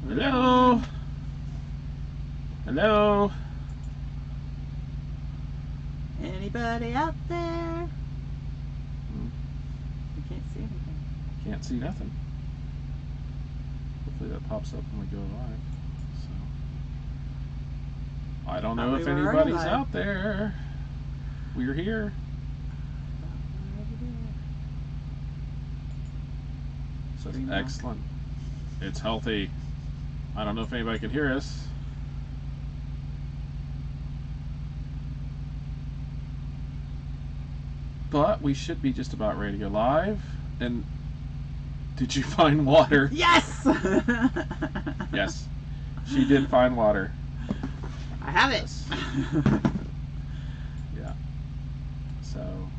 Hello? Hello? Anybody out there? You can't see anything. Can't see nothing. Hopefully that pops up when we go live. So I don't know if anybody's out there. We're here. So it's excellent. It's healthy. I don't know if anybody can hear us. But we should be just about ready to go live. And did you find water? Yes! Yes. She did find water. I have it. Yes. Yeah. So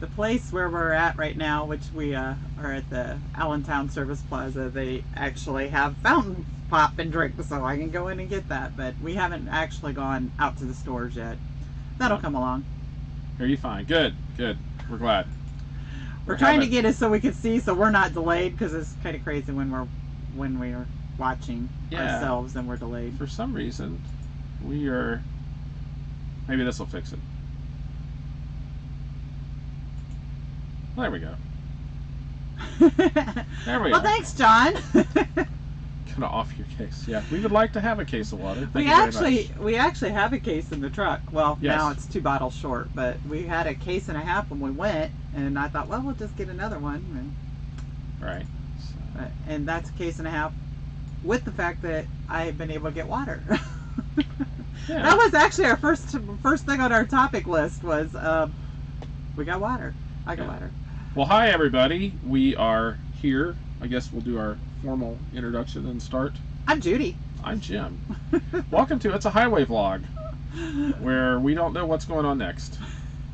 the place where we're at right now, which we are at the Allentown Service Plaza, they actually have fountain pop and drink, so I can go in and get that. But we haven't actually gone out to the stores yet. That'll come along. Are you fine? Good, good. We're glad. We're trying to get it so we can see, so we're not delayed, because it's kind of crazy when we're watching ourselves and we're delayed. For some reason, we are. Maybe this will fix it. There we go. There we Well, are. thanks, John. Kind of off your case. Yeah, we would like to have a case of water. We actually have a case in the truck. Well, Yes. now it's 2 bottles short, but we had a case and a half when we went, and I thought, well, we'll just get another one. And, Right. So. And that's a case and a half with the fact that I have been able to get water. Yeah. That was actually our first thing on our topic list was we got water. I got water. Well, hi everybody. We are here. I guess we'll do our formal introduction and start. I'm Judy. I'm Jim. Welcome to It's a Highway Vlog, where we don't know what's going on next.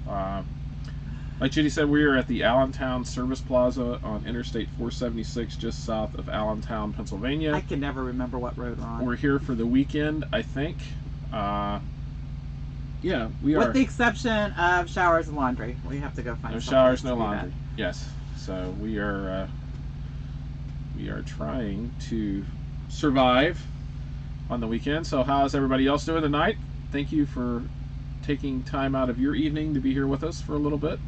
Like Judy said, we are at the Allentown Service Plaza on Interstate 476, just south of Allentown, Pennsylvania. I can never remember what road we're on. We're here for the weekend, I think. Yeah, we are. With the exception of showers and laundry. We have to go find no something showers, to no do laundry. that. Yes. So we are trying to survive on the weekend. So how's everybody else doing tonight? Thank you for taking time out of your evening to be here with us for a little bit.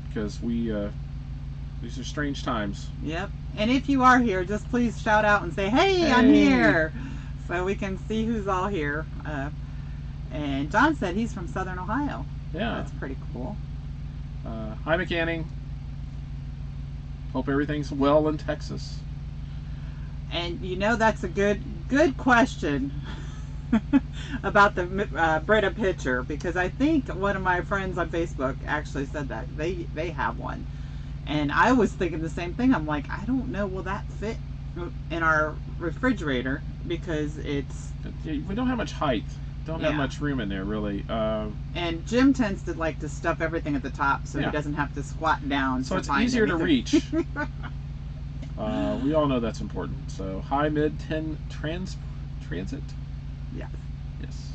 Because these are strange times. Yep. And if you are here, just please shout out and say, hey, I'm here. So we can see who's all here. And John said he's from Southern Ohio. Yeah. That's pretty cool. Hi, McCanning. Hope everything's well in Texas. And you know that's a good question about the Brita picture, because I think one of my friends on Facebook actually said that they have one, and I was thinking the same thing. I'm like, I don't know, will that fit in our refrigerator, because it's We don't have much height. Don't have much room in there, really. And Jim tends to like to stuff everything at the top, so he doesn't have to squat down. So it's easier to reach. We all know that's important. So High Mid 10 Transit. Yes. Yes.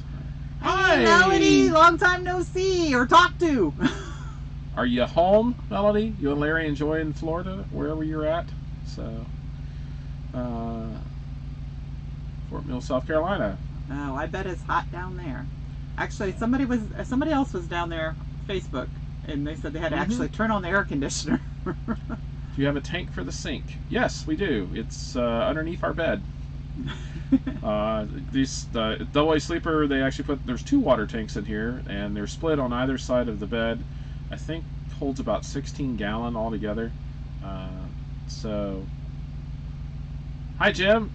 Hi, Melody. Long time no see or talk to. Are you home, Melody? You and Larry enjoying Florida, wherever you're at? So, Fort Mill, South Carolina. Oh, I bet it's hot down there. Actually, somebody else was down there, Facebook, and they said they had to actually turn on the air conditioner. Do you have a tank for the sink? Yes, we do. It's underneath our bed. The Double-A Sleeper, they actually there's 2 water tanks in here, and they're split on either side of the bed. I think holds about 16 gallon altogether. So, hi Jim.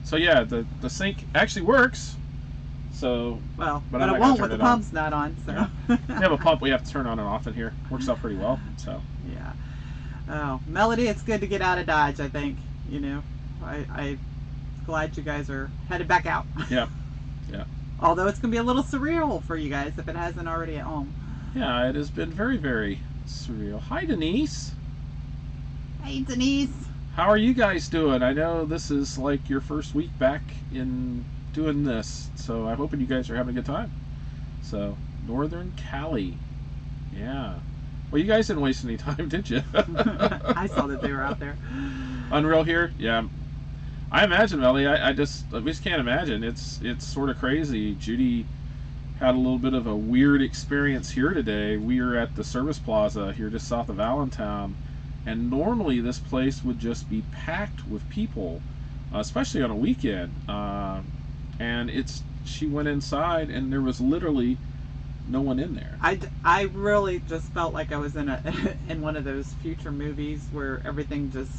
So yeah, the sink actually works. So well, but it won't with the pump's not on. So we have a pump we have to turn on and off in here. Works out pretty well. So yeah. Oh, Melody, it's good to get out of Dodge. I think I'm glad you guys are headed back out. Yeah, yeah. Although it's gonna be a little surreal for you guys if it hasn't already at home. Yeah, it has been very, very surreal. Hi, Denise. Hey, Denise. How are you guys doing? I know this is like your first week back in doing this, so I'm hoping you guys are having a good time. So, Northern Cali. Yeah. Well, you guys didn't waste any time, did you? I saw that they were out there. Unreal here, yeah. I imagine, Melly. I just can't imagine. It's sort of crazy. Judy had a little bit of a weird experience here today. We are at the Service Plaza here just south of Allentown, and normally this place would just be packed with people, especially on a weekend. And she went inside and there was literally no one in there. I really just felt like I was in in one of those future movies where everything just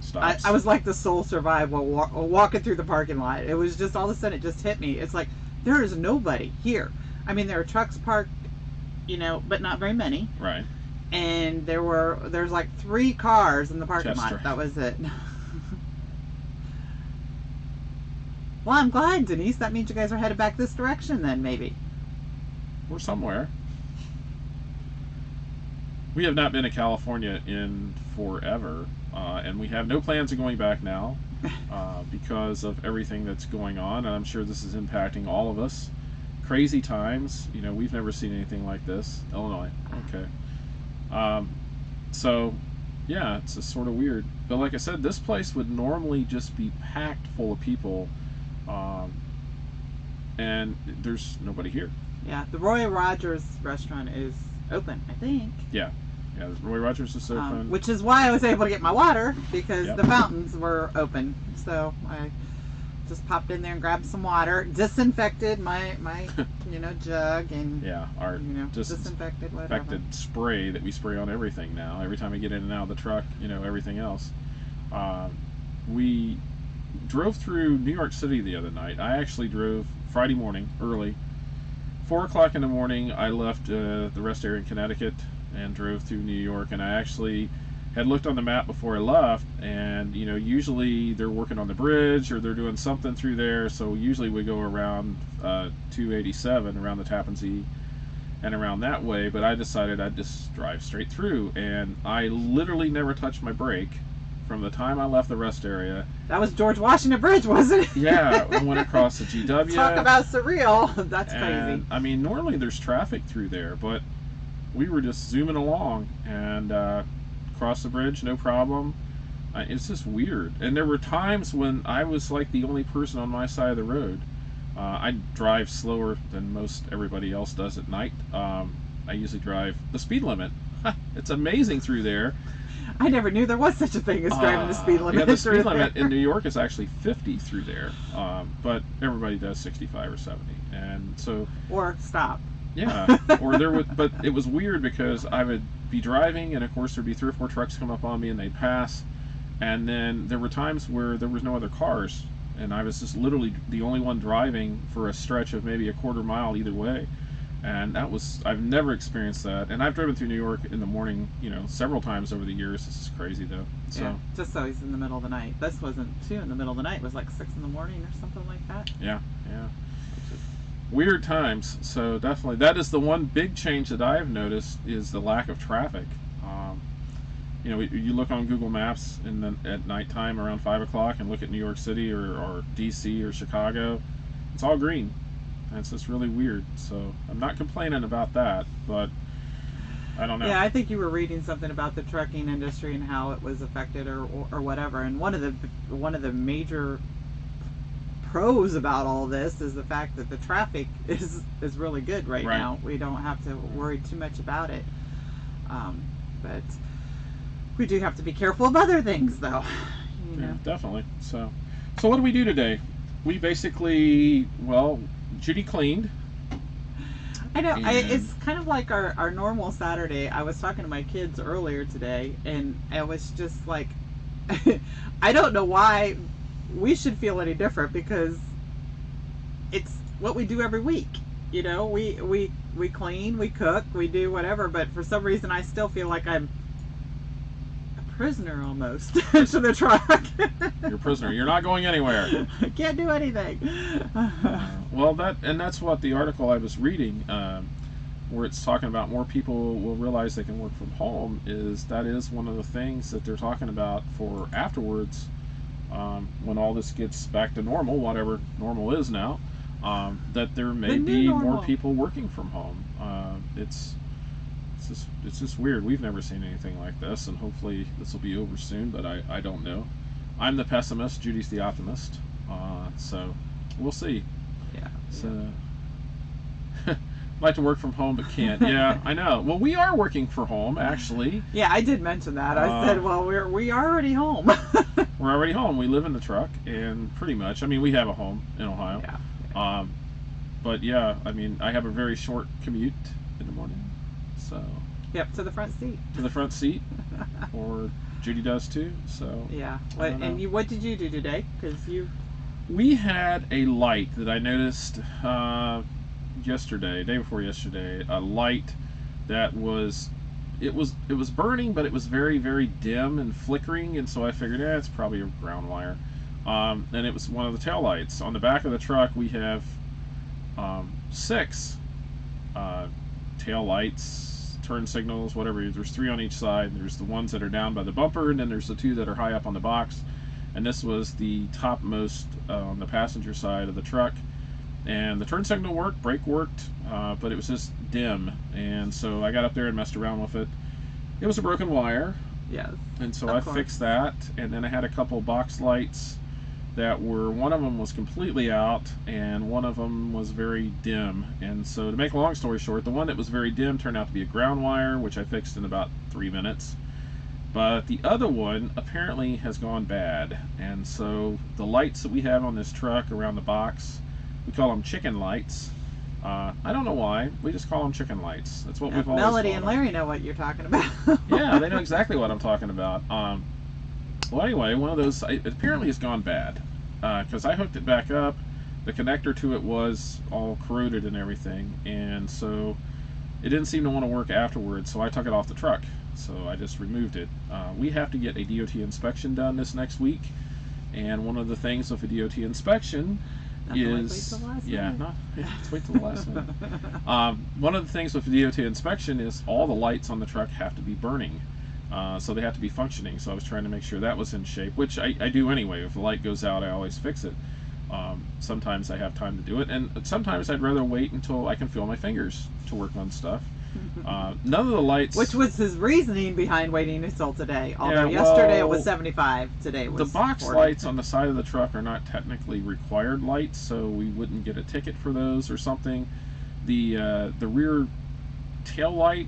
Stops. I was like the sole survivor walking through the parking lot. It was just all of a sudden it just hit me. It's like there is nobody here. I mean, there are trucks parked, but not very many. Right. And there's like 3 cars in the parking lot. That was it. Well, I'm glad, Denise. That means you guys are headed back this direction then, maybe. We're somewhere. We have not been to California in forever, and we have no plans of going back now because of everything that's going on, and I'm sure this is impacting all of us. Crazy times. We've never seen anything like this. Illinois. Okay. So, yeah, it's just sort of weird. But like I said, this place would normally just be packed full of people, and there's nobody here. Yeah, the Roy Rogers restaurant is open, I think. Yeah, Roy Rogers is open. Which is why I was able to get my water, because Yep. the fountains were open. So I just popped in there and grabbed some water, disinfected my jug, and Yeah, our disinfected whatever. disinfected spray that we spray on everything now. Every time we get in and out of the truck, everything else. We drove through New York City the other night. I actually drove Friday morning early. 4 o'clock in the morning, I left the rest area in Connecticut and drove through New York. And I actually had looked on the map before I left, and usually they're working on the bridge or they're doing something through there. So usually we go around 287 around the Tappan Zee and around that way. But I decided I'd just drive straight through, and I literally never touched my brake from the time I left the rest area. That was George Washington Bridge, wasn't it? Yeah, I went across the GW. Talk about surreal. That's and, crazy. I mean, normally there's traffic through there, but we were just zooming along and crossed the bridge, no problem. It's just weird. And there were times when I was like the only person on my side of the road. I drive slower than most everybody else does at night. I usually drive the speed limit. It's amazing through there. I never knew there was such a thing as driving the speed limit. Yeah, the speed limit in New York is actually 50 through there, but everybody does 65 or 70, and so. Or stop. Yeah, but it was weird because I would be driving, and of course there'd be 3 or 4 trucks come up on me, and they'd pass, and then there were times where there was no other cars, and I was just literally the only one driving for a stretch of maybe a quarter mile either way. And I've never experienced that. And I've driven through New York in the morning, several times over the years. This is crazy, though. So. Yeah, just always in the middle of the night. This wasn't 2 in the middle of the night. It was like 6 in the morning or something like that. Yeah. Weird times. So definitely, that is the one big change that I've noticed is the lack of traffic. You look on Google Maps at nighttime around 5 o'clock and look at New York City or DC or Chicago. It's all green. And it's just really weird. So I'm not complaining about that, but I don't know. Yeah, I think you were reading something about the trucking industry and how it was affected or whatever. And one of the major pros about all this is the fact that the traffic is really good right now. We don't have to worry too much about it. But we do have to be careful of other things, though. Yeah, definitely. So what do we do today? We basically, Judy cleaned. I know. It's kind of like our normal Saturday. I was talking to my kids earlier today, and I was just like, I don't know why we should feel any different, because it's what we do every week. We clean, we cook, we do whatever, but for some reason I still feel like I'm a prisoner almost to the truck. You're a prisoner. You're not going anywhere. I can't do anything. That's what the article I was reading, where it's talking about more people will realize they can work from home, that is one of the things that they're talking about for afterwards, when all this gets back to normal, whatever normal is now, that there may be more people working from home. It's it's just weird. We've never seen anything like this, and hopefully this will be over soon. But I don't know. I'm the pessimist. Judy's the optimist. So we'll see. Yeah. So like to work from home but can't. Yeah, I know. Well, we are working from home actually. Yeah, I did mention that. I said, well, we are already home. We're already home. We live in the truck, and pretty much. I mean, we have a home in Ohio. Yeah. But yeah, I mean, I have a very short commute in the morning, so. Yep, to the front seat. To the front seat, or Judy does too. So. Yeah. What did you do today? Because we had a light that I noticed day before yesterday. A light that was burning, but it was very, very dim and flickering, and so I figured, it's probably a ground wire. And it was one of the tail lights. On the back of the truck, we have 6 tail lights, turn signals, whatever. There's 3 on each side. There's the ones that are down by the bumper, and then there's the 2 that are high up on the box. And this was the topmost on the passenger side of the truck. And the turn signal worked, brake worked, but it was just dim. And so I got up there and messed around with it. It was a broken wire. Yes. And so I fixed that. And then I had a couple box lights that were, one of them was completely out and one of them was very dim. And so to make a long story short, the one that was very dim turned out to be a ground wire, which I fixed in about 3 minutes. But the other one apparently has gone bad. And so the lights that we have on this truck around the box, we call them chicken lights. I don't know why. We just call them chicken lights. That's what we've always called Melody and Larry know what you're talking about. Yeah, they know exactly what I'm talking about. Well, anyway, one of those, it apparently has gone bad. Because I hooked it back up. The connector to it was all corroded and everything. And so it didn't seem to want to work afterwards. So I took it off the truck. So I just removed it. We have to get a DOT inspection done this next week. And one of the things with a DOT inspection is, let's wait till the last minute. One of the things with the DOT inspection is all the lights on the truck have to be burning, so they have to be functioning. So I was trying to make sure that was in shape, which I do anyway. If the light goes out, I always fix it. Sometimes I have time to do it, and sometimes I'd rather wait until I can feel my fingers to work on stuff. None of the lights, which was his reasoning behind waiting until today. Although yesterday it was 75, today it was the box 40. lights on the side of the truck are not technically required lights, so we wouldn't get a ticket for those or something. The rear tail light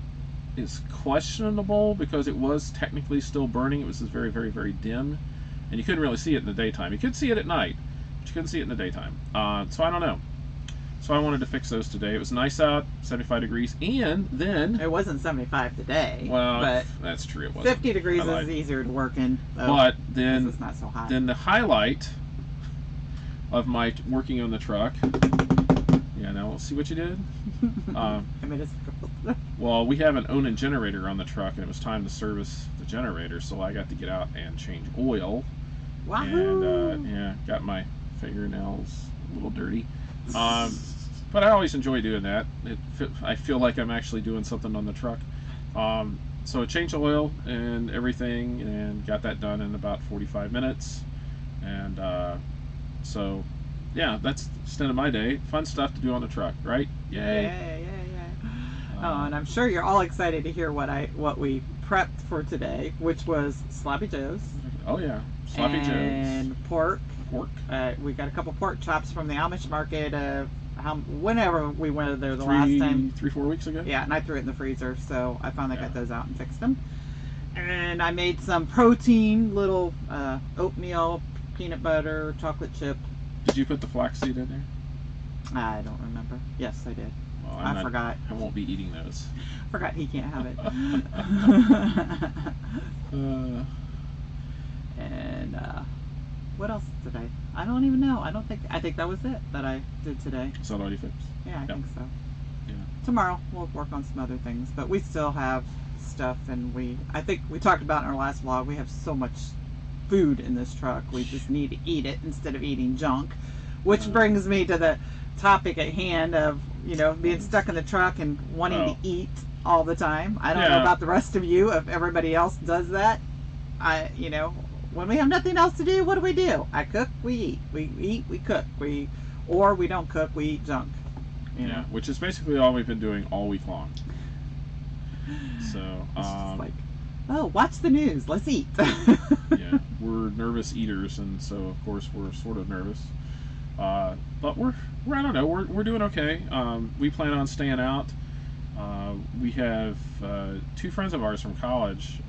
is questionable because it was technically still burning. It was just very, very, very dim, and you couldn't really see it in the daytime. You could see it at night, but you couldn't see it in the daytime. So I don't know. So I wanted to fix those today. It was nice out, 75 degrees, and then... It wasn't 75 today. Well, but that's true. It wasn't. 50 degrees is easier to work in. But then, it's not so hot. Then the highlight of my working on the truck... Yeah, now see what you did? I made a circle. Well, we have an Onan generator on the truck, and it was time to service the generator, so I got to get out and change oil. Wahoo! And got my fingernails a little dirty. But I always enjoy doing that. I feel like I'm actually doing something on the truck. So I changed oil and everything and got that done in about 45 minutes. And so, yeah, that's the extent of my day. Fun stuff to do on the truck, right? Yay! Yeah. Oh, and I'm sure you're all excited to hear what we prepped for today, which was Sloppy Joe's. Oh yeah, Sloppy Joe's. And pork. We got a couple pork chops from the Amish market whenever we went there the last time. 3-4 weeks ago? Yeah, and I threw it in the freezer, so I finally got those out and fixed them. And I made some protein, little oatmeal, peanut butter, chocolate chip. Did you put the flaxseed in there? I don't remember. Yes, I did. Well, I forgot. I won't be eating those. Forgot he can't have it. And what else did I don't even know. I think that was it that I did today. Is that already fixed? Yeah, I think so. Yeah. Tomorrow we'll work on some other things, but we still have stuff, and I think we talked about in our last vlog, we have so much food in this truck. We just need to eat it instead of eating junk, which brings me to the topic at hand of, being stuck in the truck and wanting to eat all the time. I don't know about the rest of you, if everybody else does that. When we have nothing else to do, what do? I cook, we eat. We eat, we cook. Or we don't cook, we eat junk. Which is basically all we've been doing all week long. So, It's just like, oh, watch the news. Let's eat. yeah, we're nervous eaters, and so of course we're sort of nervous. But we're I don't know, we're doing okay. We plan on staying out. We have two friends of ours from college,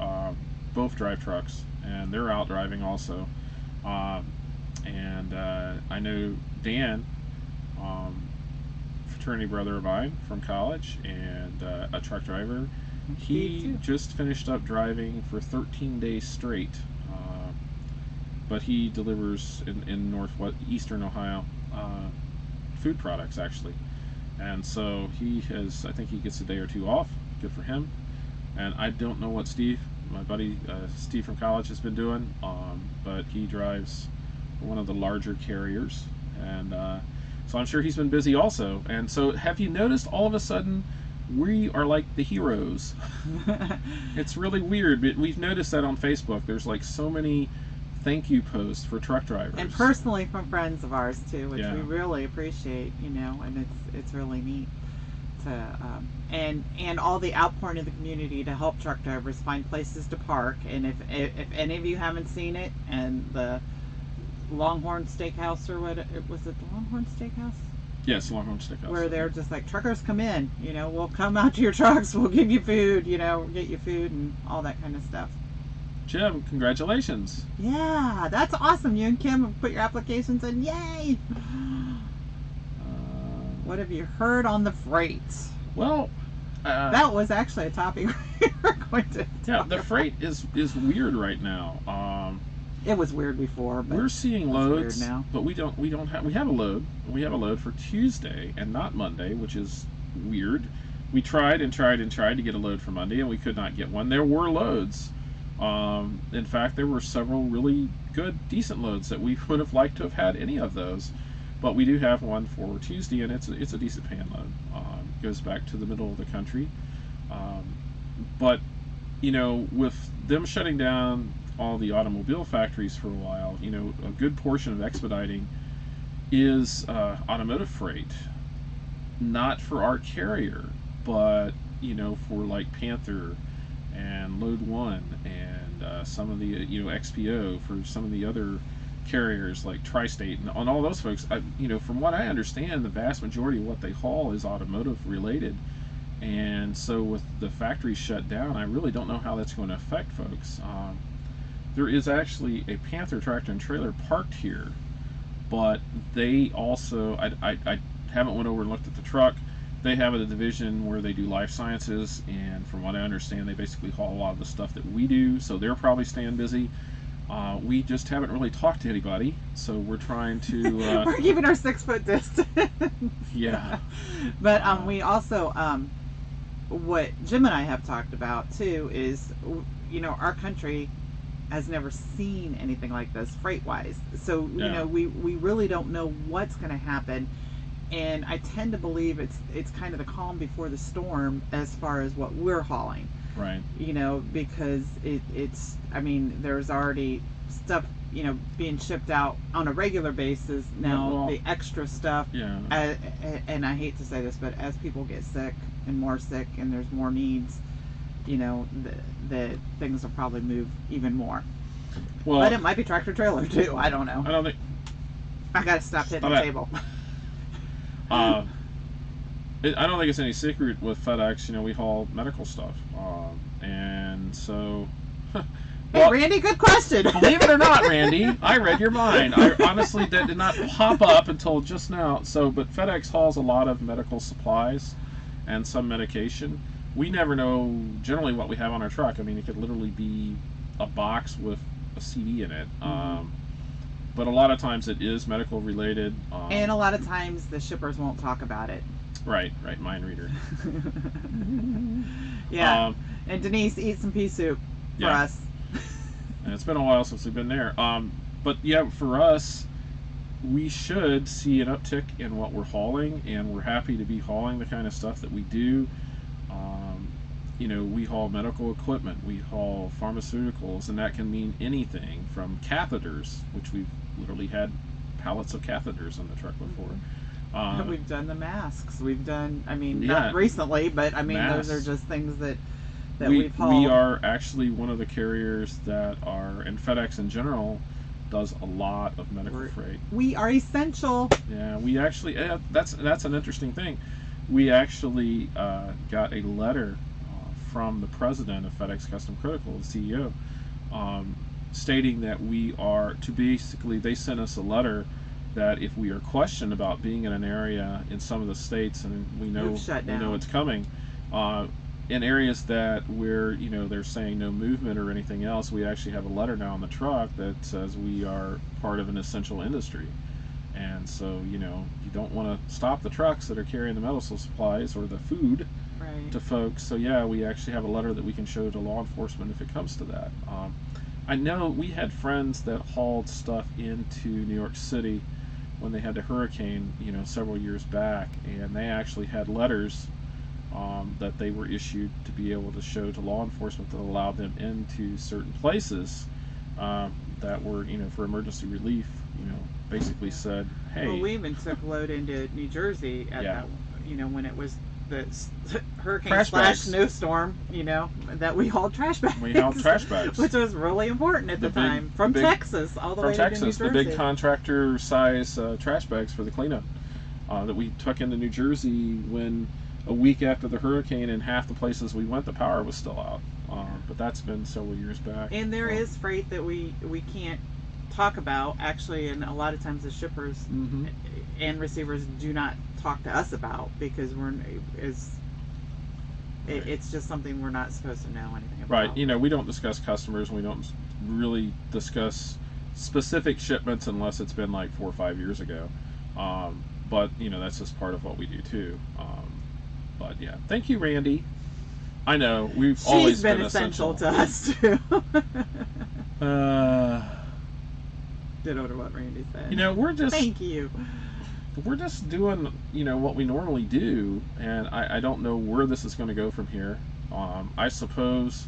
both drive trucks, and they're out driving also. And I know Dan, fraternity brother of mine from college, and a truck driver. He just finished up driving for 13 days straight, but he delivers in eastern Ohio food products actually, and so he has. I think he gets a day or two off. Good for him. And I don't know what Steve, my buddy Steve from college, has been doing, but he drives one of the larger carriers, and so I'm sure he's been busy also. And so, have you noticed all of a sudden we are like the heroes? It's really weird, but we've noticed that on Facebook. There's like so many thank you posts for truck drivers, And personally from friends of ours too, which Yeah. we really appreciate, and it's really neat to and all the outpouring of the community to help truck drivers find places to park. And if any of you haven't seen it, and the Longhorn Steakhouse, or what was it, the Longhorn Steakhouse? Yes, Longhorn Steakhouse. Where they're just like, truckers come in, we'll come out to your trucks, we'll give you food, get you food and all that kind of stuff. Jim, congratulations. Yeah, that's awesome. You and Kim have put your applications in. Yay! What have you heard on the freight? Well, That was actually a topic we were going to talk the about. freight is weird right now. It was weird before, but We're seeing it's loads weird now. but we have a load. We have a load for Tuesday and not Monday, which is weird. We tried and tried and tried to get a load for Monday, and we could not get one. There were loads. In fact, there were several really good, decent loads that we would have liked to have had any of those. But we do have one for Tuesday, and it's a decent paying load. Goes back to the middle of the country. But with them shutting down all the automobile factories for a while, a good portion of expediting is automotive freight. Not for our carrier, but for like Panther and Load One and some of the XPO, for some of the other carriers like Tri-State and on all those folks. From what I understand, the vast majority of what they haul is automotive related, and so with the factory shut down, I really don't know how that's going to affect folks. There is actually a Panther tractor and trailer parked here, but they also, I haven't went over and looked at the truck. They have a division where they do life sciences, and from what I understand, they basically haul a lot of the stuff that we do, so they're probably staying busy. We just haven't really talked to anybody, so we're trying to we're keeping our 6 foot distance. Yeah. But we also, what Jim and I have talked about too is, our country has never seen anything like this freight wise. So Yeah. we really don't know what's going to happen. And I tend to believe it's kind of the calm before the storm as far as what we're hauling. Right. Because there's already stuff, being shipped out on a regular basis now. Well, the extra stuff, Yeah. and I hate to say this, but as people get sick and more sick, and there's more needs, the things will probably move even more. Well, But it might be tractor trailer too. I don't know. I don't think. I gotta stop hitting Stop the it. table. I don't think it's any secret with FedEx. We haul medical stuff, and so. Hey, Randy, good question. Believe it or not, Randy, I read your mind. I honestly did not pop up until just now. But FedEx hauls a lot of medical supplies and some medication. We never know generally what we have on our truck. It could literally be a box with a CD in it. But a lot of times it is medical related. And a lot of times the shippers won't talk about it. Right, mind reader. Yeah. And Denise, eat some pea soup for Yeah. us. And it's been a while since we've been there. But yeah, for us, we should see an uptick in what we're hauling, and we're happy to be hauling the kind of stuff that we do. We haul medical equipment, we haul pharmaceuticals, and that can mean anything from catheters, which we've literally had pallets of catheters on the truck before. We've done the masks. We've done, Yeah. not recently, but those are Masks. just things that that we've hauled. We are actually one of the carriers that are, and FedEx in general does a lot of medical freight. We are essential. Yeah, we actually, that's an interesting thing. We actually got a letter from the president of FedEx Custom Critical, the CEO, stating that we are to basically, they sent us a letter that if we are questioned about being in an area in some of the states, and we know it's coming, in areas that where they're saying no movement or anything else, we actually have a letter now on the truck that says we are part of an essential industry. And so you don't want to stop the trucks that are carrying the medical supplies or the food to folks. So yeah, we actually have a letter that we can show to law enforcement if it comes to that. I know we had friends that hauled stuff into New York City when they had the hurricane, several years back, and they actually had letters that they were issued to be able to show to law enforcement that allowed them into certain places that were, for emergency relief. Basically said, hey. Well, we even took load into New Jersey at that, when it was the hurricane / snowstorm, that we hauled trash bags. We hauled trash bags, which was really important at the time. From Texas all the way to New Jersey. The big contractor size trash bags for the cleanup that we took into New Jersey when a week after the hurricane, and half the places we went, the power was still out. But that's been several years back. And there is freight that we can't talk about, actually, and a lot of times the shippers and receivers do not talk to us about, because it's just something we're not supposed to know anything about. Right. We don't discuss customers, and we don't really discuss specific shipments unless it's been like 4 or 5 years ago. But that's just part of what we do too. But yeah, thank you, Randy. I know we've always been essential to us too. Ditto to what Randy said. We're just thank you. We're just doing what we normally do, and I don't know where this is going to go from here. I suppose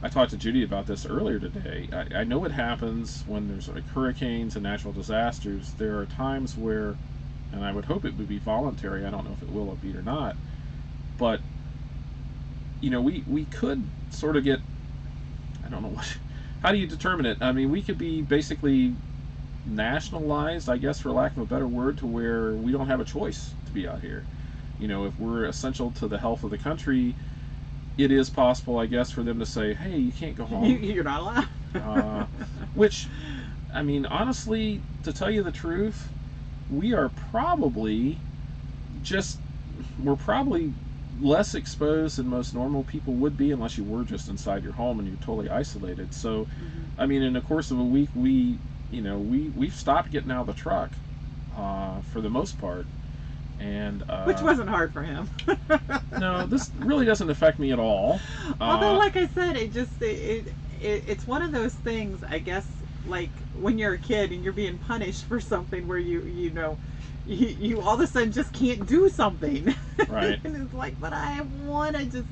I talked to Judy about this earlier today. I know what happens when there's like hurricanes and natural disasters. There are times where, and I would hope it would be voluntary. I don't know if it will be or not, but we could sort of get, I don't know how do you determine it? I mean, we could be basically nationalized, I guess, for lack of a better word, to where we don't have a choice to be out here. If we're essential to the health of the country, it is possible, I guess, for them to say, hey, you can't go home. You're not allowed. Which, I mean, honestly, to tell you the truth, we're probably less exposed than most normal people would be, unless you were just inside your home and you're totally isolated. So, I mean, in the course of a week, we've stopped getting out of the truck for the most part, and which wasn't hard for him. No, this really doesn't affect me at all. Although, like I said, it's one of those things, I guess, like when you're a kid and you're being punished for something where you all of a sudden just can't do something. Right. And it's like, but I want to just,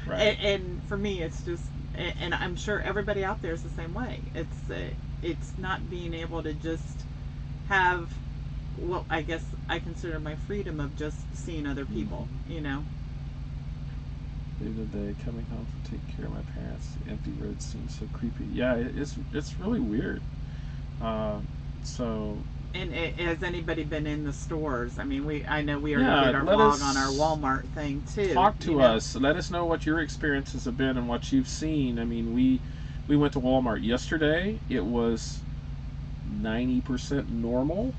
Right. And for me, it's just, and I'm sure everybody out there is the same way. It's not being able to just have, well, I guess I consider my freedom of just seeing other people, The other day, coming home to take care of my parents, the empty road seems so creepy. Yeah, it's really weird. So. And has anybody been in the stores? I mean, I know we already did our vlog on our Walmart thing too. Talk to us. Let us know what your experiences have been and what you've seen. I mean, we went to Walmart yesterday. It was 90% normal.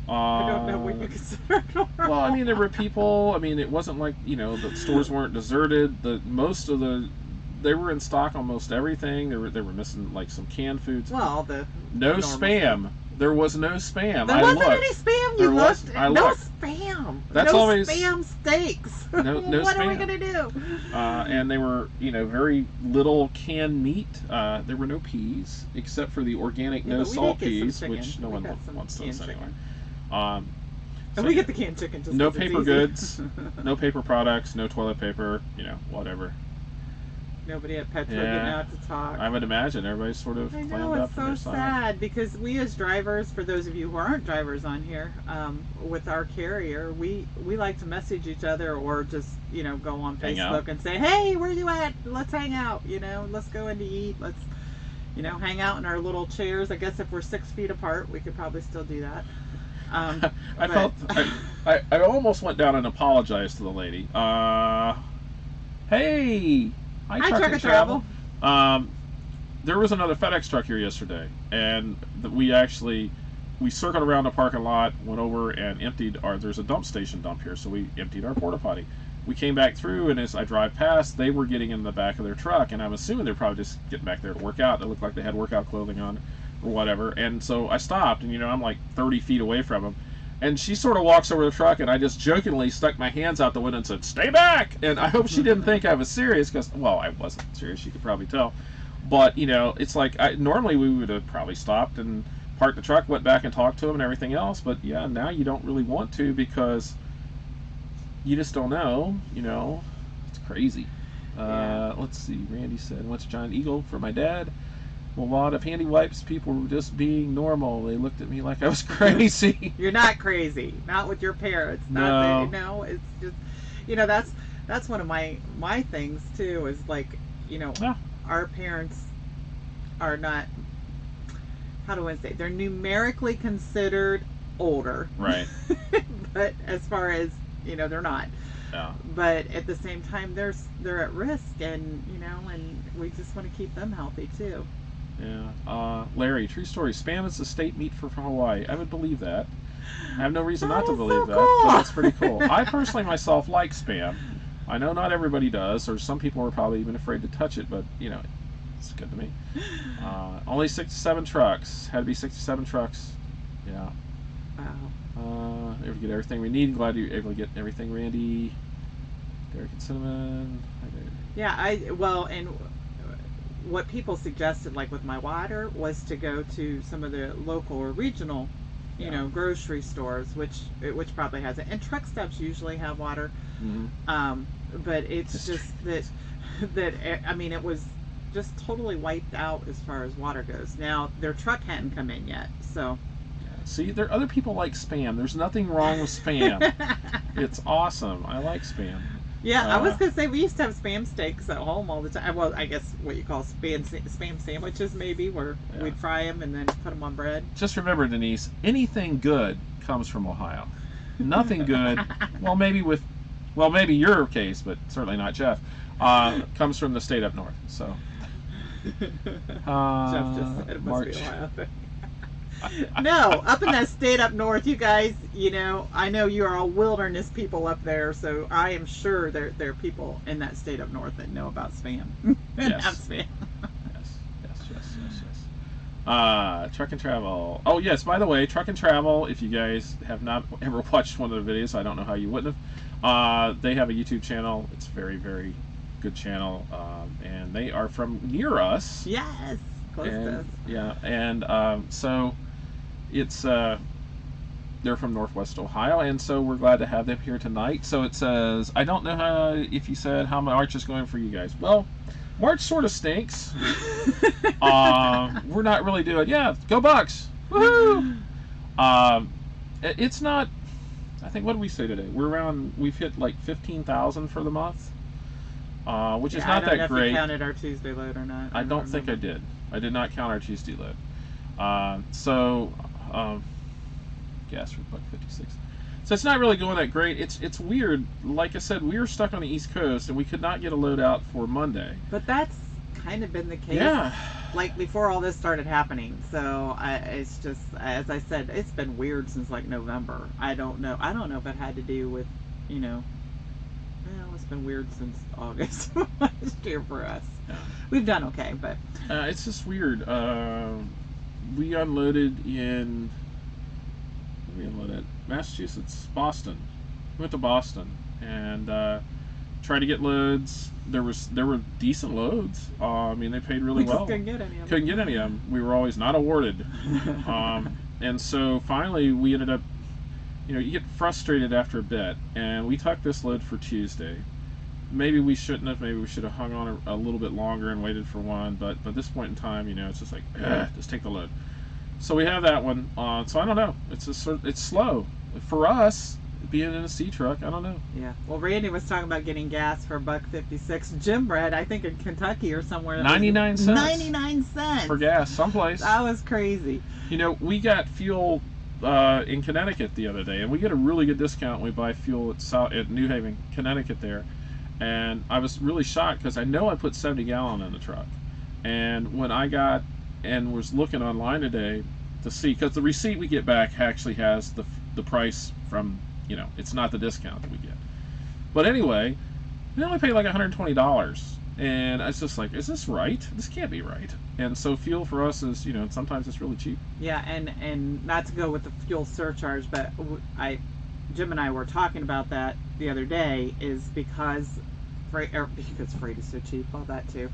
I don't know what you consider normal. Well, I mean, there were people. I mean, it wasn't like the stores weren't deserted. They were in stock on most everything. They were missing like some canned foods. Well, no spam. Stuff. There was no spam. There wasn't any spam. You looked. No spam. That's no always spam steaks. No what spam. are we gonna do? And they were, very little canned meat. There were no peas except for the organic no salt peas, which no one wants those anyway. And we get the canned chicken. Just no paper goods, no paper products, no toilet paper. Whatever. Nobody at Petro Yeah. getting out to talk. I would imagine everybody's sort of I clammed know, up it's on their so side. sad because we as drivers, for those of you who aren't drivers on here, with our carrier, we like to message each other or just, go on Hang Facebook out. and say, hey, where you at? Let's hang out, let's go in to eat. Let's, hang out in our little chairs. I guess if we're 6 feet apart, we could probably still do that. I felt I almost went down and apologized to the lady. Hey, Hi, Truck and Travel. There was another FedEx truck here yesterday, and we circled around the parking lot, went over and emptied there's a dump station here, so we emptied our porta potty. We came back through, and as I drive past, they were getting in the back of their truck, and I'm assuming they're probably just getting back there to work out. They looked like they had workout clothing on or whatever, and so I stopped, and I'm like 30 feet away from them. And she sort of walks over the truck, and I just jokingly stuck my hands out the window and said, "Stay back!" And I hope she didn't think I was serious, because, well, I wasn't serious. You could probably tell. But, it's like, normally we would have probably stopped and parked the truck, went back and talked to him and everything else. But, yeah, now you don't really want to, because you just don't know, It's crazy. Yeah. Let's see. Randy said, "What's a Giant Eagle for my dad?" A lot of handy wipes. People were just being normal. They looked at me like I was crazy. You're not crazy. Not with your parents. No. It's just, that's one of my things too. Is like, Yeah. our parents are not. How do I say? They're numerically considered older. Right. But as far as they're not. Yeah. But at the same time, they're at risk, and and we just want to keep them healthy too. Yeah. Larry, true story. Spam is the state meat for Hawaii. I would believe that. I have no reason That not to is so believe that, cool. but that's pretty cool. I personally myself like Spam. I know not everybody does, or some people are probably even afraid to touch it, but it's good to me. Only 67 trucks. Had to be 67 trucks. Yeah. Wow. Able to get everything we need. Glad you're able to get everything, Randy. Derek and Cinnamon. Yeah, and what people suggested, like with my water, was to go to some of the local or regional, grocery stores, which probably has it. And truck stops usually have water, but it's just that I mean, it was just totally wiped out as far as water goes. Now their truck hadn't come in yet, so. See, there other people like Spam. There's nothing wrong with Spam. It's awesome. I like Spam. Yeah, I was gonna say we used to have Spam steaks at home all the time. Well, I guess what you call Spam sandwiches, maybe, where we'd fry them and then put them on bread. Just remember, Denise, anything good comes from Ohio. Nothing good, maybe your case, but certainly not Jeff, comes from the state up north. So. Jeff just said it must March. be Ohio. No, up in that state up north, you guys, I know you are all wilderness people up there, so I am sure there are people in that state up north that know about Spam. Yes. Not Spam. Yes. Truck and Travel. Oh, yes, by the way, Truck and Travel, if you guys have not ever watched one of the videos, I don't know how you wouldn't have, they have a YouTube channel. It's a very, very good channel, and they are from near us. Yes, close to us. Yeah, and so it's they're from Northwest Ohio, and so we're glad to have them here tonight. So it says, I don't know if you said how March is going for you guys. Well, March sort of stinks. We're not really doing, go Bucks, woohoo! It's not. I think, what did we say today? We've hit like 15,000 for the month, which is not that great. I don't know if you counted our Tuesday load or not. I don't think I did. I did not count our Tuesday load. Gas for $1.56. So it's not really going that great. It's weird. Like I said, we were stuck on the East Coast, and we could not get a load out for Monday. But that's kind of been the case. Yeah. Like before all this started happening. So it's just, as I said, it's been weird since like November. I don't know if it had to do with, it's been weird since August last year for us. Yeah. We've done okay, but it's just weird. We unloaded in. We unloaded Massachusetts, Boston. We went to Boston and tried to get loads. There were decent loads. I mean, they paid really well. Couldn't get any of them. Couldn't get any of them. We were always not awarded. And so finally, we ended up. You get frustrated after a bit, and we took this load for Tuesday. maybe we shouldn't have. Maybe we should have hung on a little bit longer and waited for one. But at this point in time, it's just like, just take the load. So we have that one. So I don't know. It's slow for us being in a C truck. I don't know. Yeah. Well, Randy was talking about getting gas for $1.56. Jim Bread, I think in Kentucky or somewhere. 99 cents. 99 cents For gas, someplace. That was crazy. We got fuel in Connecticut the other day, and we get a really good discount when we buy fuel at New Haven, Connecticut there. And I was really shocked because I know I put 70 gallon in the truck. And when I got and was looking online today to see, because the receipt we get back actually has the price from, it's not the discount that we get. But anyway, we only paid like $120. And I was just like, is this right? This can't be right. And so fuel for us is, sometimes it's really cheap. Yeah, and not to go with the fuel surcharge, but Jim and I were talking about that the other day, is because freight is so cheap, all that too.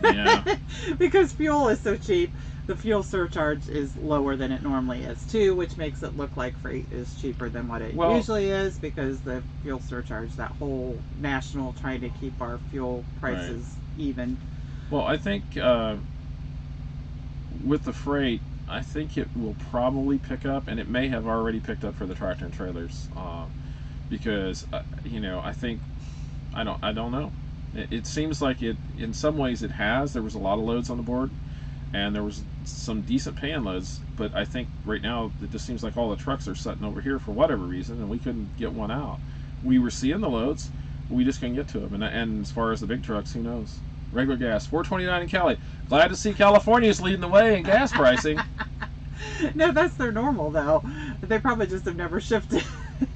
Yeah. Because fuel is so cheap, the fuel surcharge is lower than it normally is too, which makes it look like freight is cheaper than what it usually is, because the fuel surcharge, that whole national trying to keep our fuel prices even. Well, I think with the freight, I think it will probably pick up, and it may have already picked up for the tractor and trailers, because I think I don't know. It seems like it in some ways it has. There was a lot of loads on the board, and there was some decent paying loads, but I think right now it just seems like all the trucks are sitting over here for whatever reason, and we couldn't get one out. We were seeing the loads, we just couldn't get to them. And as far as the big trucks, who knows? Regular gas, $4.29 in Cali. Glad to see California is leading the way in gas pricing. No, that's their normal though. They probably just have never shifted.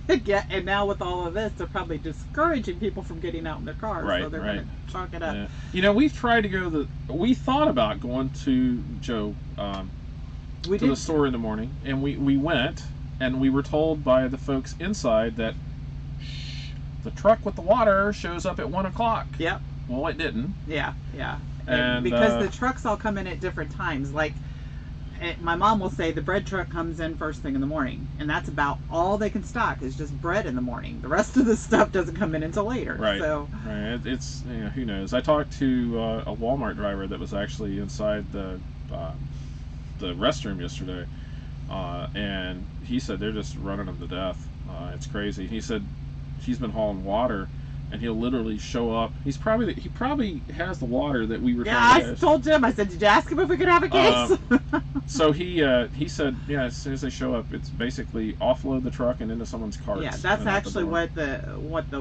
And now with all of this, they're probably discouraging people from getting out in their cars. Right, so they're going to chalk it up. Yeah. We've tried to go we thought about going to Joe to the store in the morning, and we went, and we were told by the folks inside that the truck with the water shows up at 1 o'clock. Yep. Well, it didn't. Yeah. And because the trucks all come in at different times. Like, my mom will say the bread truck comes in first thing in the morning, and that's about all they can stock is just bread in the morning. The rest of the stuff doesn't come in until later. Right. So it's who knows. I talked to a Walmart driver that was actually inside the restroom yesterday, and he said they're just running them to death. It's crazy. He said he's been hauling water, and he'll literally show up. He probably has the water that we were trying to I told Jim, I said, did you ask him if we could have a case? So he said, as soon as they show up, it's basically offload the truck and into someone's cart. Yeah, that's actually what the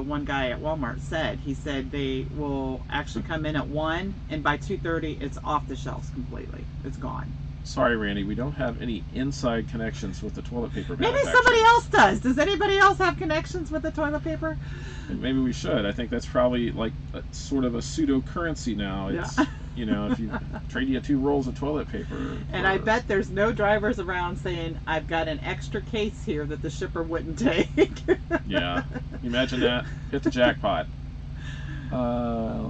one guy at Walmart said. He said they will actually come in at 1, and by 2:30 it's off the shelves completely. It's gone. Sorry, Randy, we don't have any inside connections with the toilet paper Maybe manufacturer. somebody else does. Does anybody else have connections with the toilet paper? Maybe we should. I think that's probably like sort of a pseudo currency now. It's if you trade you 2 rolls of toilet paper. And I bet there's no drivers around saying, I've got an extra case here that the shipper wouldn't take. Yeah. Imagine that. Hit the jackpot.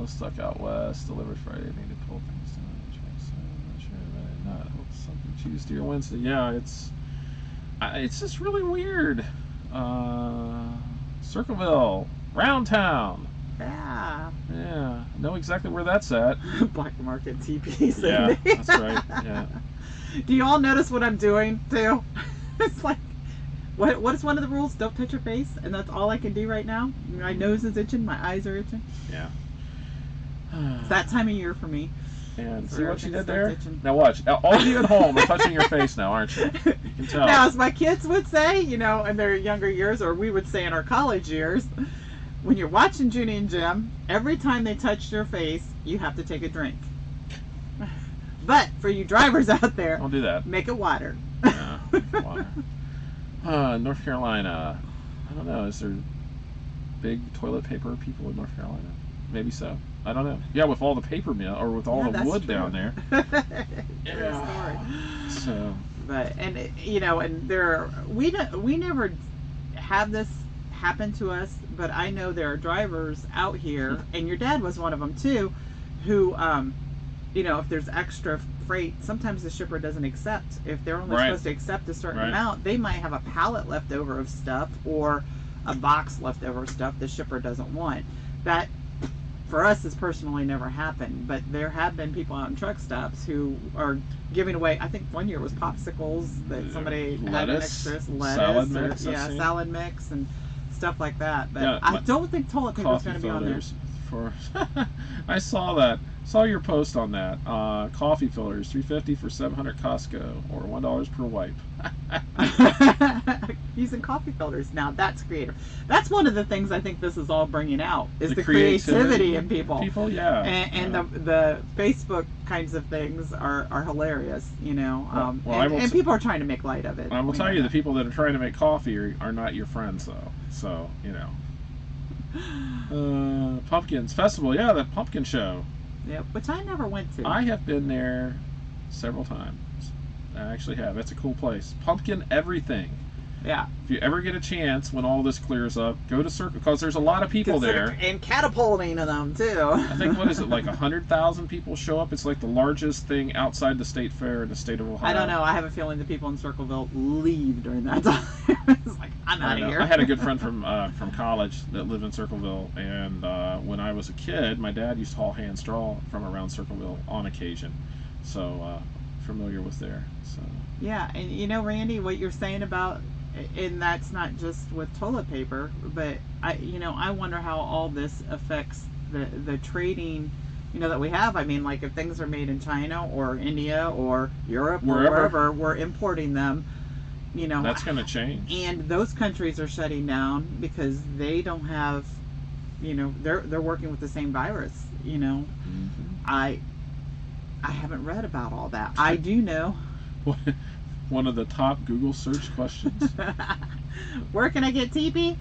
Stuck out west, delivered Friday, need to pull things down. Not hope something Tuesday or Wednesday. Yeah, it's just really weird. Circleville, Round Town. Yeah. Yeah, know exactly where that's at. Black Market TP. Yeah, that's right. Yeah. Do you all notice what I'm doing too? It's like, what is one of the rules? Don't touch your face, and that's all I can do right now. My nose is itching, my eyes are itching. Yeah. It's that time of year for me. And see what she did there? Now watch. All of you at home are touching your face now, aren't you? You can tell. Now, as my kids would say, in their younger years, or we would say in our college years, when you're watching Junie and Jim, every time they touch your face, you have to take a drink. But for you drivers out there, don't do that. Make it water. Yeah, water. North Carolina. I don't know. Is there big toilet paper people in North Carolina? Maybe so. I don't know. Yeah, with all the paper mill or with all the wood true. Down there. Yeah. So. But and we never have this happen to us. But I know there are drivers out here, and your dad was one of them too, who if there's extra freight, sometimes the shipper doesn't accept. If they're only supposed to accept a certain amount, they might have a pallet left over of stuff or a box left over of stuff the shipper doesn't want. that for us has personally never happened, but there have been people out in truck stops who are giving away. I think one year was popsicles that somebody had an extra salad mix, salad mix and stuff like that. But Yeah, I don't think toilet paper is coffee going to be on there. filters for I saw that. Saw your post on that. Coffee filters, $3.50 for 700 Costco, or $1 per wipe. Using coffee filters. Now that's creative. That's one of the things I think this is all bringing out is the creativity creativity in people. People, yeah. And the Facebook kinds of things are hilarious, you know. And people are trying to make light of it. I will tell you, the people that are trying to make coffee are not your friends, though. So, you know. Pumpkins Festival, yeah, that pumpkin show. Yep, which I never went to. I have been there several times. I actually have. It's a cool place. Pumpkin everything. Yeah. If you ever get a chance, when all this clears up, go to Circle, because there's a lot of people there. And catapulting of them, too. I think, what is it, like 100,000 people show up? It's like the largest thing outside the state fair in the state of Ohio. I don't know. I have a feeling the people in Circleville leave during that time. It's like, I'm out of here. I had a good friend from college that lived in Circleville, and when I was a kid, my dad used to haul hand straw from around Circleville on occasion. So, familiar with there. So. Yeah, and you know, Randy, what you're saying about, and that's not just with toilet paper, but I wonder how all this affects the trading, you know, that we have. I mean, like if things are made in China or India or Europe or wherever, we're importing them. You know, that's going to change. And those countries are shutting down because they don't have, you know, they're working with the same virus. You know, I haven't read about all that. I do know. One of the top Google search questions. Where can I get TP?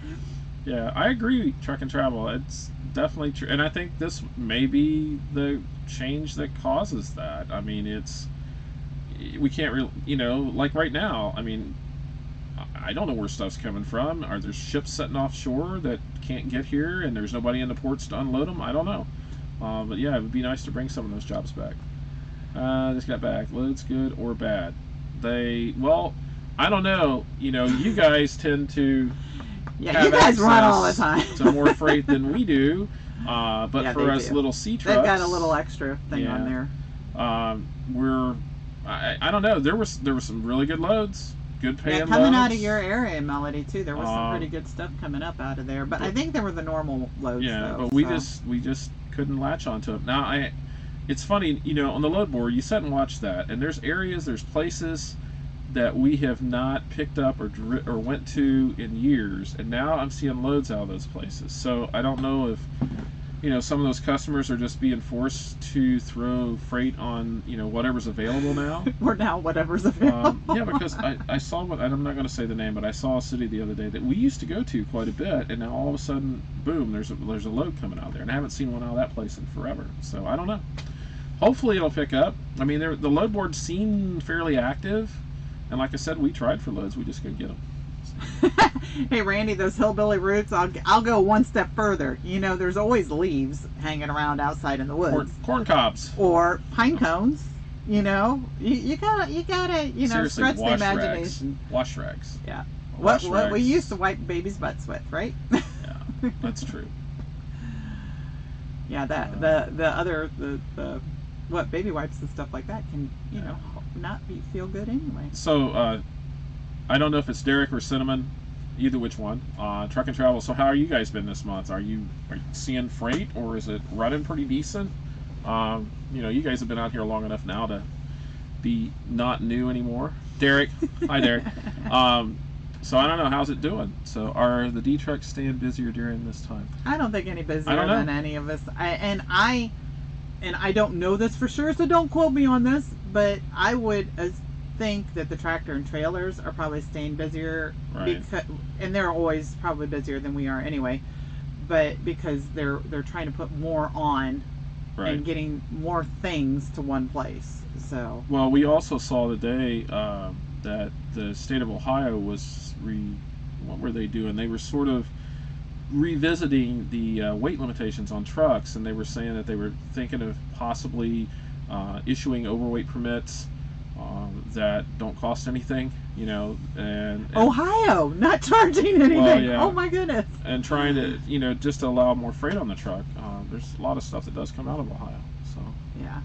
Yeah, I agree. Truck and travel, it's definitely true, and I think this may be the change that causes that. I mean, we can't really, you know, like right now. I mean, I don't know where stuff's coming from. Are there ships sitting offshore that can't get here, and there's nobody in the ports to unload them? I don't know. But yeah, it would be nice to bring some of those jobs back. Just got back. Loads good or bad? Well, I don't know. You know, you guys tend to you guys run all the time to more freight than we do. But yeah, for us little sea trucks, they've got a little extra thing on there. I don't know. There was some really good loads, good paying loads. Coming out of your area, Melody, too. There was some pretty good stuff coming up out of there. But I think they were the normal loads. Yeah, though, but we just couldn't latch onto them. Now it's funny, you know, on the load board, you sit and watch that, and there's places that we have not picked up or went to in years, and now I'm seeing loads out of those places. So I don't know if, you know, some of those customers are just being forced to throw freight on, you know, whatever's available now. Or now whatever's available. Yeah, because I saw one, and I'm not going to say the name, but I saw a city the other day that we used to go to quite a bit, and now all of a sudden, boom, there's a load coming out there, and I haven't seen one out of that place in forever. So I don't know. Hopefully it'll pick up. I mean, the load boards seem fairly active, and like I said, we tried for loads, we just couldn't get them. Hey Randy, those hillbilly roots, I'll go one step further. You know, there's always leaves hanging around outside in the woods. Corn cobs. Or pine cones. You know, you gotta you know, stretch the imagination. Wash rags. Yeah. What we used to wipe babies' butts with, right? Yeah, that's true. Yeah, the what baby wipes and stuff like that can, you know, not feel good anyway. So I don't know if it's Derek or Cinnamon, either which one. Truck and travel. So how are you guys been this month? Are you seeing freight, or is it running pretty decent? You know, you guys have been out here long enough now to be not new anymore. Derek, hi Derek. So I don't know, how's it doing? So are the D trucks staying busier during this time? I don't think any busier than any of us. And I don't know this for sure, so don't quote me on this, but I would think that the tractor and trailers are probably staying busier, right? And they're always probably busier than we are anyway, but because they're trying to put more on, right, and getting more things to one place. So well, we also saw today that the state of Ohio was what were they doing? They were sort of revisiting the weight limitations on trucks, and they were saying that they were thinking of possibly issuing overweight permits that don't cost anything, you know, and Ohio not charging anything. Well, yeah. Oh my goodness. and trying to, you know, just to allow more freight on the truck. There's a lot of stuff that does come out of Ohio. So Yeah.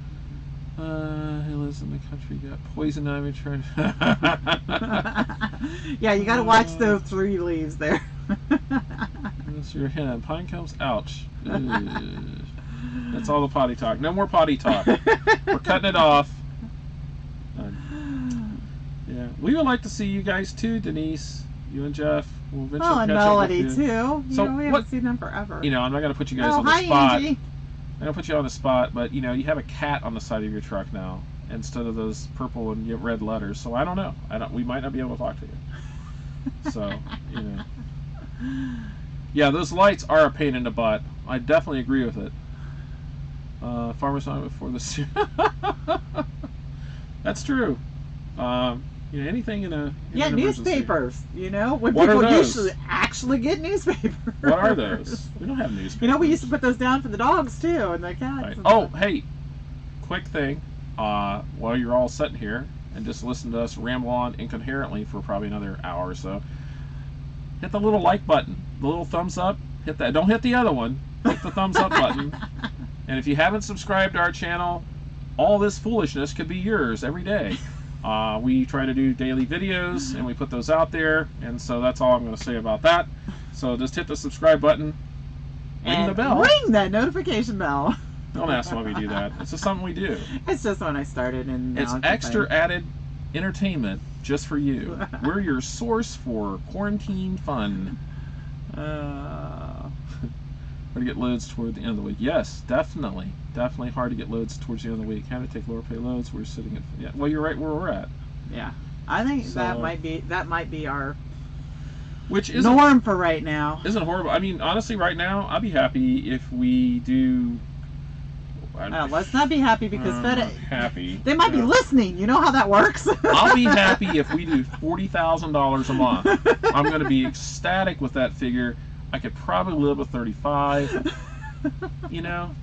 he lives in the country, got poison ivy trying. Yeah, you got to watch those 3 leaves there. That's your hand. Pine cones. Ouch. Ugh. That's all the potty talk. No more potty talk. We're cutting it off. Yeah, we would like to see you guys too, Denise. You and Jeff. We'll eventually Oh, and catch up Melody with you. too. You So know, we what- haven't seen them forever. You know, I'm not gonna put you guys Oh, on the hi, spot. Angie. I'm gonna put you on the spot, but you know, you have a cat on the side of your truck now instead of those purple and red letters. So I don't know. We might not be able to talk to you. So you know, yeah, those lights are a pain in the butt. I definitely agree with it. Farmer's Night before the That's true. You know, anything in an emergency. Newspapers. You know, when What are people those? usually actually get newspapers. What are those? We don't have newspapers. You know, we used to put those down for the dogs too, and the cats. Right. and Oh, stuff. hey, quick thing. While you're all sitting here and just listen to us ramble on incoherently for probably another hour or so, hit the little like button, the little thumbs up. Hit that. Don't hit the other one. Hit the thumbs up button. And if you haven't subscribed to our channel, all this foolishness could be yours every day. We try to do daily videos and we put those out there, and so that's all I'm going to say about that. So just hit the subscribe button, ring And the bell. Ring that notification bell. Don't ask why we do that. It's just something we do. It's just when I started, and now It's it's a extra thing. added entertainment just for you. We're your source for quarantine fun. Hard to get loads toward the end of the week. Yes, definitely hard to get loads towards the end of the week. How to take lower pay loads. We're sitting at, yeah. Well, you're right where we're at. Yeah, I think So- that might be our Which isn't norm for right now. horrible. I mean, honestly, right now, I'd be happy if we do. Let's not be happy because FedEx. Happy. They might be listening. You know how that works. I'll be happy if we do $40,000 a month. I'm going to be ecstatic with that figure. I could probably live with 35. You know,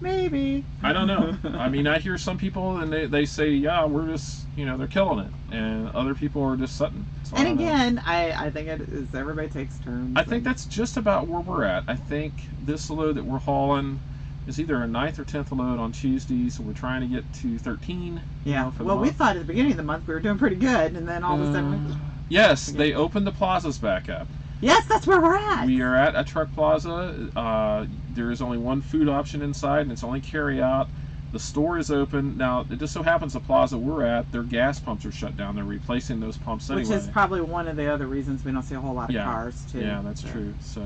Maybe. I don't know. I mean, I hear some people and they say, yeah, we're just, you know, they're killing it, and other people are just sitting. So I And don't know. again, I think it is everybody takes turns. I think and- that's just about where we're at. I think this load that we're hauling is either a 9th or 10th load on Tuesday, so we're trying to get to 13. Yeah. for the Well, we month. thought at the beginning of the month we were doing pretty good, and then all of a sudden, Yes, they opened the plazas back up. yes, that's where we're at. We are at a truck plaza. There is only one food option inside, and it's only carry out. The store is open. Now, it just so happens the plaza we're at, their gas pumps are shut down. They're replacing those pumps Which anyway. is probably one of the other reasons we don't see a whole lot of Yeah. cars, too. Yeah, that's true. So,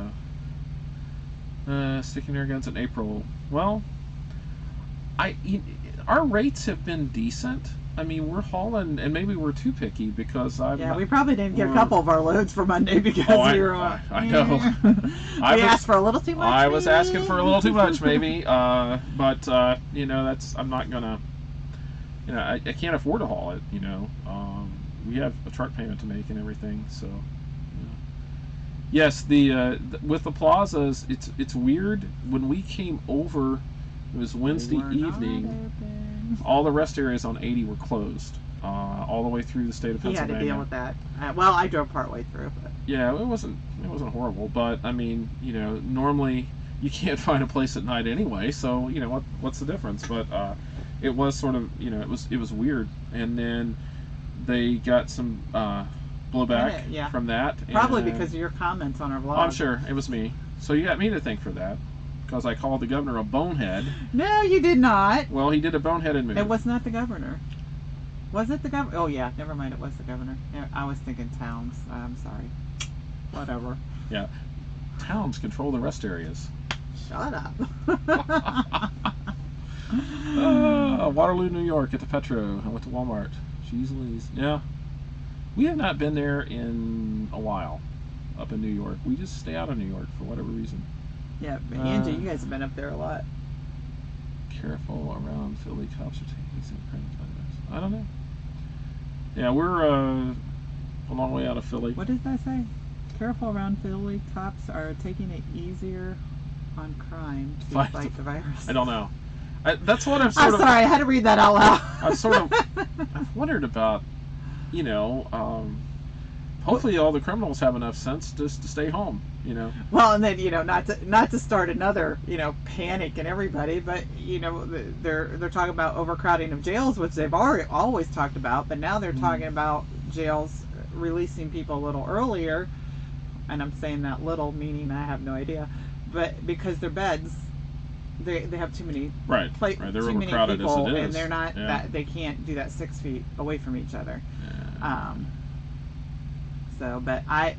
sticking air guns in April. Well, our rates have been decent. I mean, we're hauling, and maybe we're too picky because I'm. Yeah, not- we probably didn't get a we're- couple of our loads for Monday because Oh, we were on. I know. we I was- asked for a little too much. I was maybe? asking for a little too much, maybe. But you know, that's I'm not gonna. You know, I can't afford to haul it. You know, we have a truck payment to make and everything. So, you know. Yes, with the plazas, it's weird. When we came over, it was Wednesday They were not evening. open. All the rest areas on 80 were closed, all the way through the state of He had Pennsylvania. to deal with that. Well, I drove part way through, but Yeah, it wasn't horrible, but I mean, you know, normally you can't find a place at night anyway, so you know what's the difference? But it was sort of, you know, it was weird, and then they got some blowback Yeah. from that. probably and- because of your comments on our vlog. Oh, I'm sure it was me. So you got me to thank for that, because I called the governor a bonehead. No, you did not. Well, he did a boneheaded move. It was not the governor. Was it the governor? Oh yeah, never mind. It was the governor. Yeah, I was thinking Towns. I'm sorry. Whatever. Towns control the rest areas. Shut up. Waterloo, New York, at the Petro. I went to Walmart. Jeez Louise. Yeah. We have not been there in a while, up in New York. We just stay out of New York for whatever reason. Yeah, but Angie, you guys have been up there a lot. Careful around Philly. Cops are taking some credit. I don't know. Yeah, we're a long way out of Philly. What did that say? Careful around Philly. Cops are taking it easier on crime to Fight fight the virus. I don't know. That's what I've I'm sort of. sorry, I had to read that out loud. I've wondered about, hopefully all the criminals have enough sense just to stay home. Well, and then not to start another panic in everybody, but they're talking about overcrowding of jails, which they've always talked about, but now they're talking about jails releasing people a little earlier, and I'm saying that little meaning I have no idea, but because their beds. They have too many right. They're too many overcrowded people, as it is. and they're not that they can't do that 6 feet away from each other. Yeah. So, but I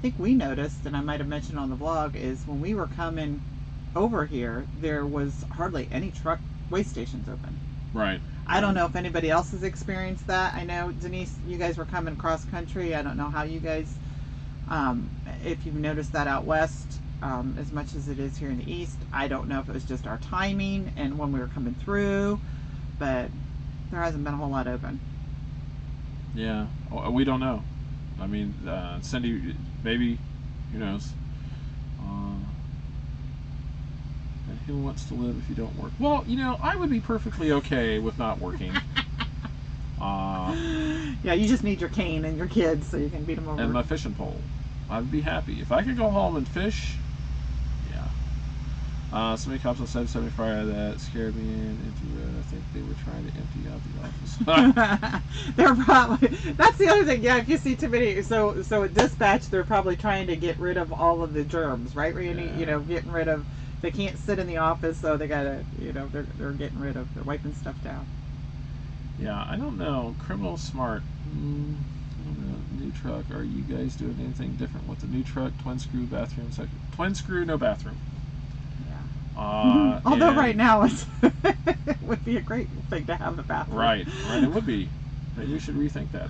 think we noticed, and I might have mentioned on the vlog, is when we were coming over here, there was hardly any truck weigh stations open. Right. I don't know if anybody else has experienced that. I know, Denise, you guys were coming cross country. I don't know how you guys, if you've noticed that out west. As much as it is here in the east. I don't know if it was just our timing and when we were coming through, but there hasn't been a whole lot open. Yeah, we don't know. I mean, Cindy, maybe, who knows? And who wants to live if you don't work? Well, I would be perfectly okay with not working. Yeah, you just need your cane and your kids so you can beat them over. And my fishing pole. I'd be happy. If I could go home and fish, so many cops on 775 that scared me in empty road. I think they were trying to empty out the office. They're probably, that's the other thing. Yeah, if you see too many, so at dispatch, they're probably trying to get rid of all of the germs, right? Randy? Getting rid of, they can't sit in the office, so they gotta, they're getting rid of, they're wiping stuff down. Yeah, I don't know. Criminal smart. I don't know. New truck. Are you guys doing anything different with the new truck? Twin screw bathroom section. Twin screw, no bathroom. Although right now it would be a great thing to have a bathroom. Right, it would be. Maybe we should rethink that.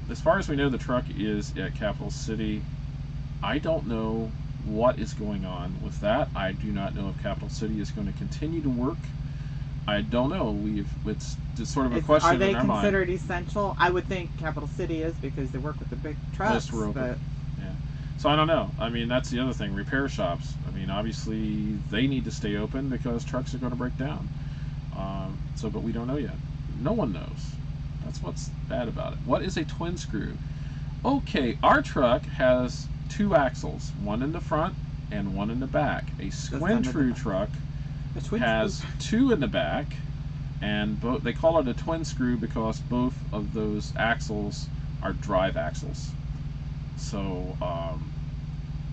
As far as we know, the truck is at Capital City. I don't know what is going on with that. I do not know if Capital City is going to continue to work. I don't know. It's just sort of a question in our mind. Are they considered essential? I would think Capital City is because they work with the big trucks. Most were open. So I don't know. I mean, that's the other thing. Repair shops. I mean, obviously they need to stay open because trucks are going to break down. But we don't know yet. No one knows. That's what's bad about it. What is a twin screw? Okay, our truck has 2 axles, one in the front and one in the back. A Squintru truck has 2 in the back, and they call it a twin screw because both of those axles are drive axles. So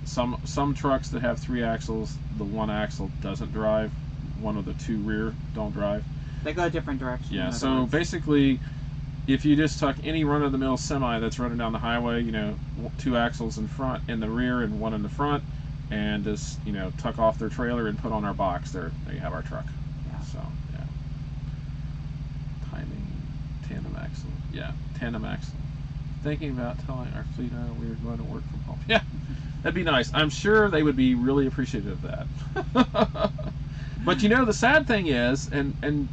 some trucks that have 3 axles, the one axle doesn't drive. One of the 2 rear don't drive. They go a different direction. Yeah. So basically, if you just tuck any run-of-the-mill semi that's running down the highway, 2 axles in front, in the rear, and 1 in the front, and just tuck off their trailer and put on our box, there you have our truck. Yeah. So yeah. Timing, tandem axle. Yeah, tandem axle. Thinking about telling our fleet we were going to work from home. Yeah, that'd be nice. I'm sure they would be really appreciative of that. But the sad thing is, and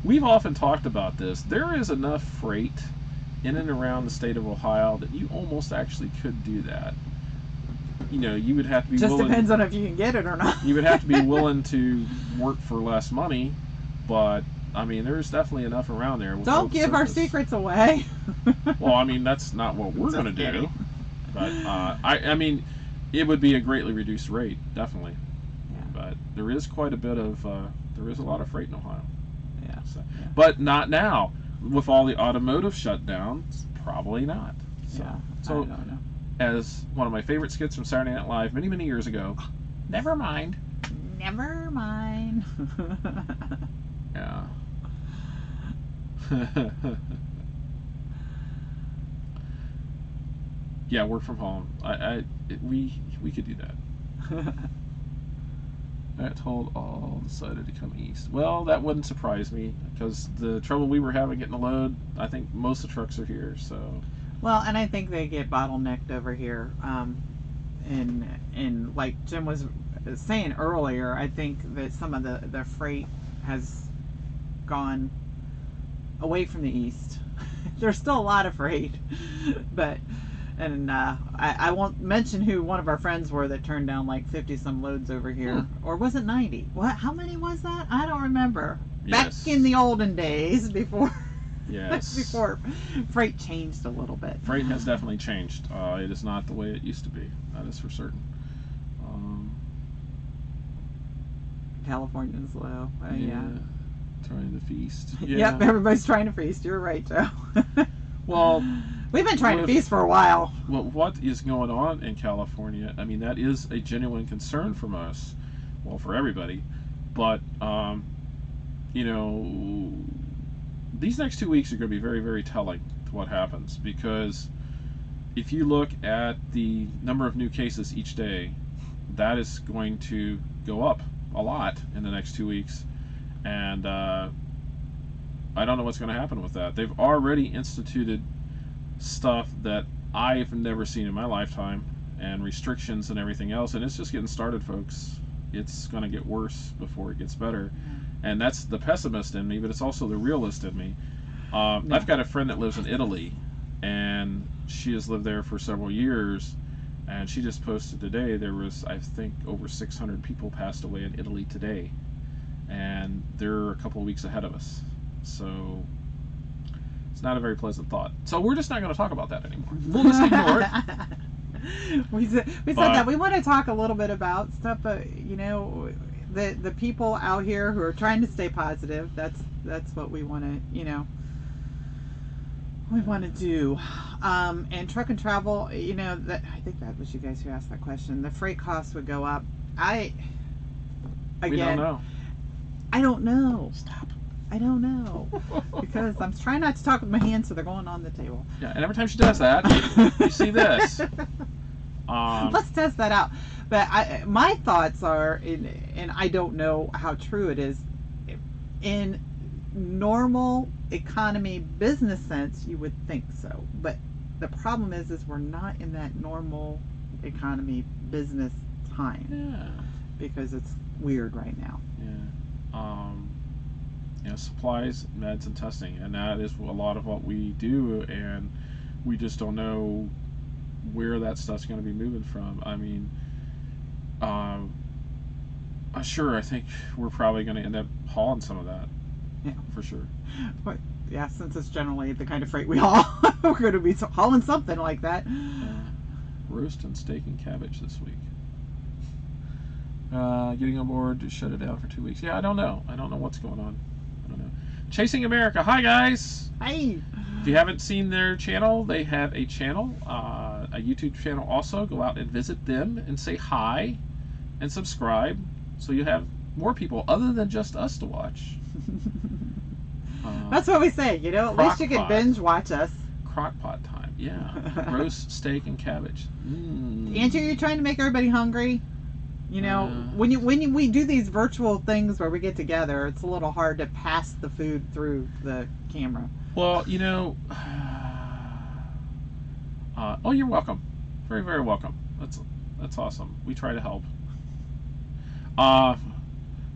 we've often talked about this, there is enough freight in and around the state of Ohio that you almost actually could do that. You would have to be just willing. Depends on if you can get it or not. You would have to be willing to work for less money, but I mean, there's definitely enough around there. Don't give our secrets away. Well, I mean, that's not what we're going to do. But I mean, it would be a greatly reduced rate, definitely. Yeah. But there is quite a bit of there is a lot of freight in Ohio. Yeah. So, but not now with all the automotive shutdowns. Probably not. So, yeah. So, I don't know. As one of my favorite skits from Saturday Night Live many years ago, never mind. Never mind. Yeah. Yeah, work from home. We could do that. I told all decided to come east. Well, that wouldn't surprise me because the trouble we were having getting a load, I think most of the trucks are here. So. Well, and I think they get bottlenecked over here. And like Jim was saying earlier, I think that some of the freight has gone away from the east. There's still a lot of freight, but And I won't mention who one of our friends were that turned down like 50 some loads over here. Or was it 90? What? How many was that? I don't remember. Yes. Back in the olden days before Yes. before freight changed a little bit. Freight has definitely changed. It is not the way it used to be. That is for certain. Californians low. Yeah. Trying to feast. Yep, everybody's trying to feast. You're right, Joe. Well, we've been trying to feast for a while. Well, what is going on in California? I mean, that is a genuine concern from us. Well, for everybody. But, you know, these next 2 weeks are going to be very, very telling to what happens. Because if you look at the number of new cases each day, that is going to go up a lot in the next 2 weeks. And I don't know what's going to happen with that. They've already instituted stuff that I've never seen in my lifetime, and restrictions and everything else, and it's just getting started, folks. It's going to get worse before it gets better. And that's the pessimist in me, but it's also the realist in me. I've got a friend that lives in Italy, and she has lived there for several years, and she just posted today there was, I think, over 600 people passed away in Italy today, and they're a couple of weeks ahead of us. So it's not a very pleasant thought. So we're just not going to talk about that anymore. We'll just ignore it. we said that we want to talk a little bit about stuff, you know, the people out here who are trying to stay positive. That's what we want to, you know, we want to do. And truck and travel, you know, that I think that was you guys who asked that question. The freight costs would go up. We don't know. I don't know. Stop. I don't know, because I'm trying not to talk with my hands so they're going on the table. Yeah, and every time she does that, you see this. Let's test that out. But my thoughts are, and I don't know how true it is, in normal economy business sense, you would think so. But the problem is we're not in that normal economy business time. Yeah. Because it's weird right now. Yeah. You know, supplies, meds, and testing, and that is a lot of what we do, and we just don't know where that stuff's going to be moving from. I mean, sure, I think we're probably going to end up hauling some of that. Yeah, for sure. But yeah, since it's generally the kind of freight we haul, we're going to be hauling something like that. Roast and steak and cabbage this week. Getting on board to shut it down for 2 weeks. Yeah, I don't know. I don't know what's going on. I don't know. Chasing America. Hi, guys. Hi. If you haven't seen their channel, they have a channel, a YouTube channel also. Go out and visit them and say hi and subscribe so you have more people other than just us to watch. That's what we say, you know. At least you can binge watch us. Crockpot time. Yeah. Roast steak and cabbage. Andrew, you're trying to make everybody hungry. You know, when we do these virtual things where we get together, it's a little hard to pass the food through the camera. Well, you know, oh, you're welcome. Very, very welcome. That's awesome. We try to help.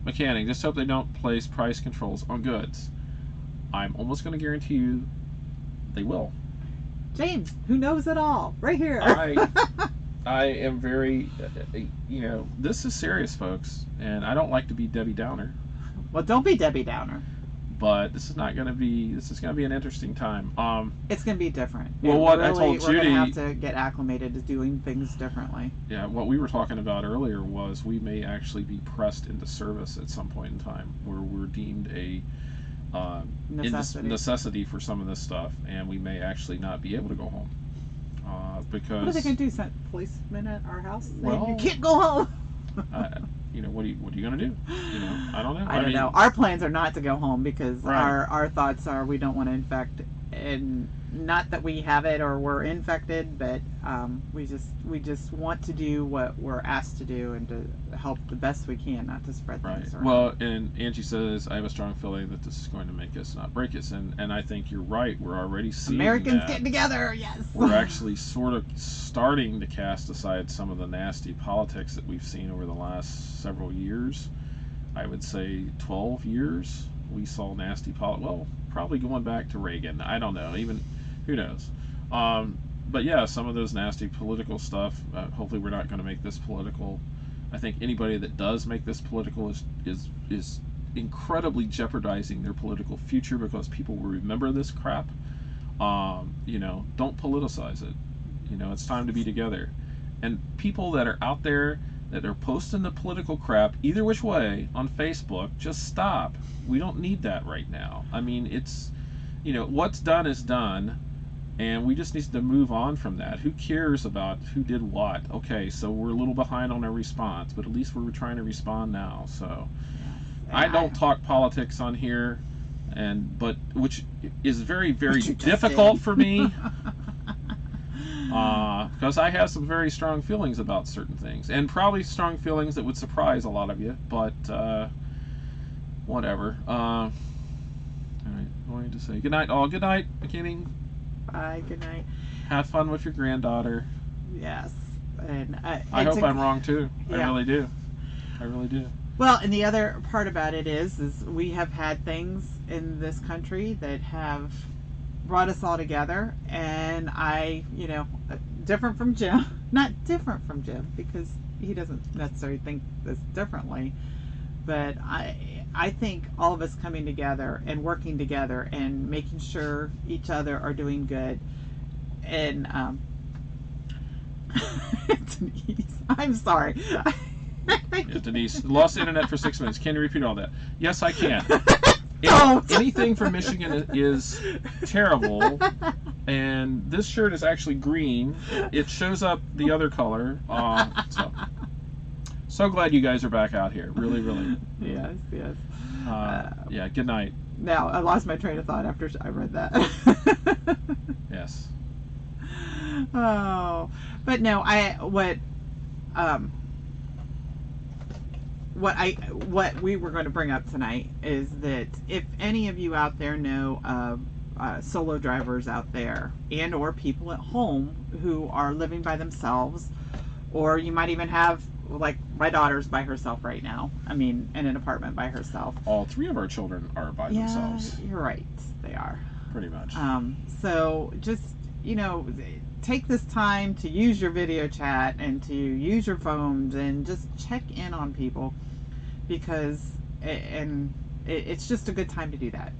Mechanic, just hope they don't place price controls on goods. I'm almost going to guarantee you they will. James, who knows it all? Right here. I am very, you know, this is serious, folks, and I don't like to be Debbie Downer. Well, don't be Debbie Downer. But this is going to be an interesting time. It's going to be different. Well, what I told Judy, we're going to have to get acclimated to doing things differently. Yeah, what we were talking about earlier was we may actually be pressed into service at some point in time where we're deemed a necessity for some of this stuff, and we may actually not be able to go home. Because what are they going to do? Send policemen at our house? Well, you can't go home. You know, what are you going to do? You know, I don't know. I don't know. Our plans are not to go home because right. our thoughts are we don't want to infect, and not that we have it or we're infected, but we just want to do what we're asked to do and to help the best we can, not to spread things around. Well, and Angie says I have a strong feeling that this is going to make us, not break us, and I think you're right. We're already seeing Americans that. getting together. Yes. We're actually sort of starting to cast aside some of the nasty politics that we've seen over the last several years. I would say 12 years. We saw nasty politics. Well, probably going back to Reagan. I don't know. Even who knows? but yeah, some of those nasty political stuff. Hopefully, we're not going to make this political. I think anybody that does make this political is incredibly jeopardizing their political future, because people will remember this crap. Don't politicize it. It's time to be together. And people that are out there that are posting the political crap either which way on Facebook, just stop. We don't need that right now. I mean, it's what's done is done, and we just need to move on from that. Who cares about who did what? Okay, so we're a little behind on our response, but at least we're trying to respond now. So I don't talk politics on here, but which is very, very difficult for me. Because I have some very strong feelings about certain things, and probably strong feelings that would surprise a lot of you, but whatever. All right, I'm going to say good night, all. Good night, McKinney. Bye, good night. Have fun with your granddaughter. Yes. And I hope I'm wrong too. Yeah. I really do. I really do. Well, and the other part about it is we have had things in this country that have brought us all together, and different from Jim, not different from Jim because he doesn't necessarily think this differently, but I think all of us coming together and working together and making sure each other are doing good, and Denise, I'm sorry. Yeah, Denise, lost the internet for 6 minutes. Can you repeat all that? Yes, I can. Anything from Michigan is terrible, and this shirt is actually green. It shows up the other color. So glad you guys are back out here. Really, really. Yes. Yeah. Good night. Now I lost my train of thought after I read that. Yes. Oh, but no. What we were going to bring up tonight is that if any of you out there know of solo drivers out there, and or people at home who are living by themselves, or you might even have, like, my daughter's by herself right now. I mean, in an apartment by herself. All 3 of our children are by themselves. You're right. They are. Pretty much. So just, take this time to use your video chat and to use your phones and just check in on people, because it's just a good time to do that.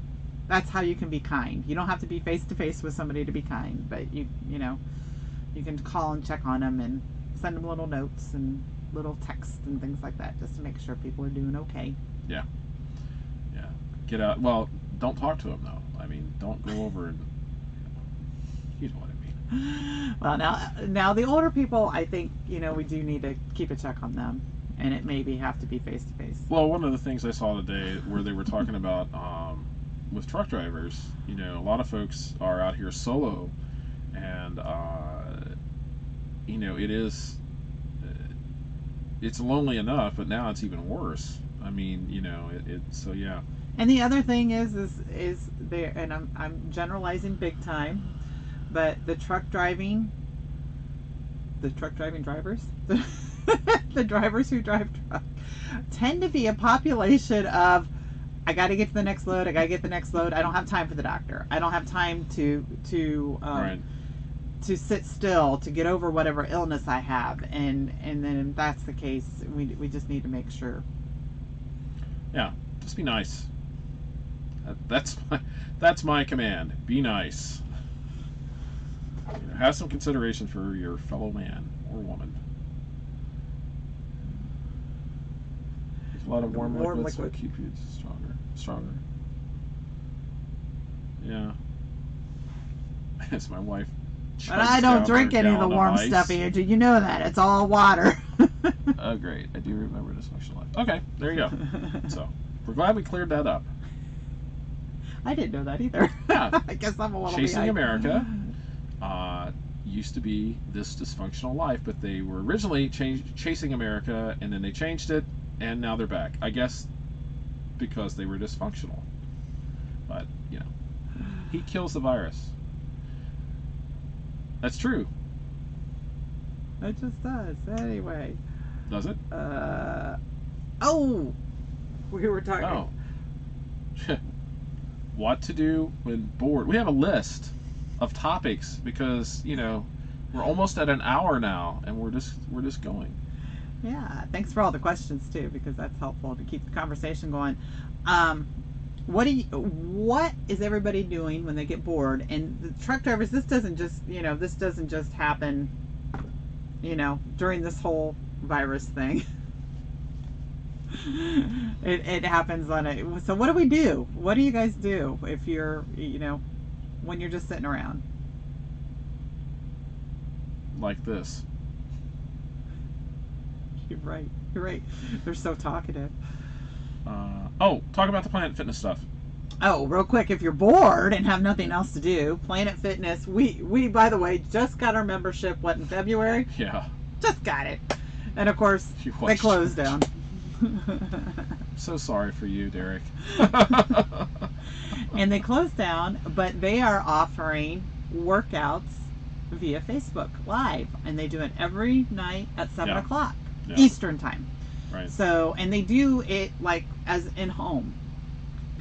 That's how you can be kind. You don't have to be face to face with somebody to be kind, but you can call and check on them and send them little notes and little texts and things like that, just to make sure people are doing okay. Yeah. Get out. Well, don't talk to them though. I mean, don't go over and you know what I mean. Well, now the older people, I think, we do need to keep a check on them, and it maybe have to be face to face. Well, one of the things I saw today where they were talking about with truck drivers, a lot of folks are out here solo, and it's lonely enough, but now it's even worse. I mean, so yeah. And the other thing is there, and I'm generalizing big time, but the truck driving drivers, the drivers who drive truck, tend to be a population of, I got to get to the next load. I got to get the next load. I don't have time for the doctor. I don't have time to Right. to sit still, to get over whatever illness I have. And then if that's the case, we just need to make sure. Yeah, just be nice. That's my command. Be nice. Have some consideration for your fellow man or woman. There's a lot of warm liquids will keep you stronger. Yeah. As my wife. But I don't drink any of the warm ice. stuff, Andrew. You know that. It's all water. Oh, great. I do remember dysfunctional life. Okay, there you go. So, we're glad we cleared that up. I didn't know that either. Yeah. I guess I'm a little Chasing behind. America used to be this dysfunctional life, but they were originally Chasing America, and then they changed it, and now they're back. I guess because they were dysfunctional. But, he kills the virus. That's true. It just does. Anyway. Does it? We were talking. Oh. What to do when bored. We have a list of topics because, We're almost at an hour now, and we're just going. Yeah, thanks for all the questions too, because that's helpful to keep the conversation going. Um, what is everybody doing when they get bored? And the truck drivers, this doesn't just happen, during this whole virus thing. It happens on it. So what do we do? What do you guys do if you're, when you're just sitting around? Like this. You're right. You're right. They're so talkative. Talk about the Planet Fitness stuff. Oh, real quick, if you're bored and have nothing else to do, Planet Fitness, we by the way, just got our membership, in February? Yeah. Just got it. And of course, they closed down. So sorry for you, Derek. And they closed down, but they are offering workouts via Facebook Live. And they do it every night at 7 o'clock Eastern time. Right. So, and they do it like as in-home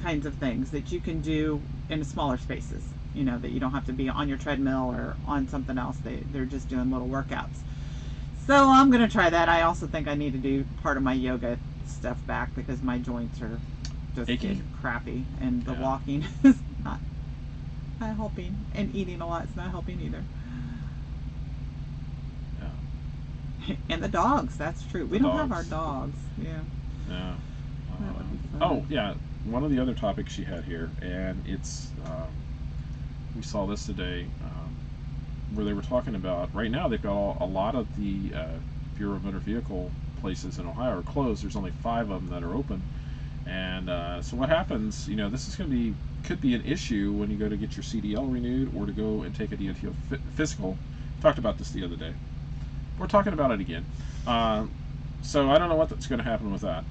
kinds of things that you can do in smaller spaces, that you don't have to be on your treadmill or on something else. They're just doing little workouts. So I'm going to try that. I also think I need to do part of my yoga stuff back because my joints are just achy, crappy, and the walking is not helping, and eating a lot is not helping either. And the dogs, that's true. We don't have our dogs. Yeah. Yeah. Yeah. One of the other topics she had here, and it's, we saw this today, where they were talking about, right now they've got a lot of the Bureau of Motor Vehicle places in Ohio are closed. There's only 5 of them that are open. And so what happens, this is could be an issue when you go to get your CDL renewed or to go and take a DOT physical. Talked about this the other day. We're talking about it again. So I don't know what's going to happen with that.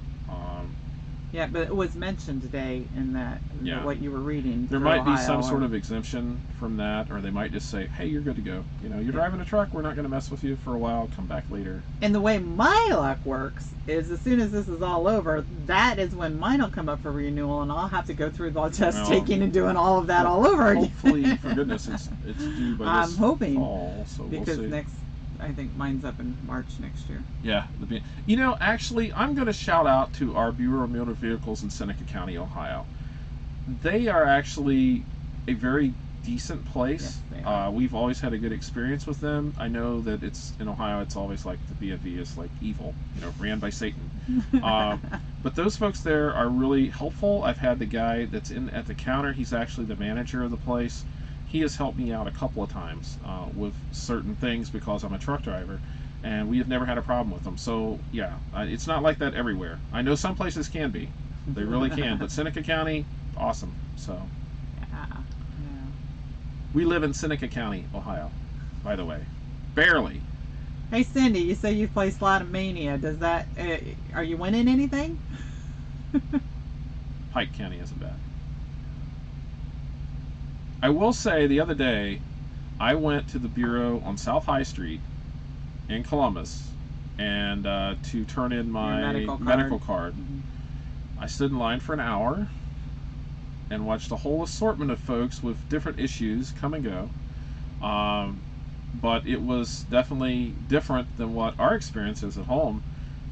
Yeah, but it was mentioned today in that what you were reading. There might be some sort of exemption from that, or they might just say, "Hey, you're good to go. You're driving a truck. We're not going to mess with you for a while. Come back later." And the way my luck works is, as soon as this is all over, that is when mine will come up for renewal, and I'll have to go through the test taking and doing all of that all over again. Hopefully, for goodness, it's due by this fall. So because we'll see. I think mine's up in March next year. Yeah. Actually, I'm going to shout out to our Bureau of Motor Vehicles in Seneca County, Ohio. They are actually a very decent place. Yes, we've always had a good experience with them. I know that in Ohio, it's always like the BMV is like evil, ran by Satan. But those folks there are really helpful. I've had the guy that's at the counter. He's actually the manager of the place. He has helped me out a couple of times with certain things because I'm a truck driver, and we have never had a problem with them. So yeah, it's not like that everywhere. I know some places can be, they really can, but Seneca County, awesome. So yeah. We live in Seneca County, Ohio, by the way, barely. Hey Cindy, you say you play Slotomania. Does that? Are you winning anything? Pike County isn't bad. I will say the other day, I went to the Bureau on South High Street in Columbus and to turn in my medical card. Mm-hmm. I stood in line for an hour and watched a whole assortment of folks with different issues come and go. But it was definitely different than what our experience is at home.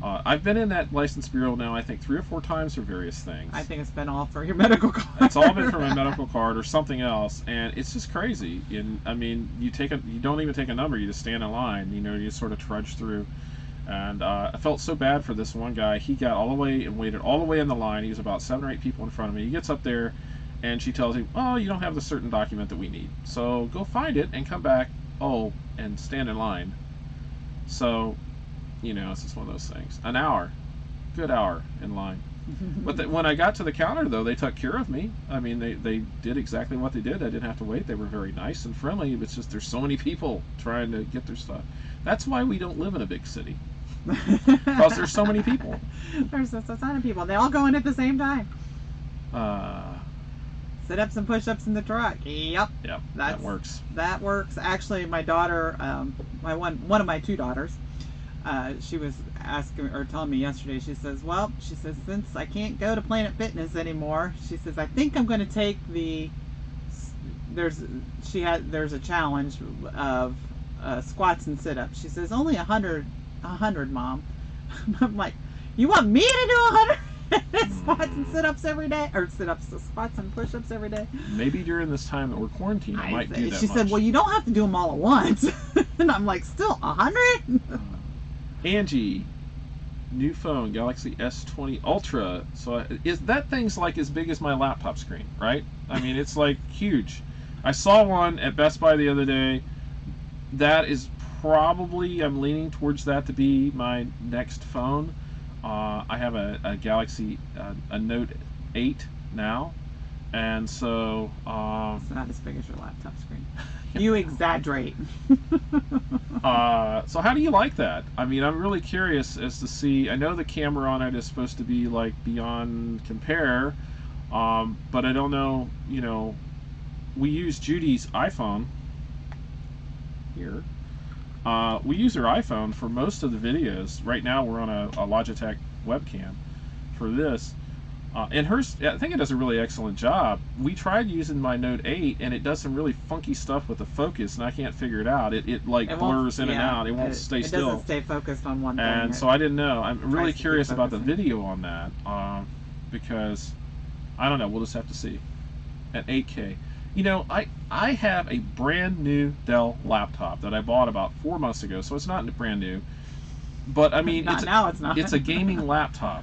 I've been in that license bureau now, I think 3 or 4 times for various things. I think it's been all for your medical card. It's all been for my medical card or something else, and it's just crazy. And I mean, you don't even take a number; you just stand in line. You just sort of trudge through. And I felt so bad for this one guy. He got all the way and waited all the way in the line. He was about 7 or 8 people in front of me. He gets up there, and she tells him, "Oh, you don't have the certain document that we need. So go find it and come back. And stand in line." So. It's just one of those things. An hour. Good hour in line. But when I got to the counter, though, they took care of me. I mean, they did exactly what they did. I didn't have to wait. They were very nice and friendly. It's just there's so many people trying to get their stuff. That's why we don't live in a big city. Because there's so many people. There's a ton of people. They all go in at the same time. Sit-ups and push-ups in the truck. Yep. Yep, that works. That works. Actually, my daughter, one of my 2 daughters, she was asking or telling me yesterday, she says, since I can't go to Planet Fitness anymore, she says, I think I'm going to take there's a challenge of squats and sit-ups. She says only 100, Mom. I'm like, you want me to do 100 squats and sit-ups every day, or sit-ups, squats and push-ups every day? Maybe during this time that we're quarantined, I might do that. She said, well, you don't have to do them all at once. And I'm like, still 100? Angie, new phone, Galaxy S20 Ultra. So is that thing's like as big as my laptop screen, right? I mean, it's like huge. I saw one at Best Buy the other day. That is probably, I'm leaning towards that to be my next phone. I have a Galaxy, a Note 8 now, and so it's not as big as your laptop screen. You exaggerate. So how do you like that? I mean, I'm really curious as to see. I know the camera on it is supposed to be like beyond compare, but I don't know. You know, we use Judy's iPhone here. We use her iPhone for most of the videos. Right now we're on a Logitech webcam for this. And hers, I think it does a really excellent job. We tried using my Note 8 and it does some really funky stuff with the focus and I can't figure it out. It like blurs in and out. It won't stay still. It doesn't stay focused on one thing. And so I didn't know. I'm really curious about the video on that because I don't know. We'll just have to see. At 8K. You know, I have a brand new Dell laptop that I bought about 4 months ago, so it's not brand new. But I mean, now it's not. It's a gaming laptop,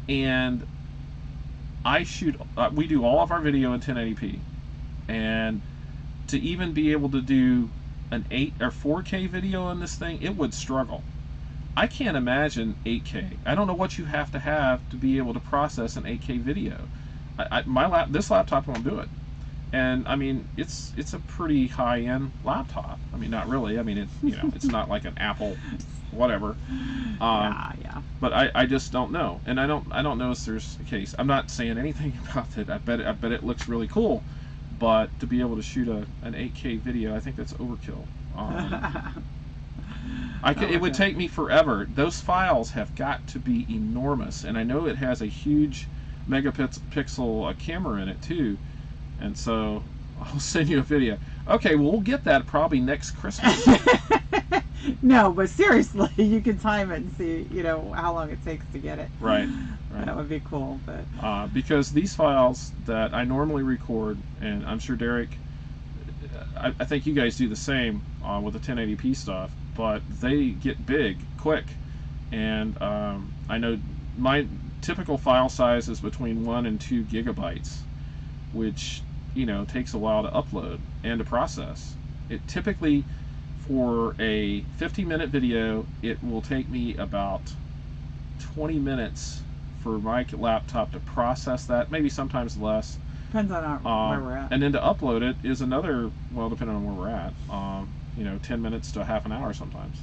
and I shoot. We do all of our video in 1080p, and to even be able to do an 8 or 4K video on this thing, it would struggle. I can't imagine 8K. I don't know what you have to be able to process an 8K video. This laptop won't do it. And I mean, it's a pretty high-end laptop. I mean, not really. I mean, it's not like an Apple, whatever. Yeah. But I just don't know, and I don't know if there's a case. I'm not saying anything about it. I bet it looks really cool, but to be able to shoot an 8K video, I think that's overkill. It would take me forever. Those files have got to be enormous, and I know it has a huge megapixel camera in it too. And so I'll send you a video. Okay, well, we'll get that probably next Christmas. No, but seriously, you can time it and see, how long it takes to get it. Right. That would be cool. But because these files that I normally record, and I'm sure Derek, I think you guys do the same with the 1080p stuff, but they get big quick. And I know my typical file size is between 1 and 2 gigabytes, which takes a while to upload and to process. It typically, for a 50-minute video, it will take me about 20 minutes for my laptop to process that, maybe sometimes less. Depends on where we're at. And then to upload it is another, well, depending on where we're at, 10 minutes to half an hour sometimes.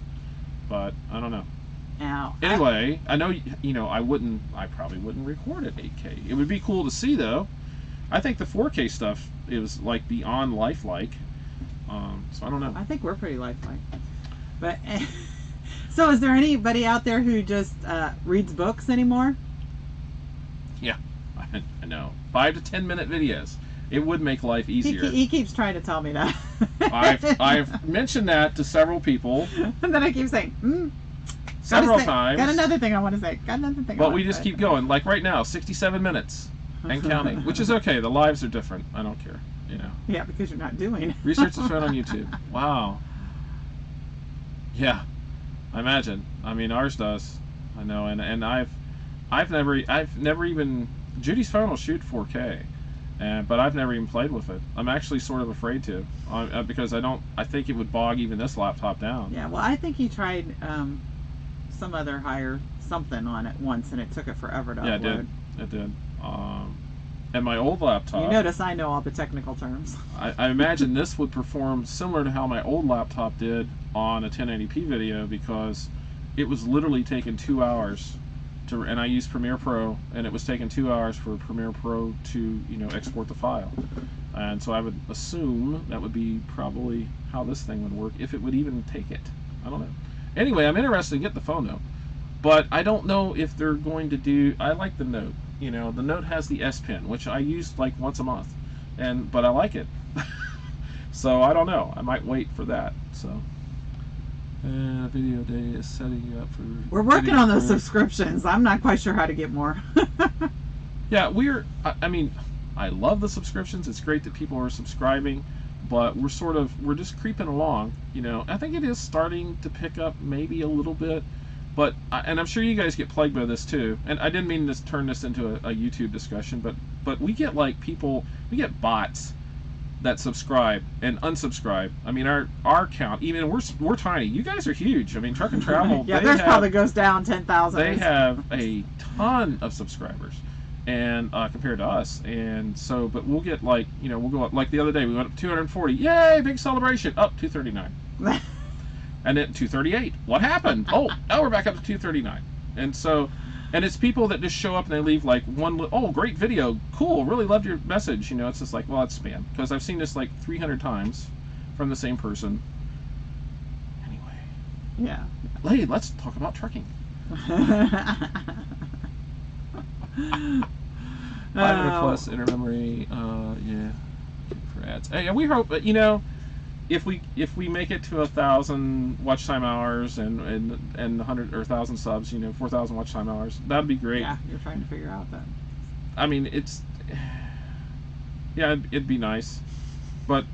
But I don't know. Now, anyway, I know, I probably wouldn't record at 8K. It would be cool to see, though. I think the 4K stuff is like beyond lifelike. So I don't know. I think we're pretty lifelike. But so, is there anybody out there who just reads books anymore? Yeah, I know. 5 to 10 minute videos. It would make life easier. He keeps trying to tell me that. I've mentioned that to several people. And then I keep saying, several times. Got another thing I want to say. But we just keep going. Like right now, 67 minutes. And counting, which is okay. The lives are different. I don't care, Yeah, because you're not doing it. Research is found on YouTube. Wow. Yeah, I imagine. I mean, ours does. I know, and I've never even. Judy's phone will shoot 4K, but I've never even played with it. I'm actually sort of afraid to, because I think it would bog even this laptop down. Yeah. Well, I think he tried some other higher something on it once, and it took it forever to upload. Yeah, it did. And my old laptop... You notice I know all the technical terms. I imagine this would perform similar to how my old laptop did on a 1080p video, because it was literally taking 2 hours and I used Premiere Pro, and it was taking 2 hours for Premiere Pro to export the file. And so I would assume that would be probably how this thing would work, if it would even take it. I don't know. Anyway, I'm interested to get the phone though, but I don't know if they're going to do... I like the Note. The Note has the S Pen, which I use like once a month, but I like it. So I don't know. I might wait for that. So. Video day is setting you up for. We're working on those approved. subscriptions. I'm not quite sure how to get more. Yeah, I mean, I love the subscriptions. It's great that people are subscribing, but we're just creeping along. You know, I think it is starting to pick up maybe a little bit, but and I'm sure you guys get plagued by this too. And I didn't mean to turn this into a YouTube discussion, but we get we get bots that subscribe and unsubscribe. I mean, our count, even we're tiny. You guys are huge. I mean, Truck and Travel. Yeah, theirs probably goes down 10,000. They have a ton of subscribers, and compared to us, and so, but we'll get we'll go up like the other day. We went up 240. Yay, big celebration! Up 239, and then 238. What happened? Oh, now we're back up to 239, and so. And it's people that just show up and they leave like oh, great video, cool, really loved your message. You know, it's just like, well, it's spam. Because I've seen this like 300 times from the same person. Anyway. Yeah. Hey, let's talk about trucking. 500 plus intermemory, yeah, for ads. Hey, we hope, you know, if we make it to 1,000 watch time hours and 100 or 1,000 subs, you know, 4,000 watch time hours, that'd be great. Yeah, you're trying to figure out that. I mean, it'd be nice, but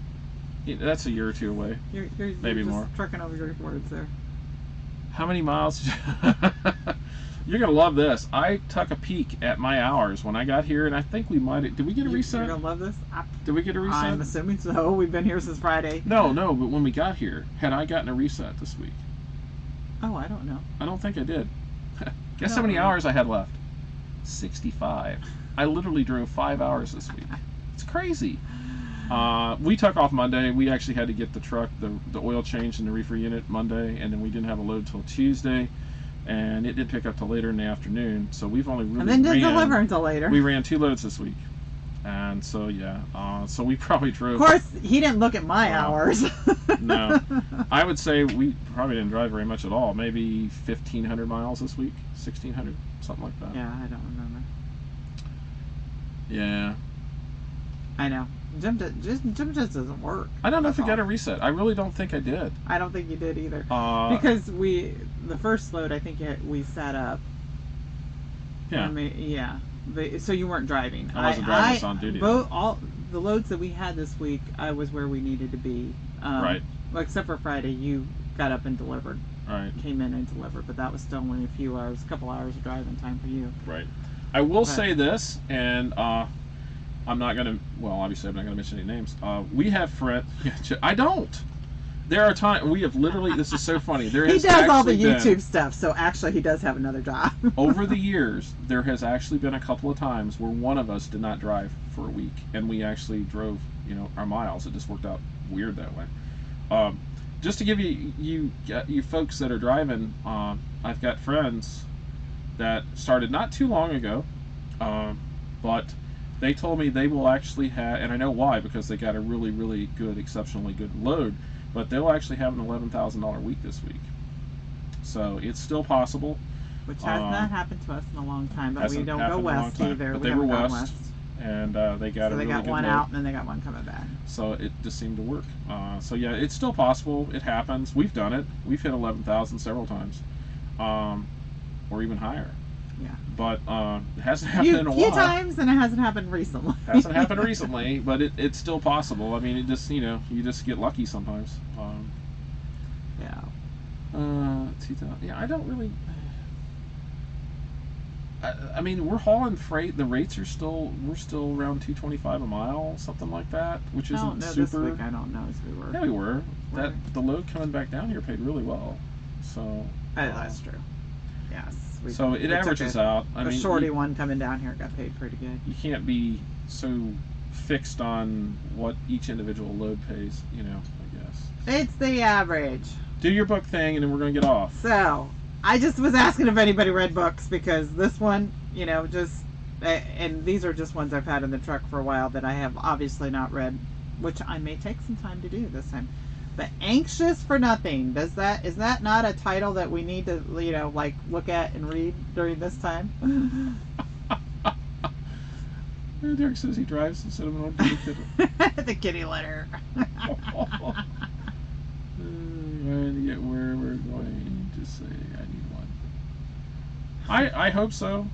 that's a year or two away. You're maybe just more. Trucking over your words there. How many miles? You're gonna love this. I took a peek at my hours when I got here, and I think we might. Did we get a reset? You're gonna love this. Did we get a reset? I'm assuming so. We've been here since Friday. No, but when we got here, had I gotten a reset this week? Oh, I don't know. I don't think I did. Guess how many hours I had left? 65. I literally drove 5 hours this week. It's crazy. We took off Monday. We actually had to get the truck, the oil changed in the reefer unit Monday, and then we didn't have a load till Tuesday, and it didn't pick up till later in the afternoon. So we've only really and then didn't deliver until later. We ran 2 loads this week, and so yeah. So we probably drove. Of course, he didn't look at my hours. No, I would say we probably didn't drive very much at all. Maybe 1,500 miles this week, 1,600, something like that. Yeah, I don't remember. Yeah. I know. Jim just doesn't work. I don't know if I got a reset. I really don't think I did. I don't think you did either. Because the first load, I think we set up. Yeah. Yeah. So you weren't driving. I wasn't driving. I was on duty. All the loads that we had this week, I was where we needed to be. Right. Well, except for Friday, you got up and delivered. Right. Came in and delivered, but that was still only a few hours, a couple hours of driving time for you. Right. I will say this, and I'm not going to, well, obviously I'm not going to mention any names. We have friends, I don't. There are times, we have literally, this is so funny. He does all the YouTube stuff, so actually he does have another job. Over the years, there has actually been a couple of times where one of us did not drive for a week, and we actually drove, you know, our miles. It just worked out weird that way. Just to give you folks that are driving, I've got friends that started not too long ago, but they told me they will actually have, and I know why, because they got a really, really good, exceptionally good load, but they'll actually have an $11,000 week this week. So it's still possible. Which has not happened to us in a long time, but we don't go west either. But they were west, and they got a really good load. So they got one out, and then they got one coming back. So it just seemed to work. So yeah, it's still possible. It happens. We've done it. We've hit 11,000 several times, or even higher. Yeah. But it hasn't happened in a while. A few times, and it hasn't happened recently. Hasn't happened recently, but it's still possible. I mean, it just, you know, you just get lucky sometimes. Yeah. 2000. Yeah, I don't really. I mean, we're hauling freight. The rates are we're still around $225 a mile, something like that, which isn't super. This week I don't know as we were. Yeah, we were. The load coming back down here paid really well. So. That's true. Yes. So it averages out. I mean, shorty one coming down here got paid pretty good. You can't be so fixed on what each individual load pays, you know, I guess. It's the average. Do your book thing, and then we're going to get off. So, I just was asking if anybody read books, because this one, you know, and these are just ones I've had in the truck for a while that I have obviously not read, which I may take some time to do this time. But Anxious for Nothing, is that not a title that we need to, you know, like look at and read during this time? Derek says he drives instead of an ordinary kitten. The kitty litter. Trying to get where we're going to say I need one. I hope so.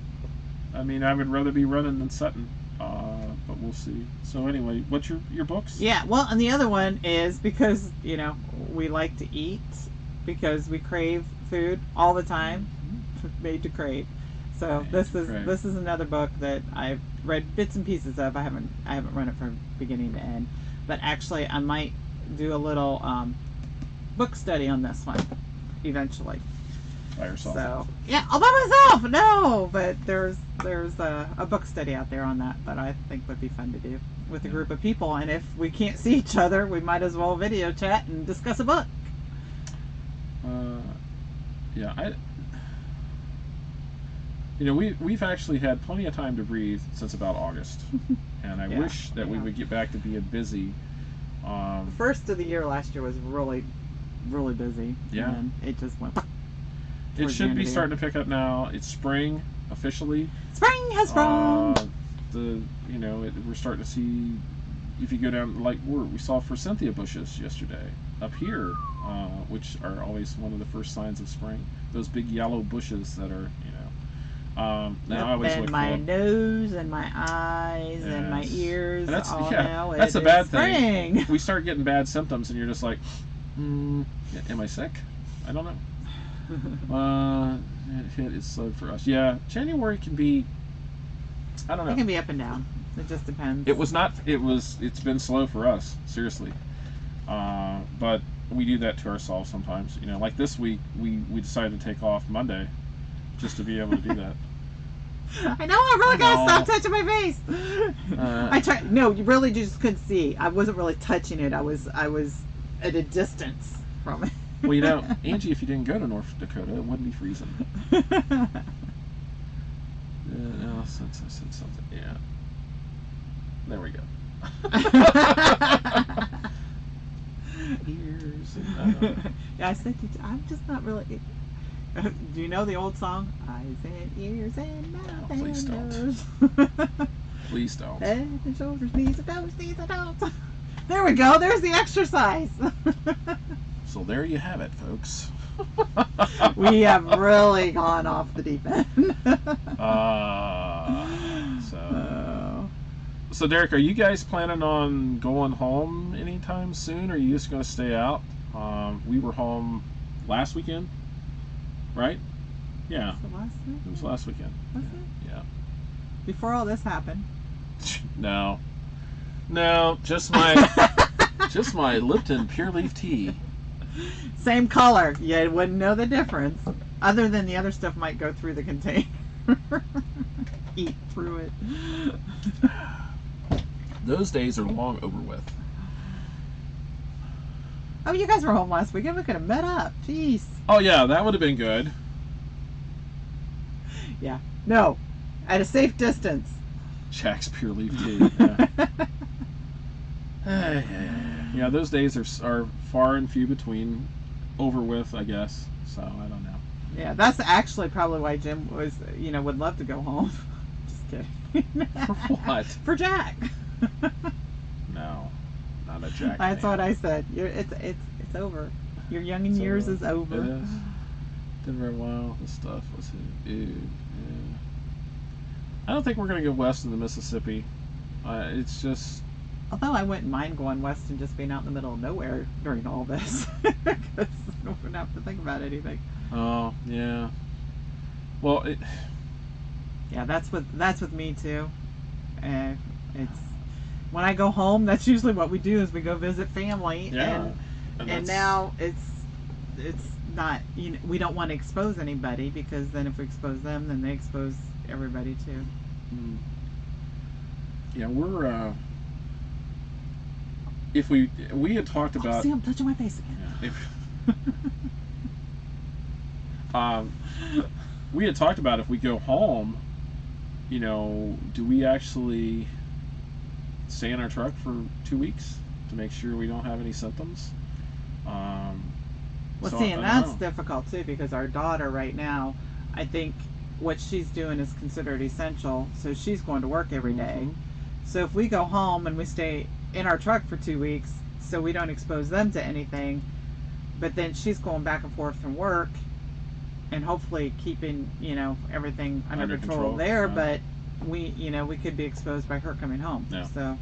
I mean, I would rather be running than Sutton, but we'll see. So anyway, what's your books? Yeah, well, and the other one is because, we like to eat because we crave food all the time. Made to Crave. So this is another book that I've read bits and pieces of. I haven't run it from beginning to end, but actually I might do a little book study on this one eventually. By yourself? So yeah, all by myself. No, but there's a book study out there on that I think would be fun to do with a group of people. And if we can't see each other, we might as well video chat and discuss a book. Yeah, we've actually had plenty of time to breathe since about August, and I wish that we would get back to being busy. The first of the year last year was really, really busy. Yeah. And it just went. It should be starting to pick up now. It's spring officially. Spring has sprung. We're starting to see. If you go down, like we saw forsythia bushes yesterday up here, which are always one of the first signs of spring. Those big yellow bushes that are, now I always look and my for nose and my eyes and my ears. That's now that's a bad spring. thing. We start getting bad symptoms, and you're just like, am I sick? I don't know. It is slow for us. Yeah, January can be. I don't know. It can be up and down. It just depends. It's been slow for us, seriously. But we do that to ourselves sometimes. Like this week, we decided to take off Monday just to be able to do that. I know, I really gotta stop touching my face. I tried. No, you really just couldn't see. I wasn't really touching it. I was at a distance from it. Well, Angie, if you didn't go to North Dakota, it wouldn't be freezing. Since I said something, yeah. There we go. Ears. Yeah, I said I'm just not really. Do you know the old song? Eyes and ears and mouth and please nose. Please don't. Head and shoulders, knees and toes, knees and toes. There we go. There's the exercise. So there you have it, folks. We have really gone off the deep end. So Derek, are you guys planning on going home anytime soon, or are you just going to stay out? We were home last weekend, right? Yeah. Was it last week? It was last weekend. Was it? Yeah. Before all this happened. No, just my Lipton Pure Leaf tea. Same color. You wouldn't know the difference. Other than the other stuff might go through the container. Eat through it. Those days are long over with. Oh, you guys were home last weekend. We could have met up. Jeez. Oh yeah, that would have been good. Yeah. No. At a safe distance. Jack's Pure Leaf tea. Yeah. Yeah, those days are far and few between, over with, I guess. So I don't know. Yeah, that's actually probably why Jim was, would love to go home. Just kidding. For what? For Jack. No, not a Jack. That's fan. what I said. It's over. Your young in years is over. It is. Did very well. This stuff was dude. Yeah. I don't think we're gonna go west of the Mississippi. It's just. Although I wouldn't mind going west and just being out in the middle of nowhere during all this, because I wouldn't have to think about anything. Oh yeah. Well, yeah, that's with me too. It's when I go home. That's usually what we do is we go visit family. Yeah. And now it's not. We don't want to expose anybody, because then if we expose them, then they expose everybody too. Yeah, we're. If we had talked about. See, I'm touching my face again. We had talked about if we go home, do we actually stay in our truck for 2 weeks to make sure we don't have any symptoms? Well, so see, and that's difficult too, because our daughter right now, I think what she's doing is considered essential, so she's going to work every day. So if we go home and we stay in our truck for 2 weeks, so we don't expose them to anything, but then she's going back and forth from work and hopefully keeping, everything under control there, but we could be exposed by her coming home. Yeah. So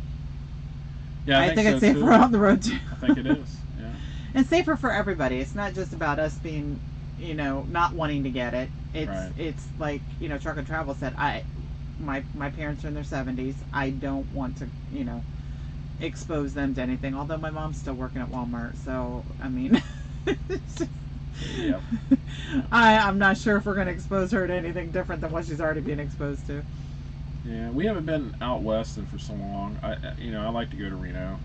Yeah, I think so it's safer too. on the road too. I think it is. Yeah. And safer for everybody. It's not just about us being, not wanting to get it. It's Right. it's like, Truck and Travel said, my parents are in their 70s. I don't want to, expose them to anything. Although my mom's still working at Walmart, so I mean, it's just, Yep. I'm not sure if we're going to expose her to anything different than what she's already been exposed to. Yeah, we haven't been out west in for so long. I like to go to Reno.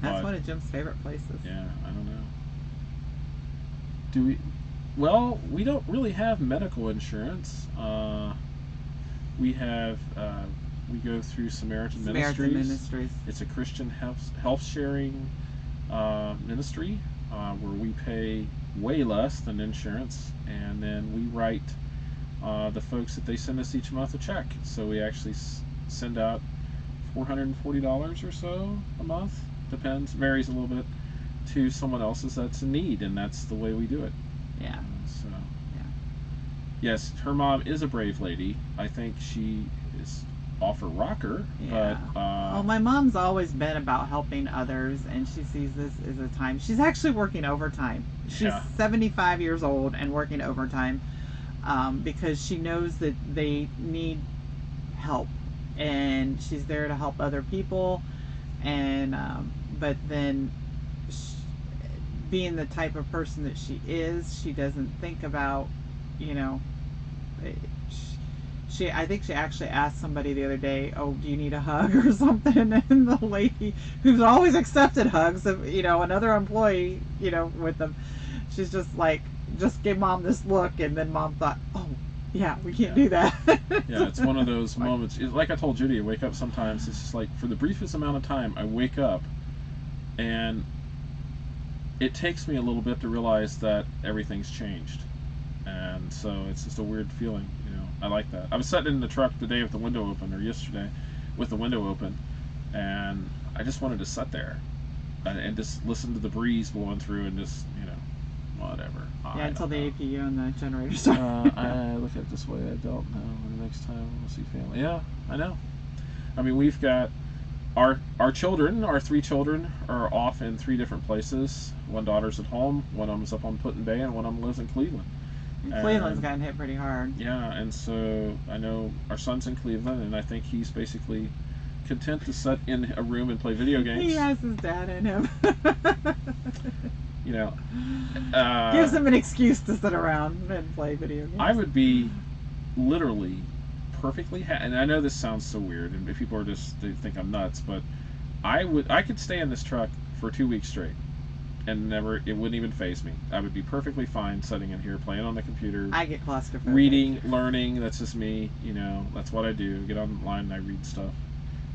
That's but, one of Jim's favorite places. Yeah, I don't know. Do we? Well, we don't really have medical insurance. We have. We go through Samaritan Ministries. It's a Christian health sharing ministry where we pay way less than insurance, and then we write the folks that they send us each month a check. So we actually send out $440 or so a month. Depends, varies a little bit, to someone else's that's in need, and that's the way we do it. Yeah. So. Yeah. Yes, her mom is a brave lady. I think she is off her rocker, Yeah. but Well, my mom's always been about helping others, and she sees this as a time. She's actually working overtime. She's Yeah. 75 years old and working overtime because she knows that they need help, and she's there to help other people. And but then, being the type of person that she is, she doesn't think about, I think she actually asked somebody the other day, "Oh, do you need a hug or something?" And the lady, who's always accepted hugs, of another employee, with them, she's just like, just gave Mom this look, and then Mom thought, "Oh, yeah, we can't do that." Yeah, it's one of those moments. Like I told Judy, I wake up sometimes. It's just like, for the briefest amount of time, I wake up, and it takes me a little bit to realize that everything's changed, and so it's just a weird feeling. I like that. I was sitting in the truck today with the window open, or yesterday with the window open, and I just wanted to sit there and just listen to the breeze blowing through, and just whatever. Yeah, until the APU and the generator start. I look at it this way. I don't know. The next time we'll see family. Yeah, I know. I mean, we've got our children. Our 3 children are off in 3 different places. One daughter's at home. One of them's up on Put-in Bay, and one of them lives in Cleveland. Cleveland's gotten hit pretty hard. Yeah, and so I know our son's in Cleveland, and I think he's basically content to sit in a room and play video games. He has his dad in him. Gives him an excuse to sit around and play video games. I would be literally perfectly and I know this sounds so weird, and people are they think I'm nuts, but I could stay in this truck for 2 weeks straight, and it wouldn't even faze me. I would be perfectly fine sitting in here playing on the computer. I get claustrophobic. Reading, learning. That's just me. That's what I do. Get online and I read stuff.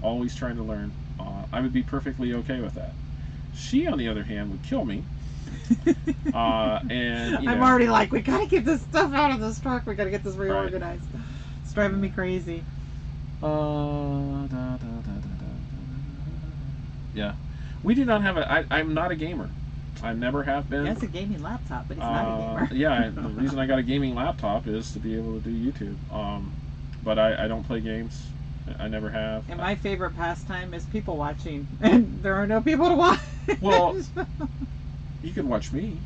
Always trying to learn. I would be perfectly okay with that. She, on the other hand, would kill me. And I'm already like, we gotta get this stuff out of this truck. We gotta get this reorganized. Right. It's driving me crazy. Yeah, we do not have I'm not a gamer. I never have been. That's a gaming laptop, but he's not a gamer. Yeah, the reason I got a gaming laptop is to be able to do YouTube. But I don't play games. I never have. And my favorite pastime is people watching, and there are no people to watch. Well, you can watch me.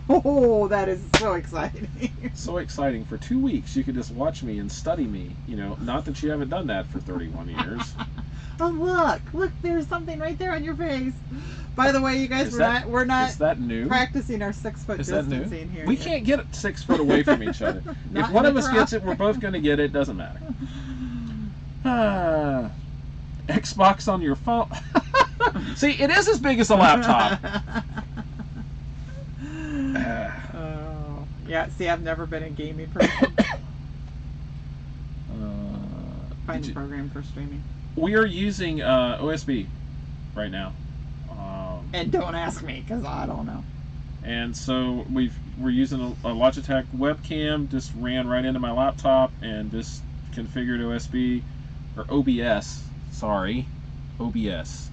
Oh, that is so exciting. So exciting. For 2 weeks, you could just watch me and study me. Not that you haven't done that for 31 years. Oh, look, there's something right there on your face. By the way, you guys, we're not is that new? Practicing our 6-foot distancing here. We can't get 6 foot away from each other. If one of us gets it, we're both going to get it. Doesn't matter. Xbox on your phone. See, it is as big as a laptop. Oh, yeah. See, I've never been a gaming person. Find a program for streaming. We are using OSB right now. And don't ask me, because I don't know. And so we're using a Logitech webcam. Just ran right into my laptop and just configured OSB or OBS Sorry, OBS.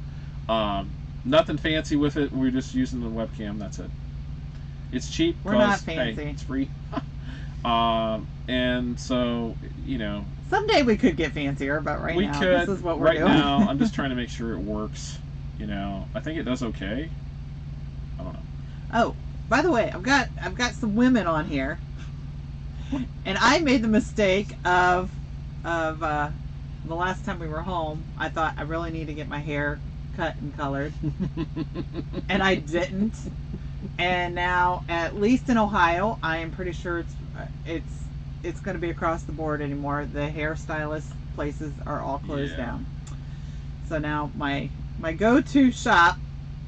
Nothing fancy with it. We're just using the webcam. That's it. It's cheap. We're not 'cause, fancy. Hey, it's free. And so, you know, Someday we could get fancier, but right we now could. this is what we're Right doing. now, I'm just trying to make sure it works. You know, I think it does okay. I don't know. Oh, by the way, I've got some women on here, and I made the mistake of the last time we were home. I thought I really need to get my hair cut and colored, and I didn't. And now, at least in Ohio, I am pretty sure it's going to be across the board anymore. The hairstylist places are all closed down. So now my go-to shop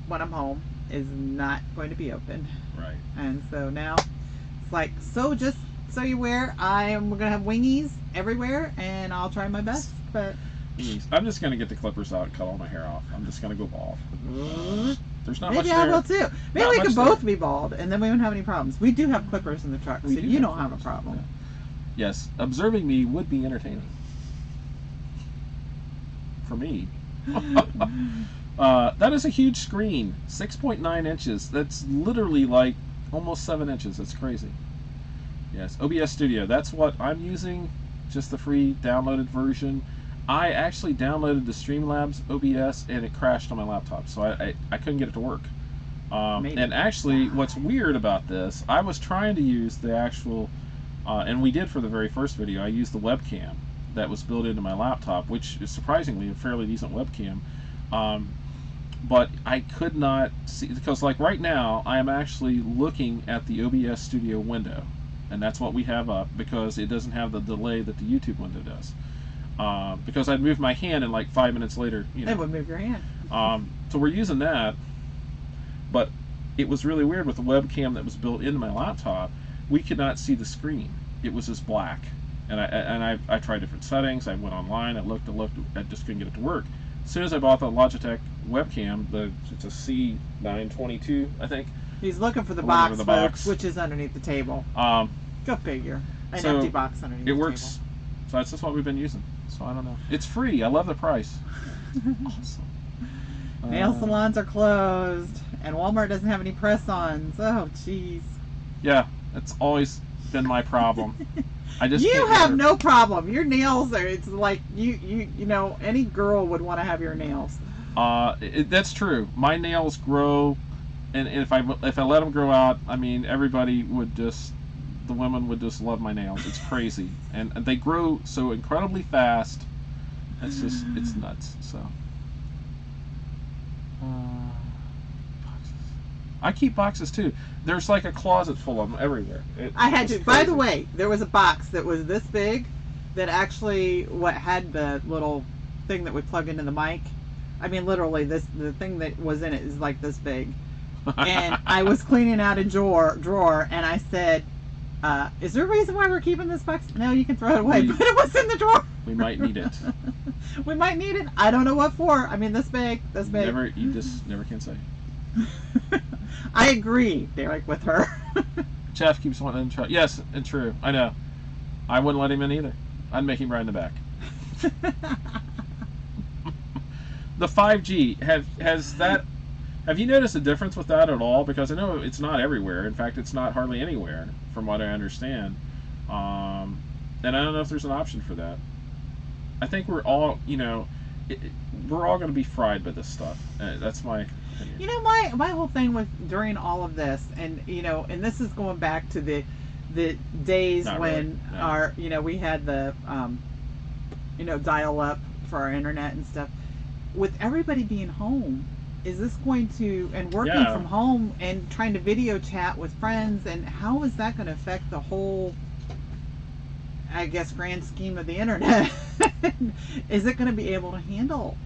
when I'm home is not going to be open. Right. And so now it's like, so just so you're aware, we're going to have wingies everywhere, and I'll try my best. But I'm just going to get the clippers out and cut all my hair off. I'm just going to go bald. There's not much maybe I there. will too. Maybe Not we much could both there. be bald, and then we wouldn't have any problems. We do have clippers in the truck, so We do you have don't have a clippers, problem. Yes, observing me would be entertaining. For me. That is a huge screen. 6.9 inches. That's literally like almost 7 inches. That's crazy. Yes, OBS Studio. That's what I'm using. Just the free downloaded version. I actually downloaded the Streamlabs OBS and it crashed on my laptop, so I couldn't get it to work. And actually, what's weird about this, I was trying to use the actual, and we did for the very first video, I used the webcam that was built into my laptop, which is surprisingly a fairly decent webcam. But I could not see, because like right now, I am actually looking at the OBS Studio window, and that's what we have up, because it doesn't have the delay that the YouTube window does. Because I'd move my hand and like 5 minutes later, you know. It would move your hand. So we're using that, but it was really weird with the webcam that was built into my laptop. We could not see the screen. It was just black. And I tried different settings. I went online. I looked. I just couldn't get it to work. As soon as I bought the Logitech webcam, it's a C922, I think. He's looking for the Looking box, for the folks, box. which is underneath the table. Go figure. An So empty box underneath it the works. So that's just what we've been using. So I don't know. It's free. I love the price. table. Awesome. Nail salons are closed, and Walmart doesn't have any press-ons. Oh, jeez. Yeah, that's always been my problem. I just You can't have get no problem. Your nails are. It's like you know. Any girl would want to have your nails. that's true. My nails grow, and if I let them grow out, I mean, everybody would just, the women would just love my nails. It's crazy, and they grow so incredibly fast. It's nuts. So. Boxes. I keep boxes too. There's like a closet full of them everywhere. I had it's to. By the crazy. way, there was a box that was this big, that actually had the little thing that would plug into the mic. I mean, literally, the thing that was in it is like this big. And I was cleaning out a drawer, and I said, "Is there a reason why we're keeping this box?" No, you can throw it away. But it was in the drawer. We might need it. We might need it. I don't know what for. I mean, this big. You just never can say. I agree, Derek, with her. Jeff keeps wanting to try. Yes, and true. I know. I wouldn't let him in either. I'd make him ride in the back. The 5G, have you noticed a difference with that at all? Because I know it's not everywhere. In fact, it's not hardly anywhere, from what I understand. And I don't know if there's an option for that. I think we're all, we're all going to be fried by this stuff. That's my opinion. You know, my whole thing with during all of this, and and this is going back to the days Not when really, no. we had the dial up for our internet and stuff. With everybody being home, is this going to, and working Yeah. from home and trying to video chat with friends, and how is that going to affect the whole, I guess, grand scheme of the internet? Is it going to be able to handle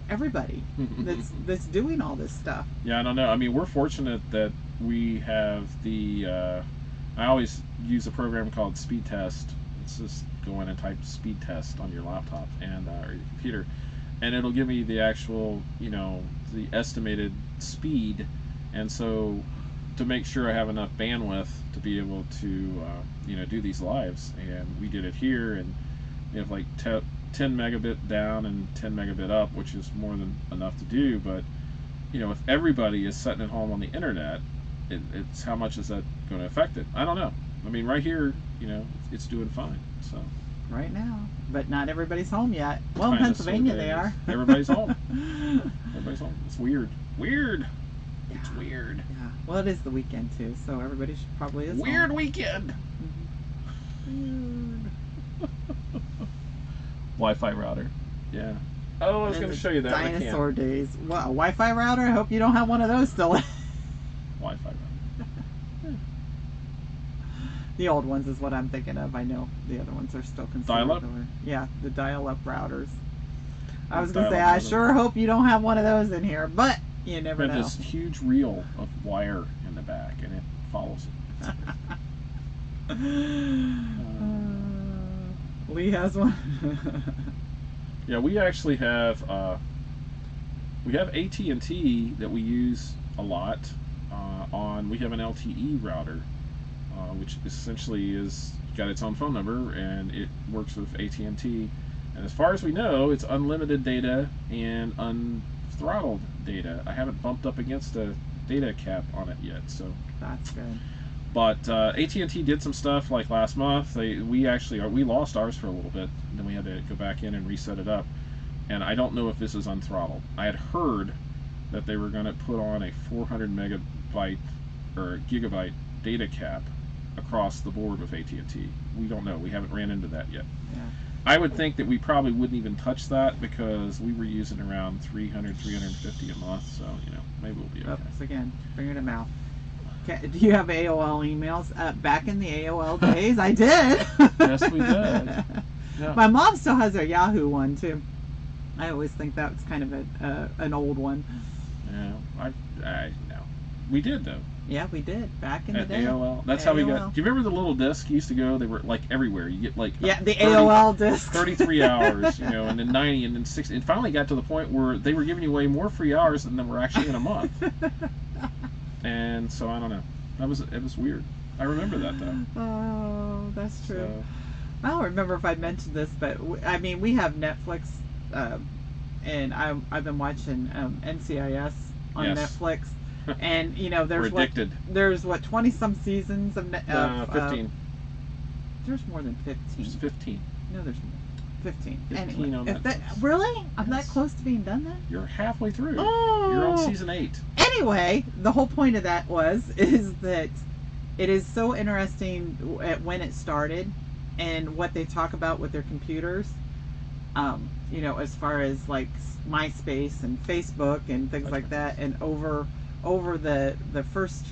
everybody that's doing all this stuff? Yeah, I don't know. I mean, we're fortunate that we have I always use a program called Speed Test. It's just go in and type Speed Test on your laptop and or your computer, and it'll give me the actual, the estimated speed, and so to make sure I have enough bandwidth to be able to, do these lives. And we did it here, and we have like 10 megabit down and 10 megabit up, which is more than enough to do. But if everybody is sitting at home on the internet, it's how much is that going to affect it? I don't know. I mean, right here, it's doing fine. So right now, but not everybody's home yet. Well, in Kinda Pennsylvania sort of they is. are. Everybody's home. Everybody's home. It's weird. Weird. It's Yeah. weird. Yeah. Well, it is the weekend too, so everybody should probably is Weird home. weekend. Weird. Wi-Fi router. Yeah. Oh, I was And going to the show you that. but I can't. Dinosaur days. Wow, a Wi-Fi router. I hope you don't have one of those still. Wi-Fi router. The old ones is what I'm thinking of. I know the other ones are still considered. Dial-up? Yeah, the dial-up routers. I was The gonna say, dial-up I modem. sure hope you don't have one of those in here, but you never We have know. this huge reel of wire in the back, and it follows it. Lee has one. Yeah, we actually have AT&T that we use a lot on. We have an LTE router, which essentially is got its own phone number, and it works with AT&T. And as far as we know, it's unlimited data and unthrottled data. I haven't bumped up against a data cap on it yet, so. That's good. But AT&T did some stuff like last month. We lost ours for a little bit, and then we had to go back in and reset it up. And I don't know if this is unthrottled. I had heard that they were going to put on a 400 megabyte or gigabyte data cap across the board with AT&T. We don't know. We haven't ran into that yet. Yeah. I would think that we probably wouldn't even touch that because we were using around 300, 350 a month. So maybe we'll be okay. Oops, again, finger to mouth. Okay, do you have AOL emails? Back in the AOL days, I did. Yes, we did. Yeah. My mom still has her Yahoo one too. I always think that's kind of an old one. Yeah, no. We did though. Yeah, we did back in At the day. AOL. That's how we got. AOL. Do you remember the little disc used to go? They were like everywhere. You get like Yeah, the 30 AOL disc. 33 hours, and then 90, and then 60. It finally got to the point where they were giving you away more free hours than were actually in a month. And so I don't know. It was weird. I remember that though. Oh, that's true. So, I don't remember if I mentioned this, but we have Netflix, and I've been watching NCIS on Yes. Netflix, and there's we're addicted. there's 20 some seasons of 15. There's more than 15. Just 15. No, there's more. 15. 15 Anyway, on if that Netflix. really, I'm that Yes. close to being done then. You're halfway through. Oh. You're on season 8. Anyway, the whole point of that is that it is so interesting at when it started and what they talk about with their computers. As far as like MySpace and Facebook and things like that, and over the first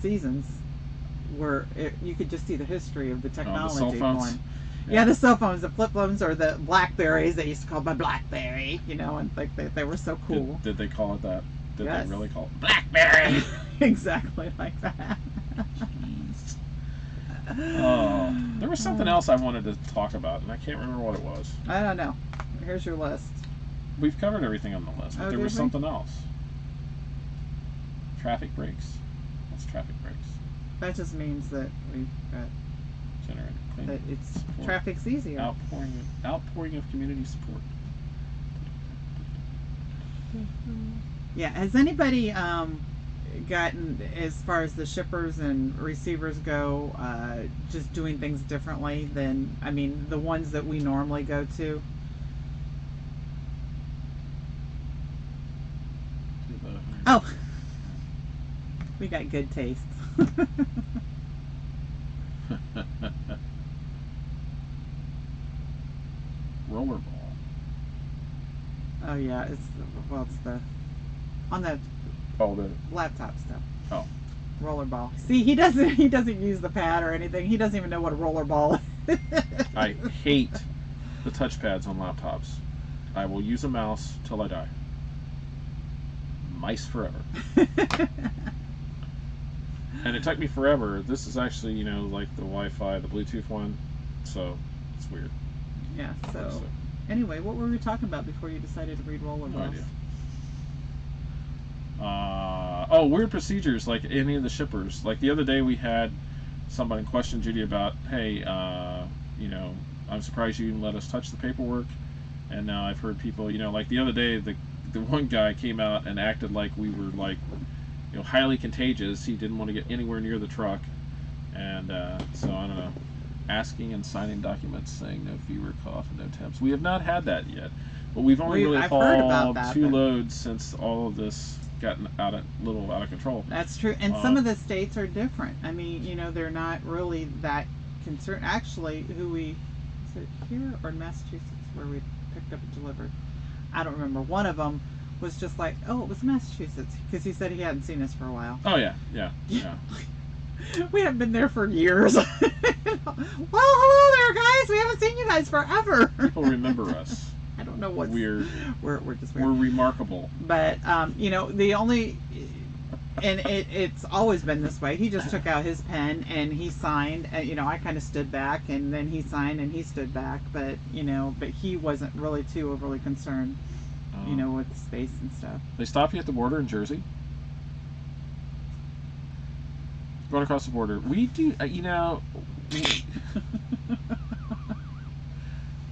seasons, where you could just see the history of the technology cell phones. going. Yeah, the cell phones, the flip phones, or the Blackberries. They used to call my Blackberry, and like they were so cool. Did they call it that? Did Yes. they really call it BlackBerry? Exactly like that. Jeez. Oh, there was something else I wanted to talk about, and I can't remember what it was. I don't know. Here's your list. We've covered everything on the list, but Oh, there was did we? something else. Traffic breaks. What's traffic breaks? That just means that we've got Generated clean that it's support. traffic's easier. Outpouring of community support. Yeah. Has anybody gotten, as far as the shippers and receivers go, just doing things differently than the ones that we normally go to? Oh, we got good taste. Rollerball. Oh yeah, it's the on the Oh, the laptop stuff. Oh. Rollerball. See, he doesn't use the pad or anything. He doesn't even know what a rollerball is. I hate the touchpads on laptops. I will use a mouse till I die. Mice forever. And it took me forever. This is actually, like the Wi-Fi, the Bluetooth one. So it's weird. Yeah. So anyway, what were we talking about before you decided to read rollerballs? No idea. Weird procedures like any of the shippers. Like the other day we had somebody question Judy about, hey, I'm surprised you even let us touch the paperwork. And now I've heard people, like the other day, the one guy came out and acted like we were like, highly contagious. He didn't want to get anywhere near the truck, and so I don't know. Asking and signing documents saying no fever, cough, and no temps. We have not had that yet, but we've only really I've heard about hauled that, 2 but- loads since all of this gotten out of control. That's true. And some of the states are different. I mean, they're not really that concerned. Actually, is it here or in Massachusetts where we picked up and delivered? I don't remember. One of them was just like, oh, it was Massachusetts, because he said he hadn't seen us for a while. Oh yeah. We haven't been there for years. Well, hello there, guys. We haven't seen you guys forever. People remember us. I don't know what's We're just weird. We're remarkable. But the only, and it's always been this way. He just took out his pen and he signed, and I kind of stood back, and then he signed and he stood back. But but he wasn't really too overly concerned, with space and stuff. They stop you at the border in Jersey. Going across the border, we do.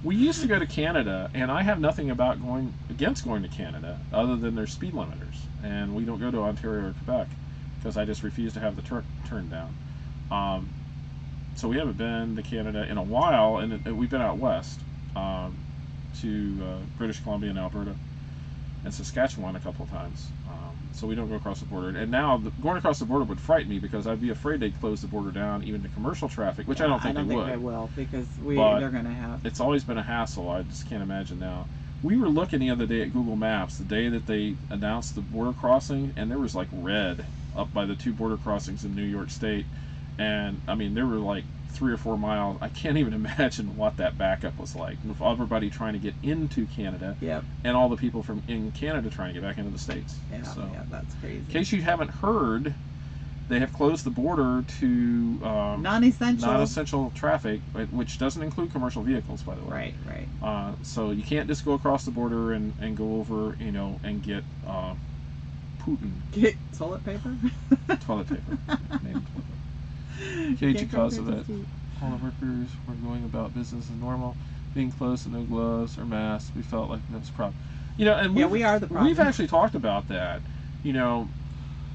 We used to go to Canada, and I have nothing against going to Canada, other than their speed limiters, and we don't go to Ontario or Quebec because I just refuse to have the truck turned down. So we haven't been to Canada in a while, and we've been out west to British Columbia and Alberta and Saskatchewan a couple of times. So we don't go across the border. And now going across the border would frighten me, because I'd be afraid they'd close the border down even to commercial traffic, which I don't think they would. They will, because But they're going to have. It's always been a hassle. I just can't imagine now. We were looking the other day at Google Maps the day that they announced the border crossing, and there was like red up by the 2 border crossings in New York State. And I mean, there were like 3 or 4 miles. I can't even imagine what that backup was like, with everybody trying to get into Canada, Yep. and all the people from in Canada trying to get back into the States. Yeah, So, that's crazy. in case you haven't heard, they have closed the border to non-essential traffic, which doesn't include commercial vehicles, by the way. Right. So you can't just go across the border and go over, and get Putin Get toilet paper. toilet paper. Maybe Okay, because of it. All the workers were going about business as normal, being close and no gloves or masks. We felt like that was a problem. And we are the problem. We've actually talked about that.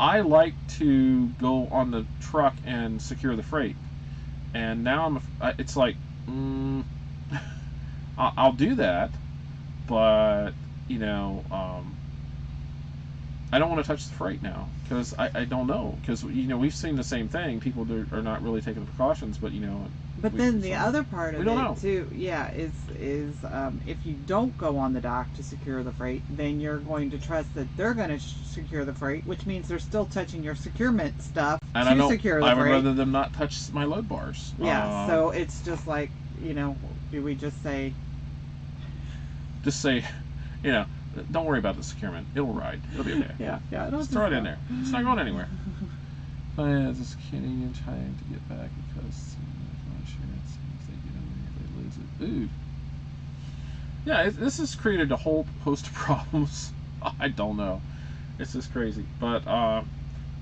I like to go on the truck and secure the freight, and now it's like, I'll do that, but I don't want to touch the freight now, because I don't know, because we've seen the same thing. People are not really taking the precautions, but But then the other part of we don't know. it too, is if you don't go on the dock to secure the freight, then you're going to trust that they're going to secure the freight, which means they're still touching your securement stuff And to secure the I would freight. rather them not touch my load bars. Yeah, so it's just like, do we just say, Just say, don't worry about the securement. It'll ride. It'll be okay. yeah, Just throw it in there. It's not going anywhere. Oh yeah, this Canadian trying to get back because insurance. If they get in there, they lose it. Dude. Yeah, this has created a whole host of problems. I don't know. It's just crazy. But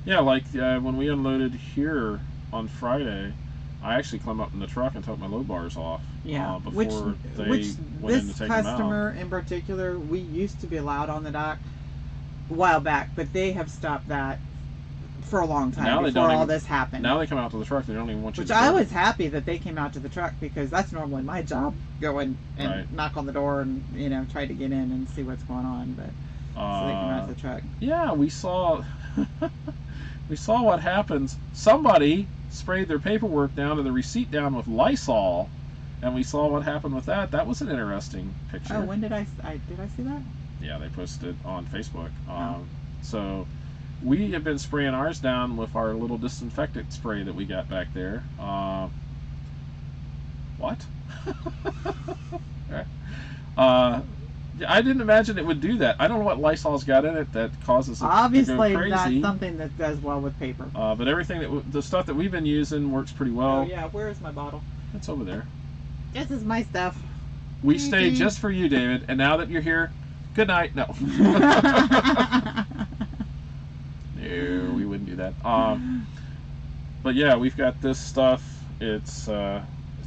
yeah, like when we unloaded here on Friday, I actually climbed up in the truck and took my load bars off. Yeah, Before they which went in this to take them out. customer in particular, we used to be allowed on the dock a while back, but they have stopped that for a long time Now they before don't all even- this happened. Now they come out to the truck. They don't even want you Which to I go. was happy that they came out to the truck, because that's normally my job, go in and Right. knock on the door and try to get in and see what's going on. But so they came out to the truck. Yeah, we saw we saw what happens. Somebody sprayed their paperwork down and the receipt down with Lysol, and we saw what happened with that. That was an interesting picture. Oh, when did I see that? Yeah, they posted it on Facebook. Oh. So we have been spraying ours down with our little disinfectant spray that we got back there. What? I didn't imagine it would do that. I don't know what Lysol's got in it that causes it Obviously, to go crazy. not something that does well with paper. But everything the stuff that we've been using works pretty well. Oh yeah, where is my bottle? It's over there. This is my stuff. We stayed just for you, David. And now that you're here, good night. No. No, we wouldn't do that. But yeah, we've got this stuff. It's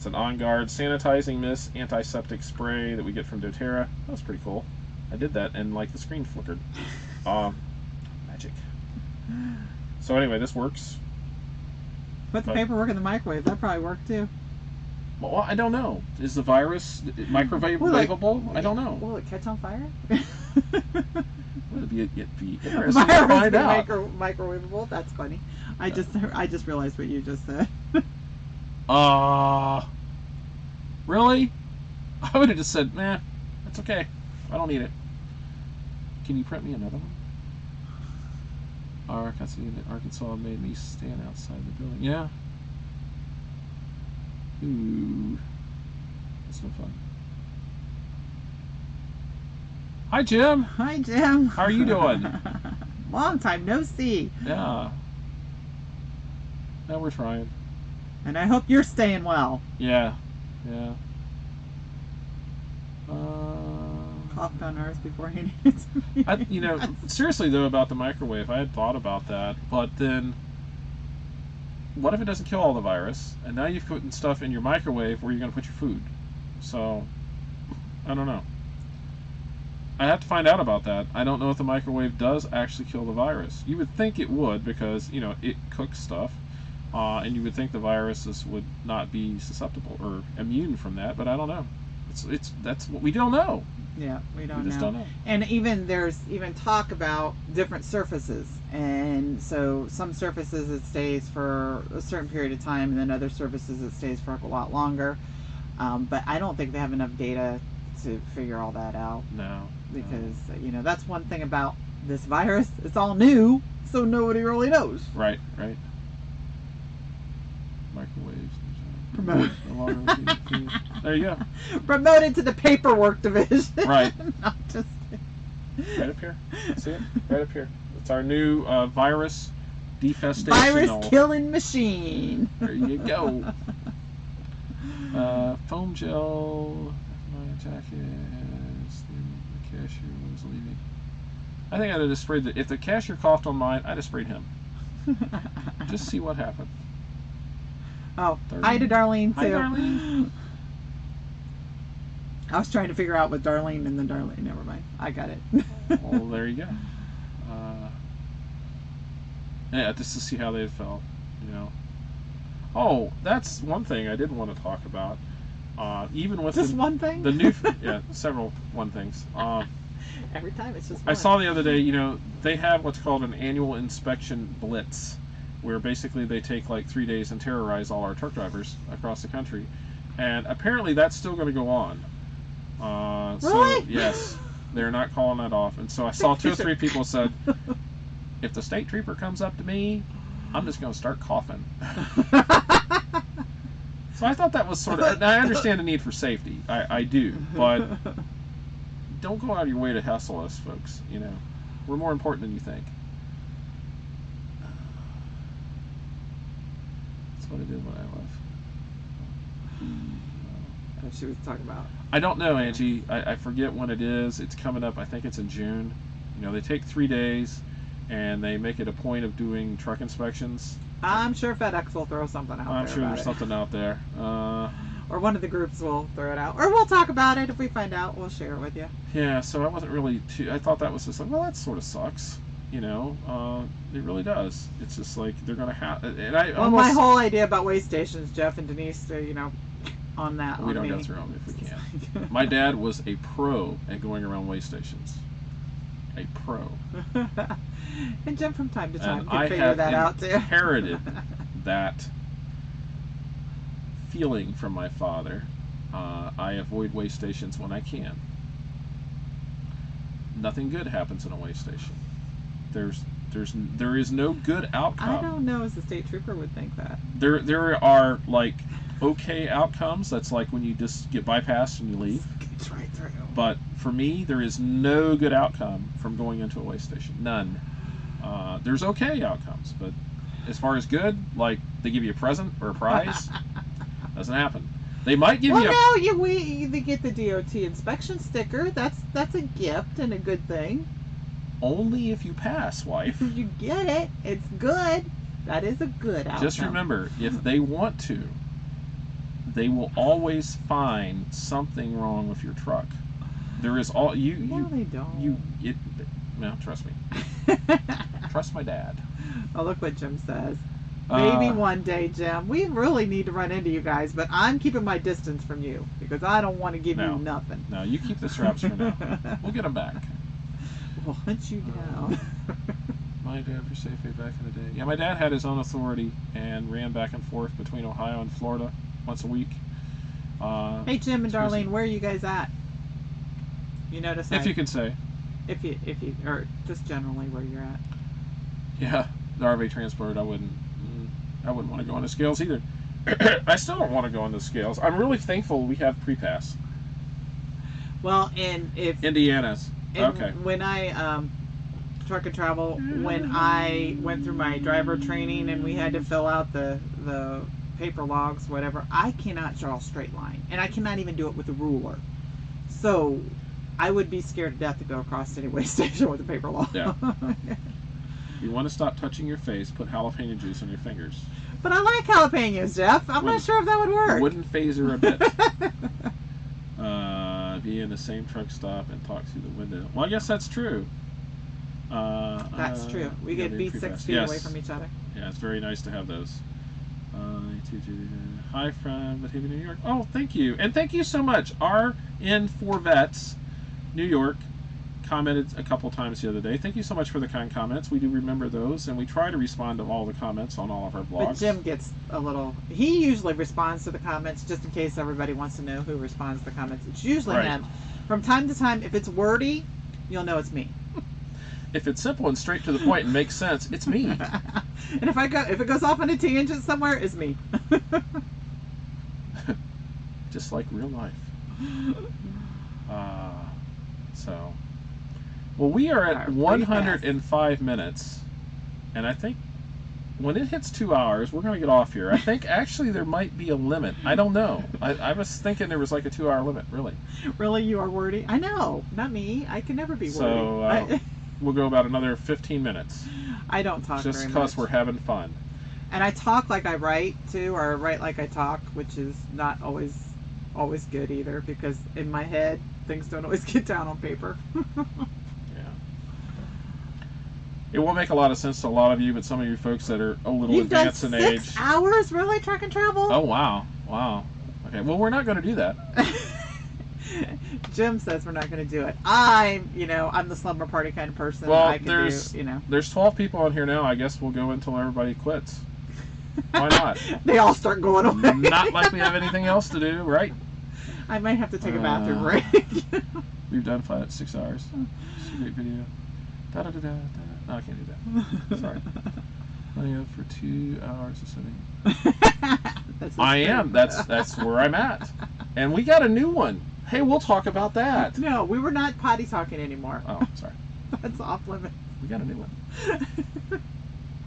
It's an On Guard sanitizing mist antiseptic spray that we get from doTERRA. That was pretty cool. I did that and like the screen flickered. Magic. So anyway, this works. Put the paperwork in the microwave. That probably worked too. Well, I don't know. Is the virus microwavable? I don't know. Will it catch on fire? It'd be interesting to Virus find be out. microwavable? That's funny. I just realized what you just said. Really? I would have just said, nah, that's okay. I don't need it. Can you print me another one? Arkansas made me stand outside the building. Yeah. Ooh. That's no fun. Hi, Jim. Hi, Jim. How are you doing? Long time no see. Yeah. We're trying. And I hope you're staying well. Yeah. Coughed on ours before he needed to. Seriously though, about the microwave, I had thought about that, but then what if it doesn't kill all the virus, and now you've put stuff in your microwave where you're going to put your food? So, I don't know. I have to find out about that. I don't know if the microwave does actually kill the virus. You would think it would because, it cooks stuff, and you would think the viruses would not be susceptible or immune from that, but I don't know. That's what we don't know. Yeah, we just don't know. And there's talk about different surfaces, and so some surfaces it stays for a certain period of time, and then other surfaces it stays for a lot longer. But I don't think they have enough data to figure all that out. No. Because that's one thing about this virus. It's all new, so nobody really knows. Right. Microwaves. Promote. There you go. Promoted to the paperwork division. Right. Not just right up here. See it? Right up here. It's our new virus defestation. Virus killing machine. There you go. Foam gel. My jacket. The cashier was leaving. I think I'd have just sprayed if the cashier coughed on mine, I'd have sprayed him. Just see what happened. Oh, hi to Darlene too. Hi, Darlene. I was trying to figure out what Darlene and then Darlene. Never mind. I got it. Well, there you go. Yeah, just to see how they felt, Oh, that's one thing I did want to talk about. Even with one thing? The new, several one things. Every time it's just one. I saw the other day, they have what's called an annual inspection blitz, where basically they take like 3 days and terrorize all our truck drivers across the country. And apparently that's still going to go on. Really? So, yes, they're not calling that off. And so I saw 2 or 3 people said, if the state trooper comes up to me, I'm just going to start coughing. So I thought that was sort of, I understand the need for safety. I do. But don't go out of your way to hassle us, folks. We're more important than you think. That's what I did when I left. What she was talking about. I don't know, Angie. I forget when it is. It's coming up. I think it's in June. They take 3 days, and they make it a point of doing truck inspections. I'm sure FedEx will throw something out there. I'm sure there's something out there. Or one of the groups will throw it out. Or we'll talk about it. If we find out, we'll share it with you. Yeah, so I wasn't really I thought that was just like, well, that sort of sucks. It really does. It's just like they're going to have... my whole idea about weigh stations, Jeff and Denise, on that. We don't go through them if we can. My dad was a pro at going around weigh stations. A pro. And Jeff from time to time and can figure that out too. I have inherited that feeling from my father. I avoid weigh stations when I can. Nothing good happens in a weigh station. There is no good outcome. I don't know as the state trooper would think that. There are like okay outcomes. That's like when you just get bypassed and you leave. It's right through. But for me, there is no good outcome from going into a weigh station. None. There's okay outcomes, but as far as good, like they give you a present or a prize, doesn't happen. They might give you. Well, no, you get the DOT inspection sticker. That's a gift and a good thing. Only if you pass, wife. If you get it, it's good. That is a good outcome. Just remember, if they want to, they will always find something wrong with your truck. There is all you No, they don't. Well, trust me. Trust my dad. Oh, look what Jim says. Maybe Uh, one day, Jim. We really need to run into you guys, but I'm keeping my distance from you because I don't want to give No. you nothing. No, you keep the straps for now. We'll get them back. We'll hunt you down. My dad for Safeway back in the day. Yeah, my dad had his own authority and ran back and forth between Ohio and Florida once a week. Hey, Jim and it's crazy. Darlene, where are you guys at? You notice If you can say. if you, or just generally where you're at. Yeah, the RV transport, I wouldn't want to go on the scales either. I still don't want to go on the scales. I'm really thankful we have pre-pass. Well, and if Indiana's. and Okay. when I truck and travel, when I went through my driver training and we had to fill out the paper logs, whatever, I cannot draw a straight line, and I cannot even do it with a ruler. So I would be scared to death to go across any way station with a paper log. Yeah. You want to stop touching your face, put jalapeno juice on your fingers. But I like jalapenos, Jeff. I'm not Wouldn't- sure if that would work. Wouldn't phase her a bit. Be in the same truck stop and talk through the window. Well, I guess that's true. That's true. We yeah, get the beat pre-pass. 6 feet Yes. away from each other. Yeah, it's very nice to have those. Hi from Batavia, New York. Oh, thank you. And thank you so much. RN4 Vets, New York, commented a couple times the other day. Thank you so much for the kind comments. We do remember those, and we try to respond to all the comments on all of our blogs. But Jim gets a little. He usually responds to the comments just in case everybody wants to know who responds to the comments. It's usually Right. him. From time to time, if it's wordy, you'll know it's me. If it's simple and straight to the point and makes sense, it's me. And if it goes off on a tangent somewhere, it's me. Just like real life. So, well, we are at Our 105 minutes, and I think when it hits 2 hours, we're going to get off here. I think actually there might be a limit. I don't know. I was thinking there was like a 2 hour limit, really. Really, you are wordy? I know, not me. I can never be wordy. So, we'll go about another 15 minutes, I don't talk just very because much. we're having fun. And I talk like I write too, or I write like I talk, which is not always good either, because in my head things don't always get down on paper. Yeah. It won't make a lot of sense to a lot of you, but some of you folks that are a little You've done advanced in 6 age. hours, really, truck and travel? Oh, wow. Okay, well, we're not going to do that. Jim says we're not going to do it. I'm the slumber party kind of person. Well, I can there's 12 people on here now. I guess we'll go until everybody quits. Why not? They all start going away. Not like we have anything else to do, right? I might have to take a bathroom break. We've done 6 hours. It's a great video. Da-da-da-da-da. No, I can't do that. Sorry. Running up for 2 hours of sitting. I am. That's where I'm at. And we got a new one. Hey, we'll talk about that. No, we were not potty talking anymore. Oh, sorry. That's off limits. We got a new one.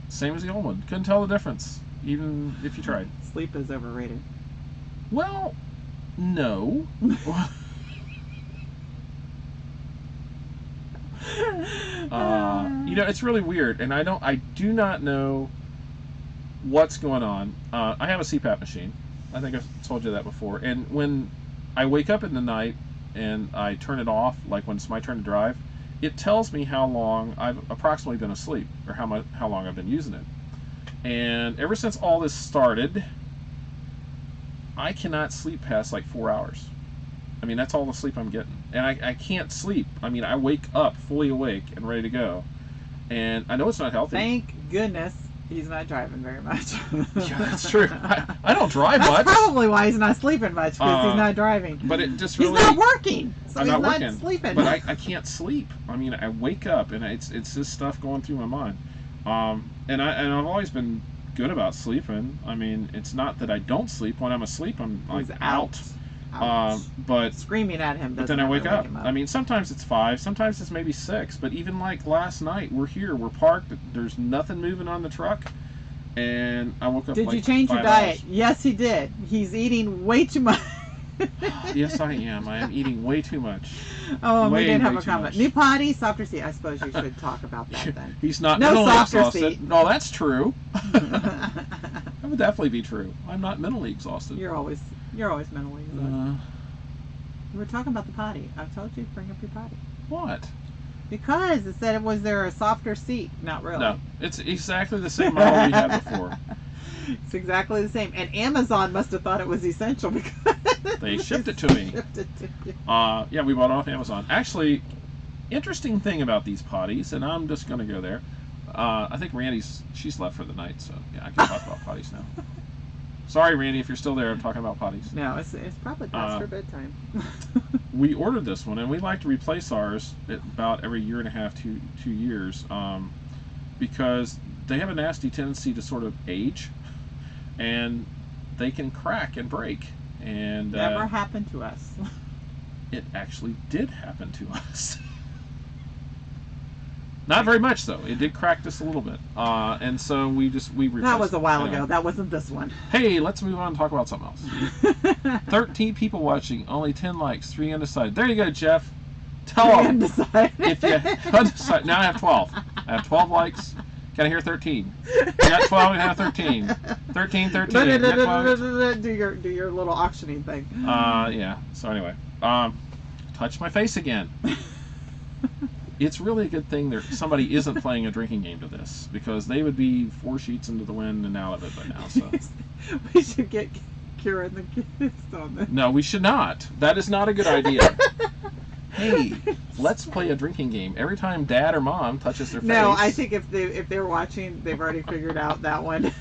Same as the old one. Couldn't tell the difference, even if you tried. Sleep is overrated. Well, no. It's really weird, and I do not know what's going on. I have a CPAP machine. I think I've told you that before. And when I wake up in the night and I turn it off, like when it's my turn to drive, it tells me how long I've approximately been asleep, or how long I've been using it. And ever since all this started, I cannot sleep past like 4 hours. I mean, that's all the sleep I'm getting. And I can't sleep. I mean, I wake up fully awake and ready to go. And I know it's not healthy. Thank goodness he's not driving very much. Yeah, that's true. I don't drive much. That's probably why he's not sleeping much, because he's not driving. But it just he's really... not working, so I'm he's not not working, sleeping. But I can't sleep. I mean, I wake up and it's this stuff going through my mind. And I've always been good about sleeping. I mean, it's not that I don't sleep. When I'm asleep, I'm like He's out. Ouch. But Screaming at him. But then I wake up. I mean, sometimes it's 5, sometimes it's maybe 6. But even like last night, we're here, we're parked. There's nothing moving on the truck, and I woke up. Did like you change your 5 diet? hours. Yes, he did. He's eating way too much. Yes, I am. I am eating way too much. Oh, and we Way, did have way a too comment. much. New potty, softer seat. I suppose you should talk about that then. He's not No mentally softer exhausted. seat. No, that's true. That would definitely be true. I'm not mentally exhausted. You're always You're always mentally exhausted. We were talking about the potty. I told you to bring up your potty. What? Because it said was there a softer seat? Not really. No, it's exactly the same model we had before. It's exactly the same. And Amazon must have thought it was essential because They shipped it to me. shipped it to you. Yeah, we bought it off Amazon. Actually, interesting thing about these potties, and I'm just going to go there. I think she's left for the night, so yeah, I can talk about potties now. Sorry, Randy, if you're still there, I'm talking about potties. No, it's probably past her bedtime. We ordered this one, and we like to replace ours about every year and a half, 2 years, because they have a nasty tendency to sort of age, and they can crack and break. And Never happened to us. it actually did happen to us. Not very much, though. It did crack just a little bit, and so we replaced. That was a while it. ago. That wasn't this one. Hey, let's move on and talk about something else. 13 people watching, only 10 likes, 3 undecided. There you go, Jeff. Tell them. Undecided. If you undecided, now I have 12. I have 12 likes. Can I hear 13? You got 12 and I have 13. 13, 13. You got 12. Do your little auctioning thing. Yeah. So anyway, touch my face again. It's really a good thing somebody isn't playing a drinking game to this, because they would be 4 sheets into the wind and out of it by now. So We should get Kira and the kids on this. no, we should not. That is not a good idea. Hey, let's play a drinking game. Every time Dad or Mom touches their face. No, I think if they're watching, they've already figured out that one.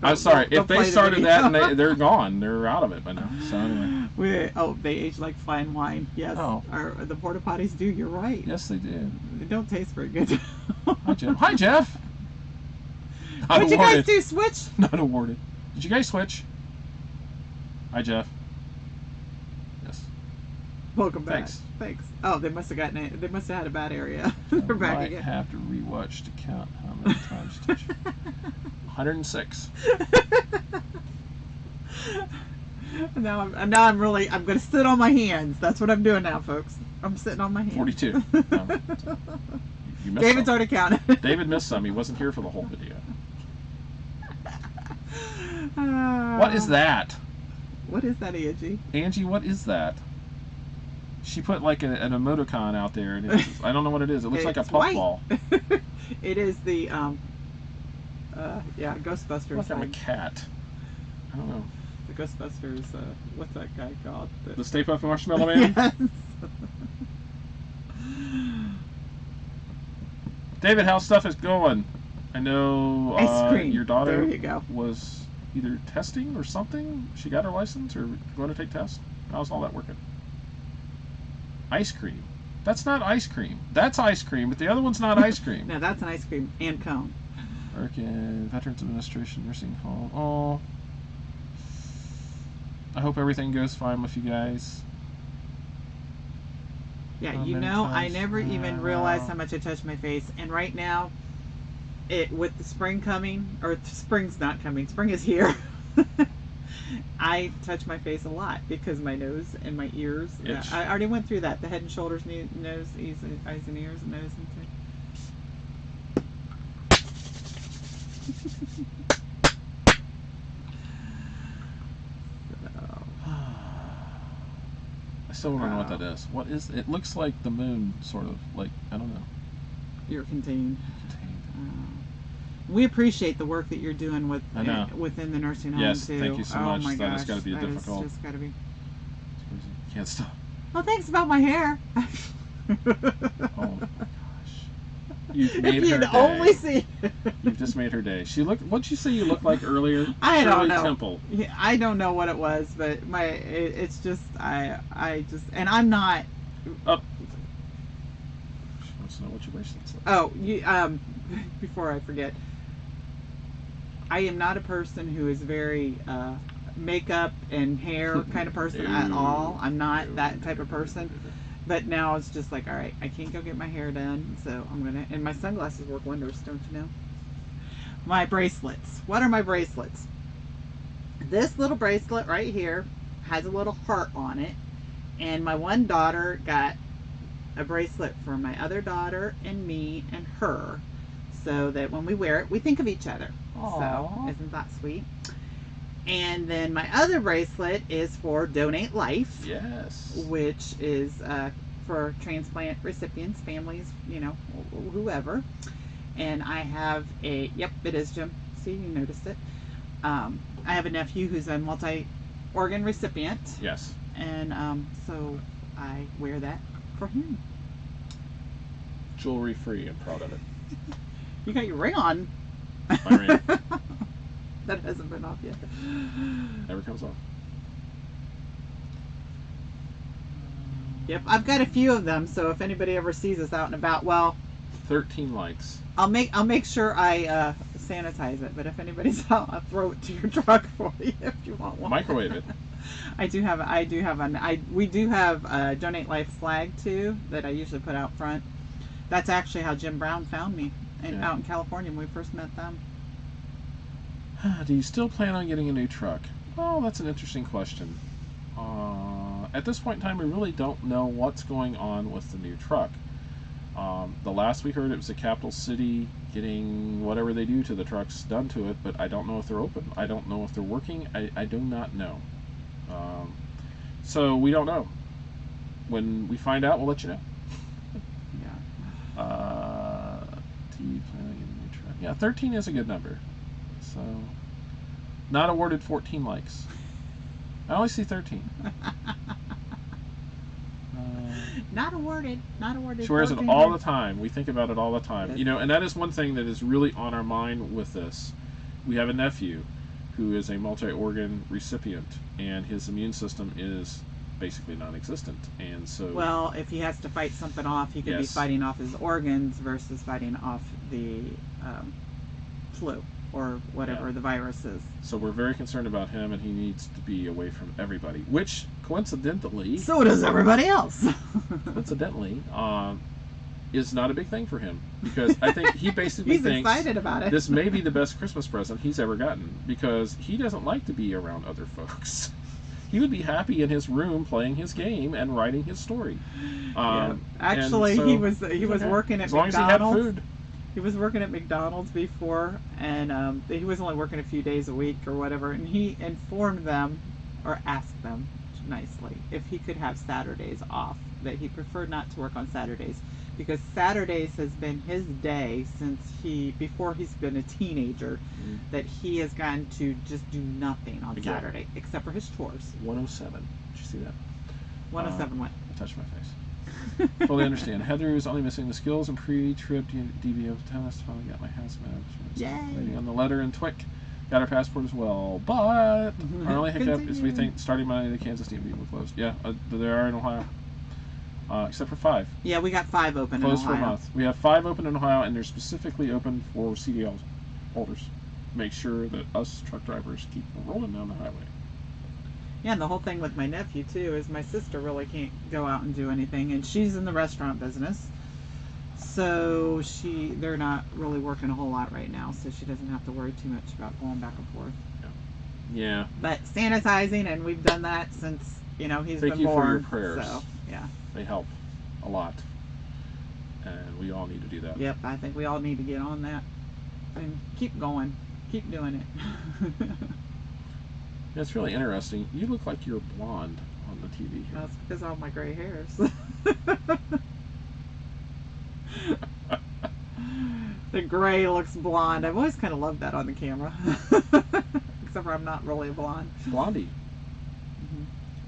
I'm sorry. They'll If they play the started video. that and they're gone, they're out of it by now. So anyway. They age like fine wine. Yes. Oh. The porta potties do. You're right. Yes, they did. They don't taste very good. Hi, Jeff. Hi, Jeff. Not What'd you guys awarded. do? Switch? Not awarded. Did you guys switch? Hi, Jeff. Yes. Welcome back. Thanks. Oh, they must have They must have had a bad area. They're back I again. have to rewatch to count how many times. 106. Now I'm going to sit on my hands. That's what I'm doing now, folks. I'm sitting on my hands. 42. No. You missed David's some. already counted. David missed some. He wasn't here for the whole video. What What is that? What is that, Angie? Angie, what is that? She put like an emoticon out there, and I don't know what it is. It looks like a It's white. puffball. It is the Ghostbusters. Looks like a thing. cat. I don't know. The Ghostbusters. What's that guy called? The Stay Puft Marshmallow Man? Yes. David, how stuff is going? I know Ice cream. your daughter There you go. was either testing or something. She got her license or going to take tests. How's all that working? Ice cream. That's not ice cream. That's ice cream, but the other one's not ice cream. No, that's an ice cream and cone. American Veterans Administration Nursing Home. Oh. I hope everything goes fine with you guys. Yeah, How you many know, I times? never even Wow. realized how much I touched my face. And right now, with the spring coming, or spring's not coming, spring is here. I touch my face a lot because my nose and my ears. Itch. I already went through that. The head and shoulders, nose, eyes and ears, and nose and I still don't know what that is. What is it? Looks like the moon, sort of. Like, I don't know. You're contained. Contained. We appreciate the work that you're doing I know. within the nursing home Yes, too. thank you so Oh much. my That has gosh, gotta be that has difficult. just gotta be. Can't stop. Well, thanks about my hair. Oh my gosh. You've made If her you'd day. only see. You've just made her day. She looked. What'd you say you looked like earlier? I don't Shirley know. Temple. Yeah, I don't know what it was, but it's just I just, and I'm not. She wants to know what your bracelet's like. Oh, you before I forget, I am not a person who is very makeup and hair kind of person at all. I'm not that type of person. But now it's just like, all right, I can't go get my hair done, so I'm gonna. And my sunglasses work wonders, don't you know? My bracelets. What are my bracelets? This little bracelet right here has a little heart on it, and my one daughter got a bracelet for my other daughter and me and her, so that when we wear it, we think of each other. Aw. So isn't that sweet? And then my other bracelet is for Donate Life, Yes. which is for transplant recipients, families, whoever. And I have yep, it is, Jim. See, you noticed it. I have a nephew who's a multi-organ recipient. Yes. And so I wear that for him. Jewelry free. I'm proud of it. You got your ring on. My ring. That hasn't been off yet. Never comes off. Yep, I've got a few of them, so if anybody ever sees us out and about, well, 13 likes. I'll make sure I sanitize it. But if anybody's out, I'll throw it to your truck for you if you want one. Microwave it. We do have a Donate Life flag too that I usually put out front. That's actually how Jim Brown found me out in California when we first met them. Do you still plan on getting a new truck? Well, that's an interesting question. At this point in time, we really don't know what's going on with the new truck. The last we heard, it was a capital city getting whatever they do to the trucks done to it, but I don't know if they're open. I don't know if they're working. I do not know. So we don't know. When we find out, we'll let you know. Yeah. Do you plan on getting a new truck? Yeah, 13 is a good number. So, not awarded 14 likes. I only see 13. Not awarded. She wears it 14 all the likes. time. We think about it all the time. Yes. You know, and that is one thing that is really on our mind with this. We have a nephew who is a multi-organ recipient, and his immune system is basically non-existent. And so, Well, if he has to fight something off, he could be Yes. fighting off his organs versus fighting off the flu or whatever Yeah. the virus is. so we're very concerned about him, and he needs to be away from everybody. Which, coincidentally, So does everybody else. is not a big thing for him, because I think he basically He's thinks excited about it. this may be the best Christmas present he's ever gotten, because he doesn't like to be around other folks. He would be happy in his room playing his game and writing his story. Yeah. And Actually, so he was it's okay. working at as long McDonald's. as he had food. He was working at McDonald's before, and he was only working a few days a week or whatever. And he informed them, or asked them nicely, if he could have Saturdays off. That he preferred not to work on Saturdays, because Saturdays has been his day before he's been a teenager. That he has gotten to just do nothing on Again. Saturday except for his chores. 107. Did you see that? 107 what? Touch my face. Fully understand. Heather is only missing the skills and pre-trip DVO test. Finally got my hazmat. Yay. Waiting on the letter and TWIC. Got our passport as well. But our only hiccup is we Continue. think starting Monday the Kansas DMV will close. Yeah, they are in Ohio. Except for 5. Yeah, we got 5 open Closed in for Ohio. a month. We have 5 open in Ohio, and they're specifically open for CDL holders. Make sure that us truck drivers keep rolling down the highway. Yeah, and the whole thing with my nephew too is my sister really can't go out and do anything, and she's in the restaurant business, so they're not really working a whole lot right now, so she doesn't have to worry too much about going back and forth. Yeah. But sanitizing, and we've done that since he's Thank been you born. for your prayers. So yeah, They help a lot. And we all need to do that. yep, I think we all need to get on that and keep going, keep doing it. It's really interesting. You look like you're blonde on the TV here. That's because of all my gray hairs. The gray looks blonde. I've always kind of loved that on the camera. Except for I'm not really a blonde. Blondie.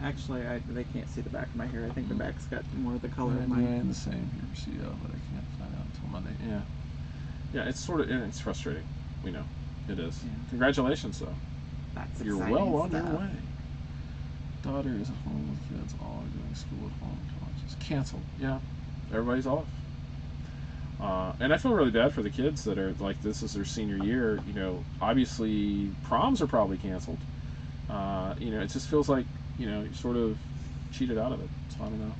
Actually, they can't see the back of my hair. I think the back's got more of the color of I'm mine. the same here, CO, but I can't find out until Monday. Yeah. Yeah, it's frustrating. We know. It is. Yeah. Congratulations, though. That's You're exciting well on stuff. your way. Daughter is at home with kids. All are doing school at home. College is canceled. Yeah. Everybody's off. And I feel really bad for the kids that are like, this is their senior year. Obviously proms are probably canceled. It just feels like, you're sort of cheated out of it. So I don't know.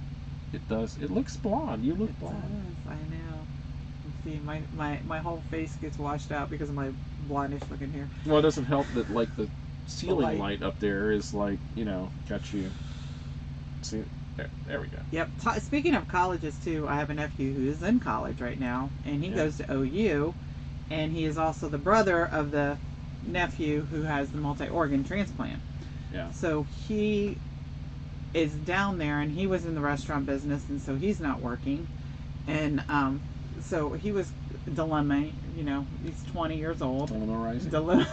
It does. It looks blonde. You look It blonde. does, I know. See, my whole face gets washed out because of my blondish looking hair. Well, it doesn't help that like the ceiling light. light up there is like, got you. See, there we go. Yep. Speaking of colleges too, I have a nephew who is in college right now, and he Yeah. goes to OU, and he is also the brother of the nephew who has the multi-organ transplant. Yeah. So he is down there, and he was in the restaurant business, and so he's not working. And so he was dilemma. You know, he's 20 years old. Dilemma.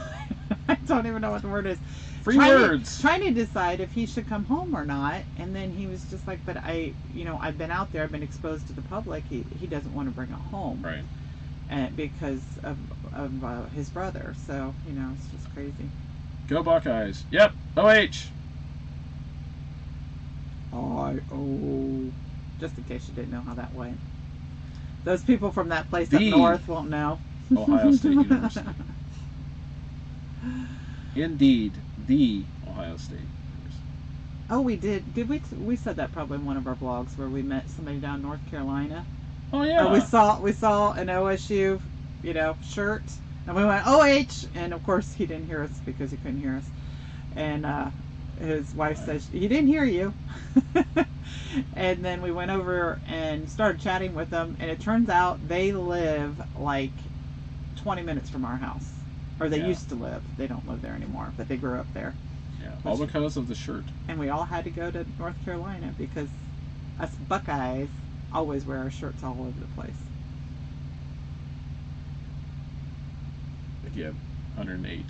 I don't even know what the word is. Free words. Trying to decide if he should come home or not. And then he was just like, but I've been out there, I've been exposed to the public. He doesn't want to bring it home. Right. And because of his brother. So, it's just crazy. Go Buckeyes. Yep. OH. I-O. Just in case you didn't know how that went. Those people from that place up north won't know. Ohio State University. Indeed, the Ohio State University. Oh, we did. Did we said that probably in one of our blogs where we met somebody down in North Carolina. Oh yeah. We saw an OSU, shirt, and we went OH, and of course he didn't hear us because he couldn't hear us, and his wife says he didn't hear you. And then we went over and started chatting with them, and it turns out they live like 20 minutes from our house, or they used to live. They don't live there anymore, but they grew up there. Yeah, all because of the shirt. And we all had to go to North Carolina because us Buckeyes always wear our shirts all over the place. Again, 108.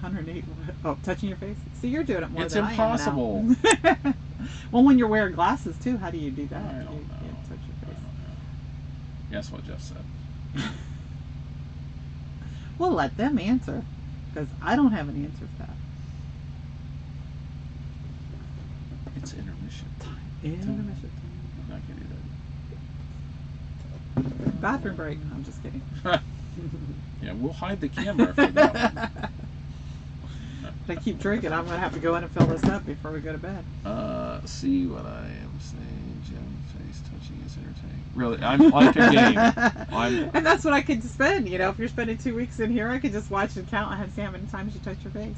108. Oh, touching your face? See, you're doing it more it's than impossible. I am now. Well, when you're wearing glasses too, how do you do that? I don't know. You can't touch your face. I don't know. Guess what Jeff said. We'll let them answer, because I don't have an answer for that. It's intermission time. Intermission I'm not gonna do time. Bathroom break. I'm just kidding. that. Yeah, we'll hide the camera for that one. If I keep drinking, I'm going to have to go in and fill this up before we go to bed. See what I am saying. Jim face touching is entertaining. Really, I'm like a game. And that's what I could spend. If you're spending 2 weeks in here, I could just watch and count and see how many times you touch your face.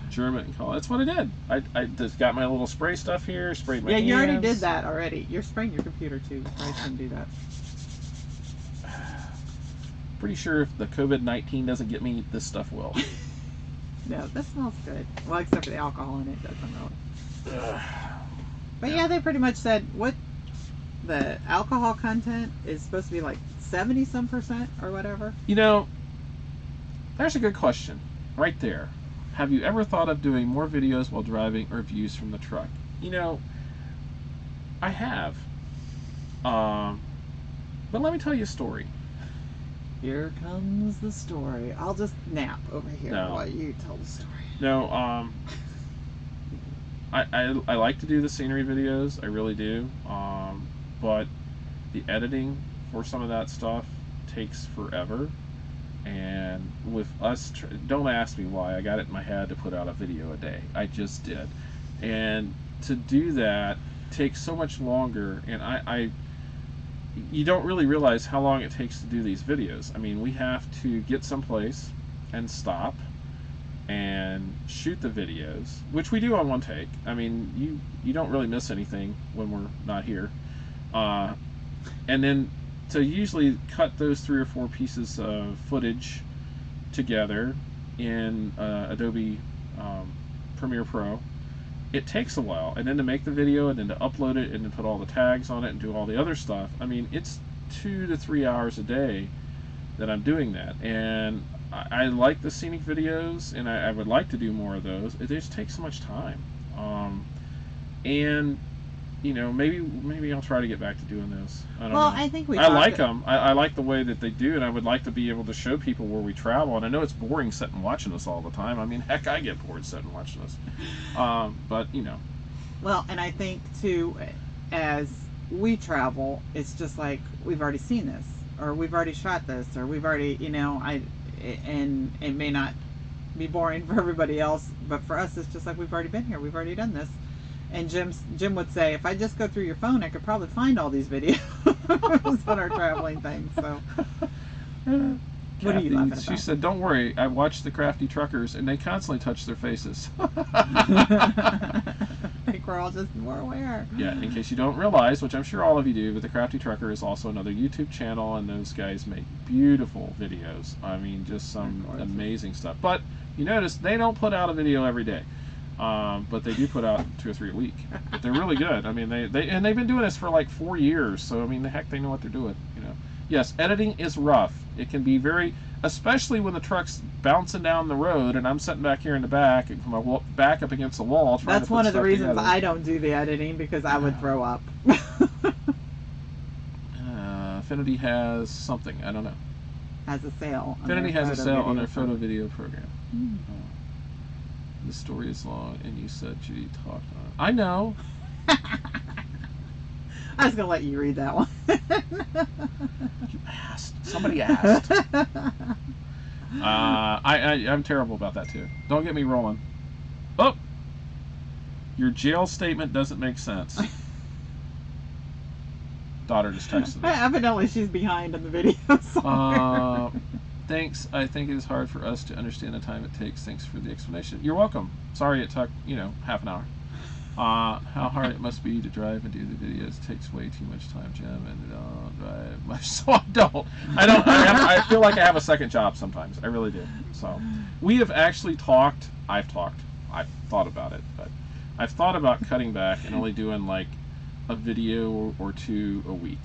German and call. That's what I did. I just got my little spray stuff here, sprayed my hands. Yeah, you already did that already. You're spraying your computer too. I shouldn't do that. Pretty sure if the COVID-19 doesn't get me, this stuff will. No, that smells good. Well, except for the alcohol in it, doesn't really. But yeah, they pretty much said what the alcohol content is supposed to be like 70-some% or whatever. There's a good question right there. Have you ever thought of doing more videos while driving or views from the truck? I have. But let me tell you a story. Here comes the story. I'll just nap over here while you tell the story. No, I like to do the scenery videos. I really do. But the editing for some of that stuff takes forever. And with us, don't ask me why. I got it in my head to put out a video a day. I just did. And to do that takes so much longer. And you don't really realize how long it takes to do these videos. I mean, we have to get someplace and stop and shoot the videos, which we do on one take. I mean, you don't really miss anything when we're not here. And then to usually cut those 3 or 4 pieces of footage together in Adobe Premiere Pro, it takes a while. And then to make the video and then to upload it and then put all the tags on it and do all the other stuff. I mean, it's 2 to 3 hours a day that I'm doing that. And I like the scenic videos, and I would like to do more of those. It just takes so much time. And maybe I'll try to get back to doing this. I don't know. I think I like them. I like the way that they do, and I would like to be able to show people where we travel. And I know it's boring sitting watching us all the time. I mean, heck, I get bored sitting watching us. But Well, and I think too, as we travel, it's just like we've already seen this, or we've already shot this, or we've already, and it may not be boring for everybody else, but for us, it's just like we've already been here. We've already done this. And Jim would say, if I just go through your phone, I could probably find all these videos on our traveling things. So, what are you laughing about? She said, "Don't worry. I watch the crafty truckers, and they constantly touch their faces." They mackerel, just more aware. Yeah, in case you don't realize, which I'm sure all of you do, but the Crafty Trucker is also another YouTube channel, and those guys make beautiful videos. I mean, just some amazing stuff. But you notice they don't put out a video every day, but they do put out 2 or 3 a week. But they're really good. I mean, they've been doing this for like 4 years, so I mean, the heck, they know what they're doing. You know. Yes, editing is rough. It can be very, especially when the truck's bouncing down the road and I'm sitting back here in the back and my back up against the wall trying That's to put one of the stuff reasons together. I don't do the editing, because I would throw up. Affinity has something. I don't know. Has a sale. Affinity has a sale on their photo program. video program. Mm. The story is long, and you said Judy talked on it. I know. I was gonna let you read that one. You asked. Somebody asked. I'm terrible about that too. Don't get me rolling. Oh, your jail statement doesn't make sense. Daughter just texted me. Evidently, she's behind in the video. Thanks. I think it is hard for us to understand the time it takes. Thanks for the explanation. You're welcome. Sorry it took, half an hour. How hard it must be to drive and do the videos. It takes way too much time, Jim, and don't drive much, so I don't. I feel like I have a second job sometimes. I really do. So we have actually talked. I've thought about it, but I've thought about cutting back and only doing like a video or 2 a week.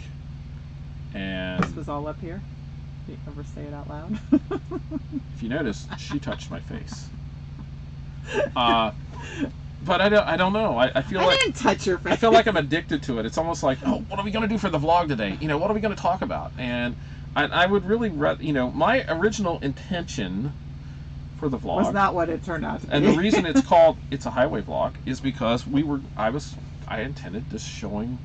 And this was all up here. Did you ever say it out loud? if you notice, she touched my face. But I don't know. I feel like I didn't touch your face. I feel like I'm addicted to it. It's almost like, oh, what are we going to do for the vlog today? What are we going to talk about? And I would really, my original intention for the vlog was not what it turned out to be. And the reason it's called It's a Highway Vlog is because I intended just showing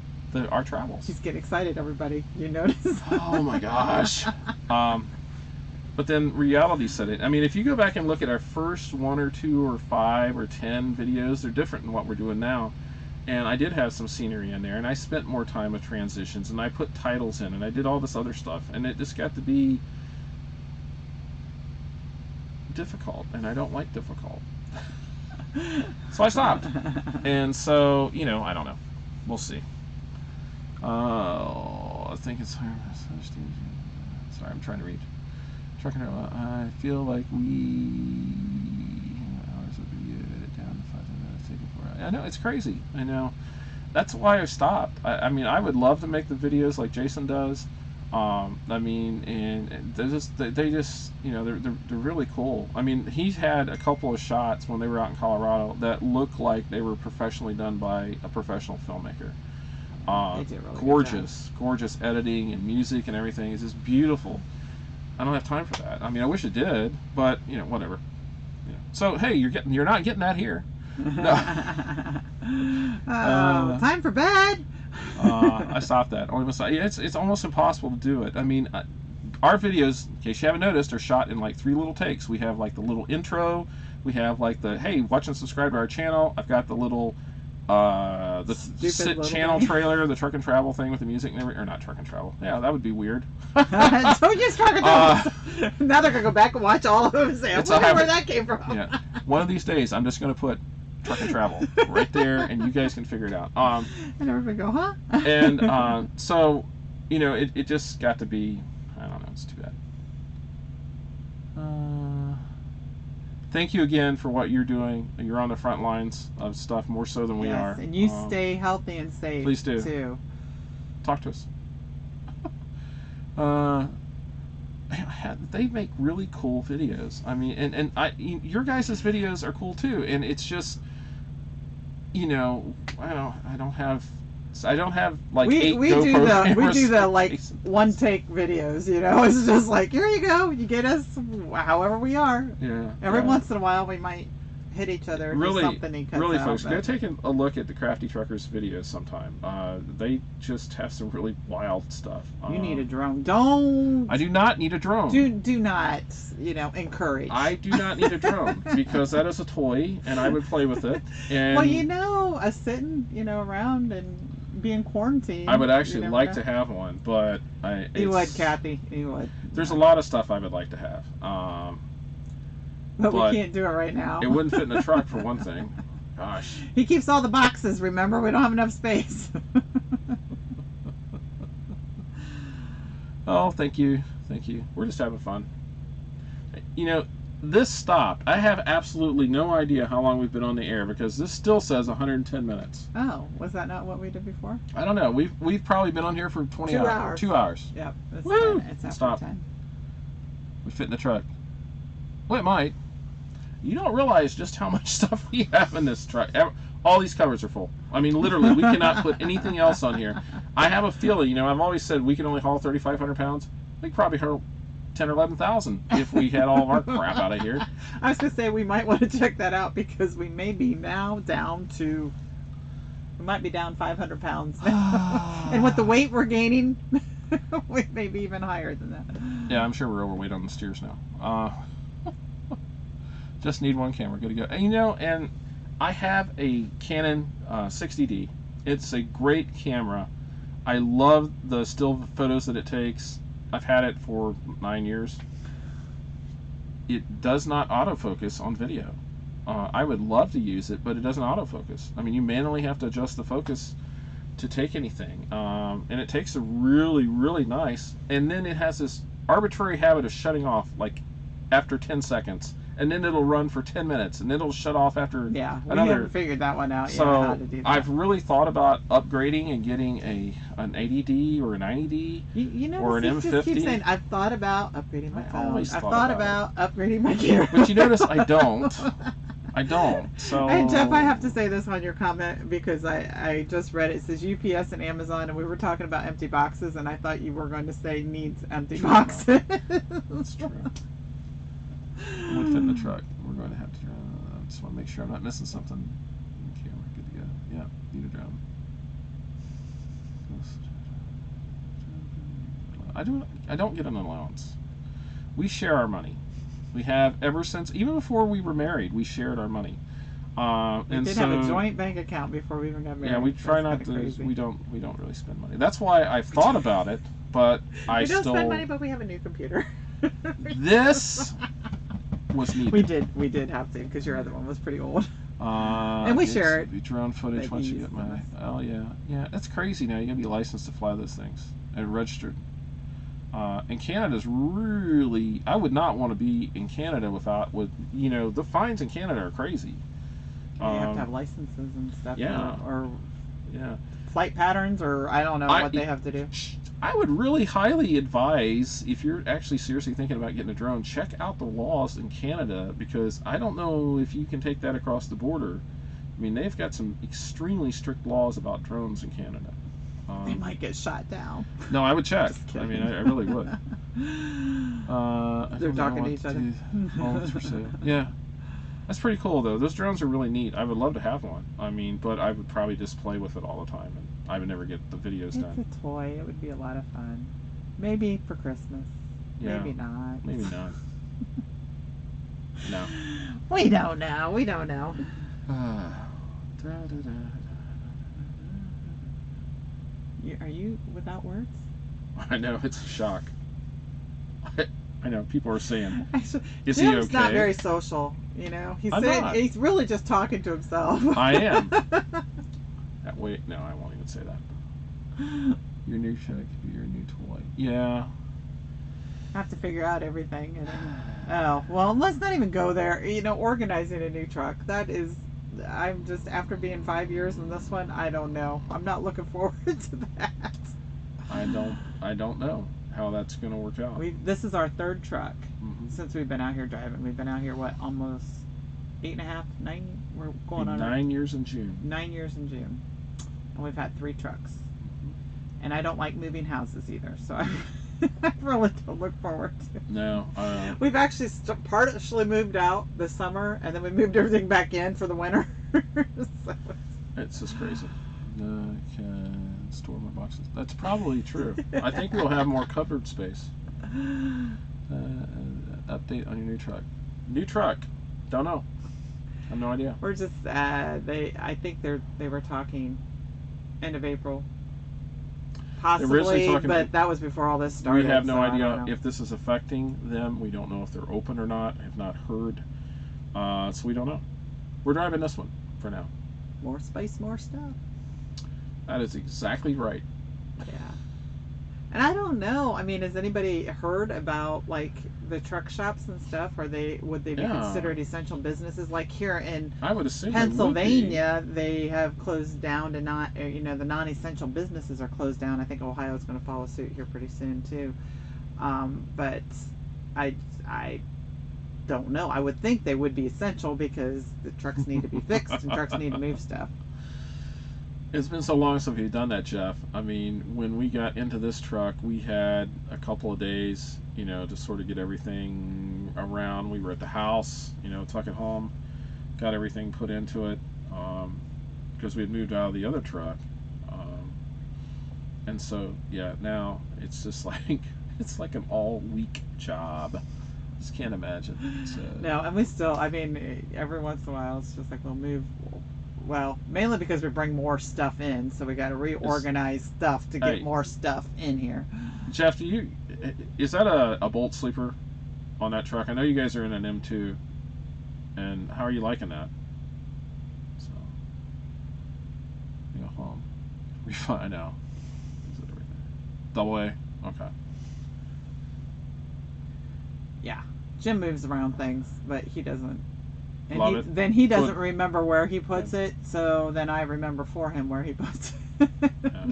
our travels. She's getting excited, everybody. You notice? Oh my gosh. But then reality set it. I mean, if you go back and look at our first 1 or 2 or 5 or 10 videos, they're different than what we're doing now. And I did have some scenery in there, and I spent more time with transitions, and I put titles in, and I did all this other stuff, and it just got to be difficult, and I don't like difficult. So I stopped. And so, I don't know. We'll see. Oh, I think it's hard. Sorry, I'm trying to read. I feel like hours of video edit down to 5 minutes. Take it 4 hours. I know, it's crazy. I know. That's why I stopped. I mean, I would love to make the videos like Jason does. I mean, and they just they're really cool. I mean, he's had a couple of shots when they were out in Colorado that looked like they were professionally done by a professional filmmaker. They did really gorgeous editing and music and everything. It's just beautiful. I don't have time for that. I mean, I wish it did, but whatever. So hey, you're not getting that here. No. Time for bed. I stopped that. It's almost impossible to do it. I mean, our videos, in case you haven't noticed, are shot in like 3 little takes. We have like the little intro. We have like the hey, watch and subscribe to our channel. I've got the little channel trailer, the truck and travel thing with the music and everything, or not truck and travel. Yeah, that would be weird. Don't use truck and travel. Now they're gonna go back and watch all of them and say, I wonder where that came from. Yeah, one of these days I'm just gonna put truck and travel right there, and you guys can figure it out. And everybody go, huh? And so, it just got to be, I don't know, it's too bad. Thank you again for what you're doing. You're on the front lines of stuff more so than we are. And you stay healthy and safe. Please do. Too. Talk to us. They make really cool videos. I mean, and your guys' videos are cool too. And it's just, I don't have like we 8 do the like one take videos. It's just like, here you go, you get us however we are. Yeah. Every once in a while we might hit each other. Really, something he cuts really, out, folks, but go take a look at the Crafty Truckers videos sometime. They just have some really wild stuff. You need a drone. Don't. I do not need a drone. Do not, encourage. I do not need a drone because that is a toy, and I would play with it. And well, us sitting, around and being quarantined. I would actually like to have one, but you would, Kathy. You would. There's a lot of stuff I would like to have. But we can't do it right now. It wouldn't fit in the truck for one thing. Gosh. He keeps all the boxes, remember? We don't have enough space. Oh, thank you. Thank you. We're just having fun. You know, this stopped. I have absolutely no idea how long we've been on the air because this still says 110 minutes. Oh, was that not what we did before? I don't know. We've probably been on here for 20 2 hours. hours. 2 hours. Yep. Woo! It's after Stop. 10. We fit in the truck. Well, it might. You don't realize just how much stuff we have in this truck. All these covers are full. I mean, literally, we cannot put anything else on here. I have a feeling, you know, I've always said we can only haul 3,500 pounds. We could probably haul 10 or 11,000 if we had all of our crap out of here. I was going to say we might want to check that out because we may be now down to, we might be down 500 pounds. And with the weight we're gaining, we may be even higher than that. Yeah, I'm sure we're overweight on the steers now. Just need one camera, good to go. And, you know, and I have a Canon 60D. It's a great camera. I love the still photos that it takes. I've had it for 9 years. It does not autofocus on video. I would love to use it, but it doesn't autofocus. I mean, you manually have to adjust the focus to take anything. And it takes a really, really nice, and then it has this arbitrary habit of shutting off like after 10 seconds. And then it'll run for 10 minutes, and it'll shut off after Yeah, we another. haven't figured that one out yet, So how to do that. I've really thought about upgrading and getting an 80D or a 90D. You know, or an just keep M50. saying, I've thought about upgrading my I phone. always I've thought thought about about upgrading my camera. But you notice I don't. I don't. So. And Jeff, I have to say this on your comment because I just read it. It says UPS and Amazon, and we were talking about empty boxes, and I thought you were going to say needs empty boxes. That's true. It would fit in the truck. We're going to have to. I just want to make sure I'm not missing something. Okay, we're good to go. Yeah, need a drum. I don't get an allowance. We share our money. We have ever since, even before we were married, we shared our money. We And did so, have a joint bank account before we even got married. yeah, we try not That's to. kinda crazy. We don't really spend money. That's why I've thought about it, but I We don't still. spend money, but we have a new computer. This was needed. We did have to because your other one was pretty old. And we share it. Drone footage That once you you use get them my. as. Oh yeah. That's crazy now. You gotta be licensed to fly those things and registered. And Canada's really. I would not want to be in Canada with the fines in Canada are crazy. You have to have licenses and stuff. Yeah. Or Yeah. flight patterns, or I don't know what they have to do. I would really highly advise, if you're actually seriously thinking about getting a drone, check out the laws in Canada, because I don't know if you can take that across the border. I mean, they've got some extremely strict laws about drones in Canada. They might get shot down. No, I would check. Just I kidding. mean, I really would. They're talking to each other. Homes for sale. Yeah. That's pretty cool, though. Those drones are really neat. I would love to have one. I mean, but I would probably just play with it all the time, and I would never get the videos It's done. a toy. It would be a lot of fun. Maybe for Christmas. Yeah. Maybe not. Maybe not. No. We don't know. We don't know. Are you without words? I know, it's a shock. I know, people are saying, Actually, is he Jim's okay? not very social. You know, I'm not. he's really just talking to himself. I am. Wait, no, I won't even say that. Your new check, your new toy. Yeah. I have to figure out everything. Oh, well, let's not even go there. You know, organizing a new truck. That is, I'm just, after being 5 years in this one, I don't know. I'm not looking forward to that. I don't know how that's going to work out. This is our third truck Mhm. since we've been out here driving. We've been out here, what, almost 8.5, 9? We're going on 9 years in June. 9 years in June. And we've had 3 trucks. And I don't like moving houses either, so I really don't look forward to it. No. We've actually partially moved out this summer, and then we moved everything back in for the winter. So It's just crazy. I can store my boxes. That's probably true. I think we'll have more cupboard space. Update on your new truck. New truck. Don't know. I have no idea. we're just I think they were talking end of April. Originally Possibly, talking- but that was before all this started. We have no so I don't idea know. if this is affecting them. We don't know if they're open or not. Have not heard. So we don't know. We're driving this one. for now. More space, more stuff. That is exactly right. Yeah. And I don't know. I mean, has anybody heard about like the truck shops and stuff? Would they be Yeah. considered essential businesses? Like here in I would assume Pennsylvania, they have closed down to not, the non-essential businesses are closed down. I think Ohio's going to follow suit here pretty soon too. But I don't know. I would think they would be essential because the trucks need to be fixed and trucks need to move stuff. It's been so long since we've done that, Jeff. I mean, when we got into this truck, we had a couple of days, to sort of get everything around. We were at the house, tucking home, got everything put into it, because we had moved out of the other truck. And so, yeah, now it's just like, it's like an all-week job. Just can't imagine. No, and we still, I mean, every once in a while, it's just like we'll move. Well, mainly because we bring more stuff in, so we got to reorganize stuff to get more stuff in here. Jeff, is that a Bolt sleeper on that truck? I know you guys are in an M2, and how are you liking that? So, you go home. We find out. Double A? Okay. Yeah. Jim moves around things, but he doesn't. And Love he doesn't remember where he puts it, so then I remember for him where he puts it. Yeah.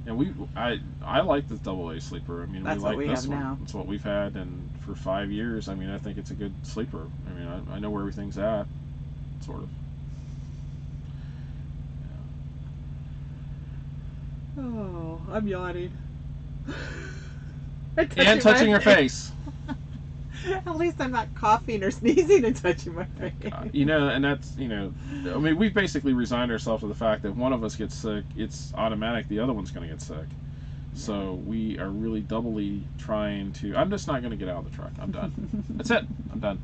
And I like this double A sleeper. I mean, that's we like what we this have one. now. It's what we've had, and for 5 years, I mean, I think it's a good sleeper. I mean, I know where everything's at, sort of. Yeah. Oh, I'm yawning. And touching your face. At least I'm not coughing or sneezing and touching my face. And that's, I mean, we've basically resigned ourselves to the fact that one of us gets sick, it's automatic the other one's going to get sick. So we are really doubly trying to, I'm just not going to get out of the truck. I'm done. That's it. I'm done.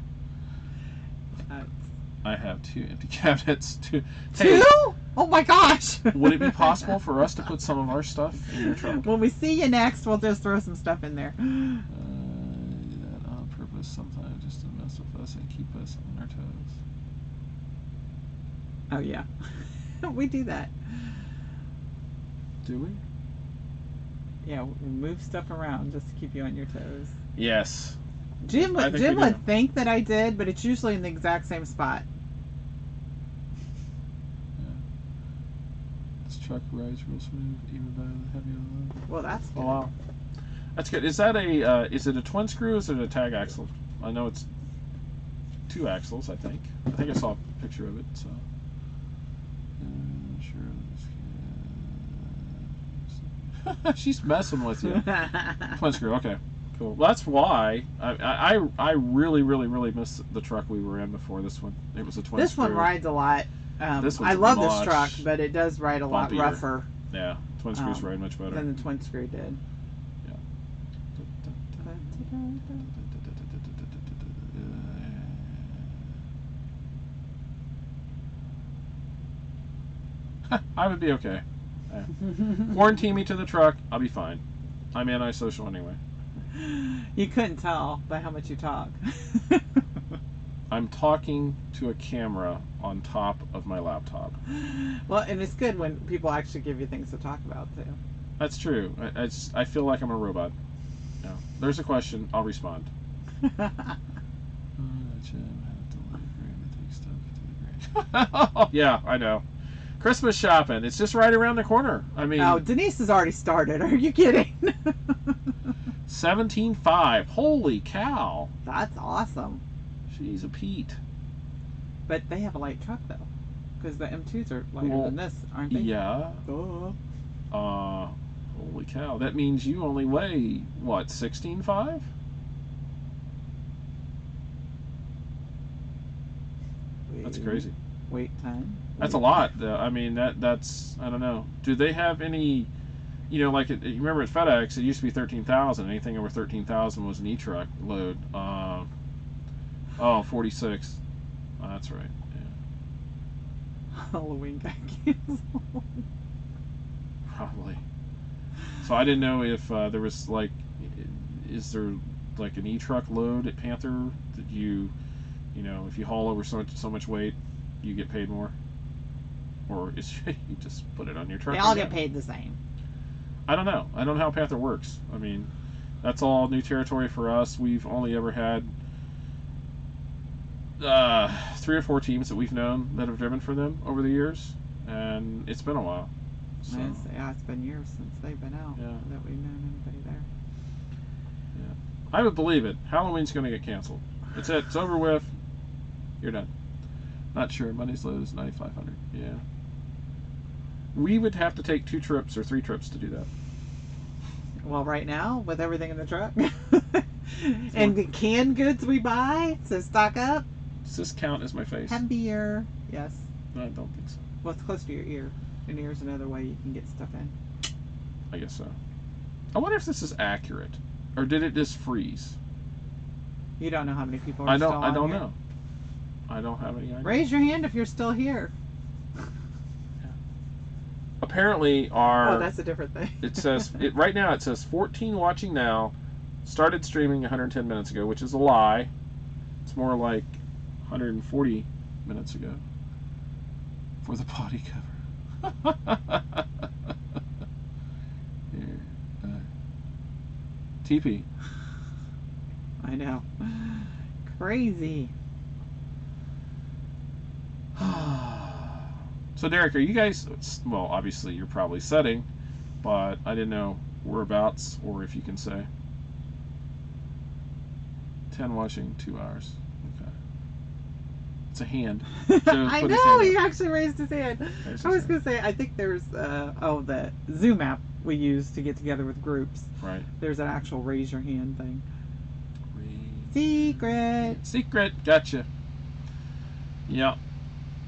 I have 2 empty cabinets. Two? Oh my gosh! Would it be possible for us to put some of our stuff in your truck? When we see you next, we'll just throw some stuff in there. Sometimes just to mess with us and keep us on our toes. Oh yeah. We do that. Do we? Yeah, we move stuff around just to keep you on your toes. Yes. Jim would think that I did, but it's usually in the exact same spot. Yeah. This truck rides real smooth, even better than heavy load. Well, that's good. Oh wow. That's good. Is that is it a twin screw or is it a tag axle? I know it's 2 axles, I think. I think I saw a picture of it, so. Sure. She's messing with you. Twin screw, okay. Cool. Well, that's why I really, really, really miss the truck we were in before this one. It was a twin screw. This one rides a lot. I love this truck, but it does ride a lot rougher. Yeah, twin screws ride much better. Than the twin screw did. I would be okay. Quarantine me to the truck, I'll be fine. I'm antisocial anyway. You couldn't tell by how much you talk. I'm talking to a camera on top of my laptop. Well, and it's good when people actually give you things to talk about too. That's true. I feel like I'm a robot. Yeah. There's a question, I'll respond. Yeah, I know. Christmas shopping. It's just right around the corner. I mean, oh, Denise has already started. Are you kidding? 17.5. Holy cow. That's awesome. She's a Pete. But they have a light truck though, because the M2s are lighter than this, aren't they? Yeah. Holy cow. That means you only weigh what, 16.5? That's crazy. Wait time. That's a lot. I mean, that's I don't know. Do they have any? Like you remember at FedEx, it used to be 13,000. Anything over 13,000 was an e-truck load. 46. Oh, that's right. Yeah. Halloween got canceled. Probably. So I didn't know if there was is there like an e-truck load at Panther that if you haul over so much weight, you get paid more, or is you just put it on your truck? They all again? get paid the same. I don't know. I don't know how Panther works. I mean, that's all new territory for us. We've only ever had 3 or 4 teams that we've known that have driven for them over the years, and it's been a while. So, Yeah, it's been years since they've been out Yeah. that we've known anybody there. I would believe it. Halloween's going to get canceled. It's it. It's over with. You're done. Not sure. Monday's load is 9,500. Yeah. We would have to take 2 trips or 3 trips to do that. Well, right now, with everything in the truck and the canned goods we buy to stock up, Does this count as my face? have beer. Yes. No, I don't think so. Well, it's close to your ear. An ear's another way you can get stuff in. I guess so. I wonder if this is accurate, or did it just freeze? You don't know how many people are I still don't. on I don't here. know. I don't have any idea. Raise your hand if you're still here. Apparently, Oh, our that's a different thing. it says right now. It says 14 watching now. Started streaming 110 minutes ago, which is a lie. It's more like 140 minutes ago for the potty cover. Here, TP. I know. Crazy. So Derek, are you guys? Well, obviously you're probably setting, but I didn't know whereabouts or if you can say. 10 washing, 2 hours. Okay. It's a hand. I put his know, hand he up. actually raised his hand. Raised I his was going to say, I think there's, the Zoom app we use to get together with groups. Right. There's an actual raise your hand thing. Secret. Secret. Gotcha. Yeah.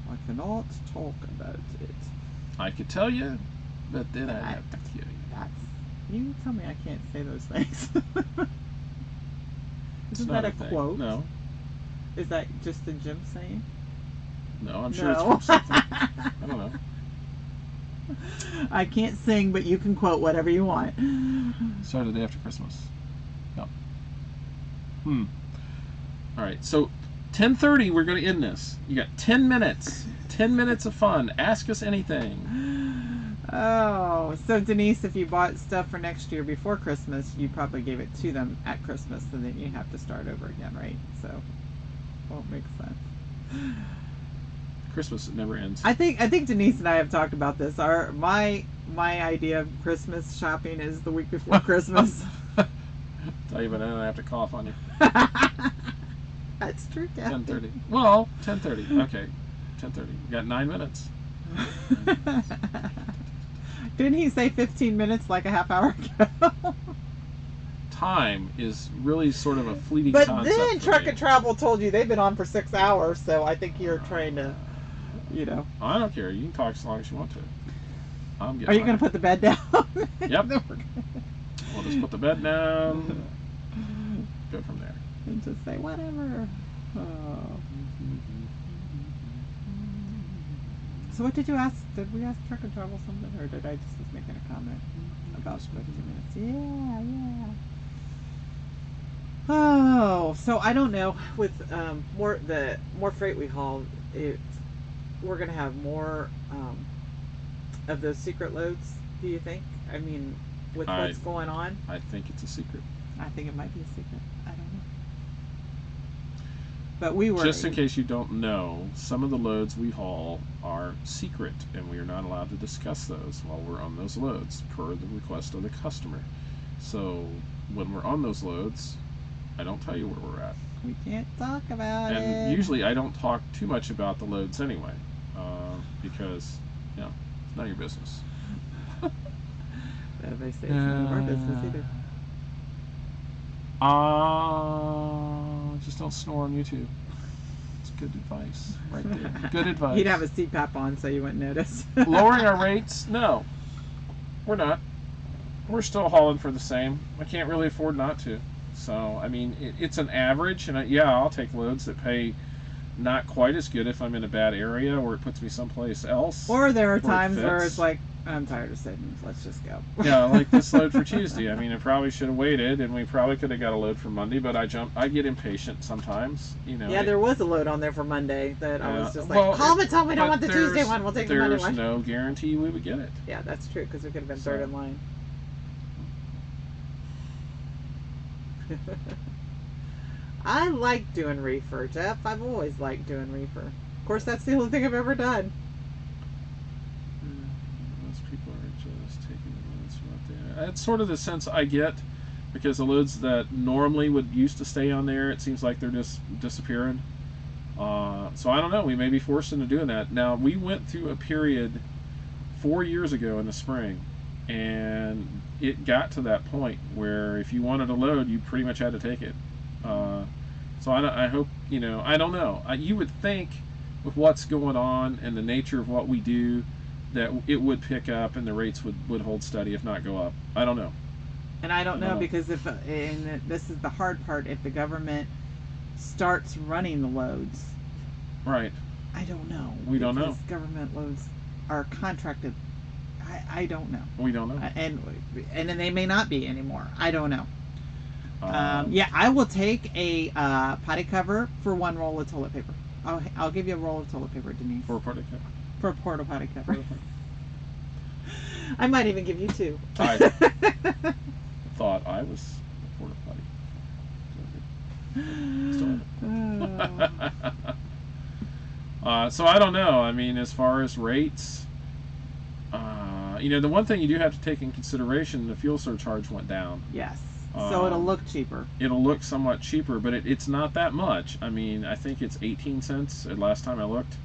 I cannot talk about it. I could tell you, but then I'd have to kill you. That's, you tell me I can't say those things. It's Isn't not that a thing. quote? No. Is that just the Jim saying? No, I'm sure No. it's from something. I don't know. I can't sing, but you can quote whatever you want. Started the day after Christmas. No. All right. So 10:30, we're going to end this. You got 10 minutes. 10 minutes of fun. Ask us anything. Oh, so Denise, if you bought stuff for next year before Christmas, you probably gave it to them at Christmas, and then you have to start over again, right? So, won't make sense. Christmas never ends. I think Denise and I have talked about this. My idea of Christmas shopping is the week before Christmas. Tell you about it, I have to cough on you. That's true, Captain. 10:30. Well, 10:30. Okay, 10:30. We got 9 minutes. Didn't he say 15 minutes like a half hour ago? Time is really sort of a fleeting But concept. then for Truck me. and Travel told you they've been on for 6 hours, so I think you're trying to, I don't care. You can talk as long as you want to. I'm getting. Are you going to put the bed down? Yep. We'll just put the bed down. Go from there. And just say whatever. Oh. So what did you ask? Did we ask Truck and Travel something, or did I just was making a comment about 15 minutes? Yeah. Oh, so I don't know. With more freight we haul, we're gonna have more of those secret loads. Do you think? I mean, with what's going on, I think it's a secret. I think it might be a secret. I don't know. But we were Just in case you don't know, some of the loads we haul are secret, and we are not allowed to discuss those while we're on those loads, per the request of the customer. So when we're on those loads, I don't tell you where we're at. We can't talk about it. And usually I don't talk too much about the loads anyway, because, it's none of your business. They say it's none of our business either. Just don't snore on YouTube. It's good advice right there. Good advice. He'd have a CPAP on so you wouldn't notice. Lowering our rates? No. We're not. We're still hauling for the same. I can't really afford not to. So, I mean, it's an average, and I'll take loads that pay not quite as good if I'm in a bad area or it puts me someplace else. Or there are Where it times where fits. it's like, I'm tired of sitting. Let's just go. Yeah, like this load for Tuesday. I mean, I probably should have waited, and we probably could have got a load for Monday. But I get impatient sometimes. You know. Yeah, there was a load on there for Monday that I was just like, well, call them and tell them we don't but want the Tuesday one. We'll take the Monday one. There's no guarantee we would get it. Yeah, that's true because we could have been third in line. I like doing reefer, Jeff. I've always liked doing reefer. Of course, that's the only thing I've ever done. Most people are just taking the loads from up there. That's sort of the sense I get, because the loads that normally would used to stay on there, it seems like they're just disappearing. So I don't know. We may be forced into doing that. Now, we went through a period 4 years ago in the spring, and it got to that point where if you wanted a load, you pretty much had to take it. So I hope, you know, I don't know. You would think with what's going on and the nature of what we do that it would pick up and the rates would hold steady, if not go up. I don't know. And I don't know because and this is the hard part, if the government starts running the loads. Right. I don't know. We don't know. Government loads are contracted. I don't know. We don't know. And then they may not be anymore. I don't know. Yeah, I will take a potty cover for one roll of toilet paper. I'll give you a roll of toilet paper, Denise. For a potty cover? For a porta potty cover. I might even give you two. I thought I was a porta potty. So I don't know. I mean, as far as rates, you know, the one thing you do have to take in consideration, the fuel surcharge went down. Yes. So it'll look cheaper. It'll look somewhat cheaper, but it's not that much. I mean, I think it's 18 cents last time I looked.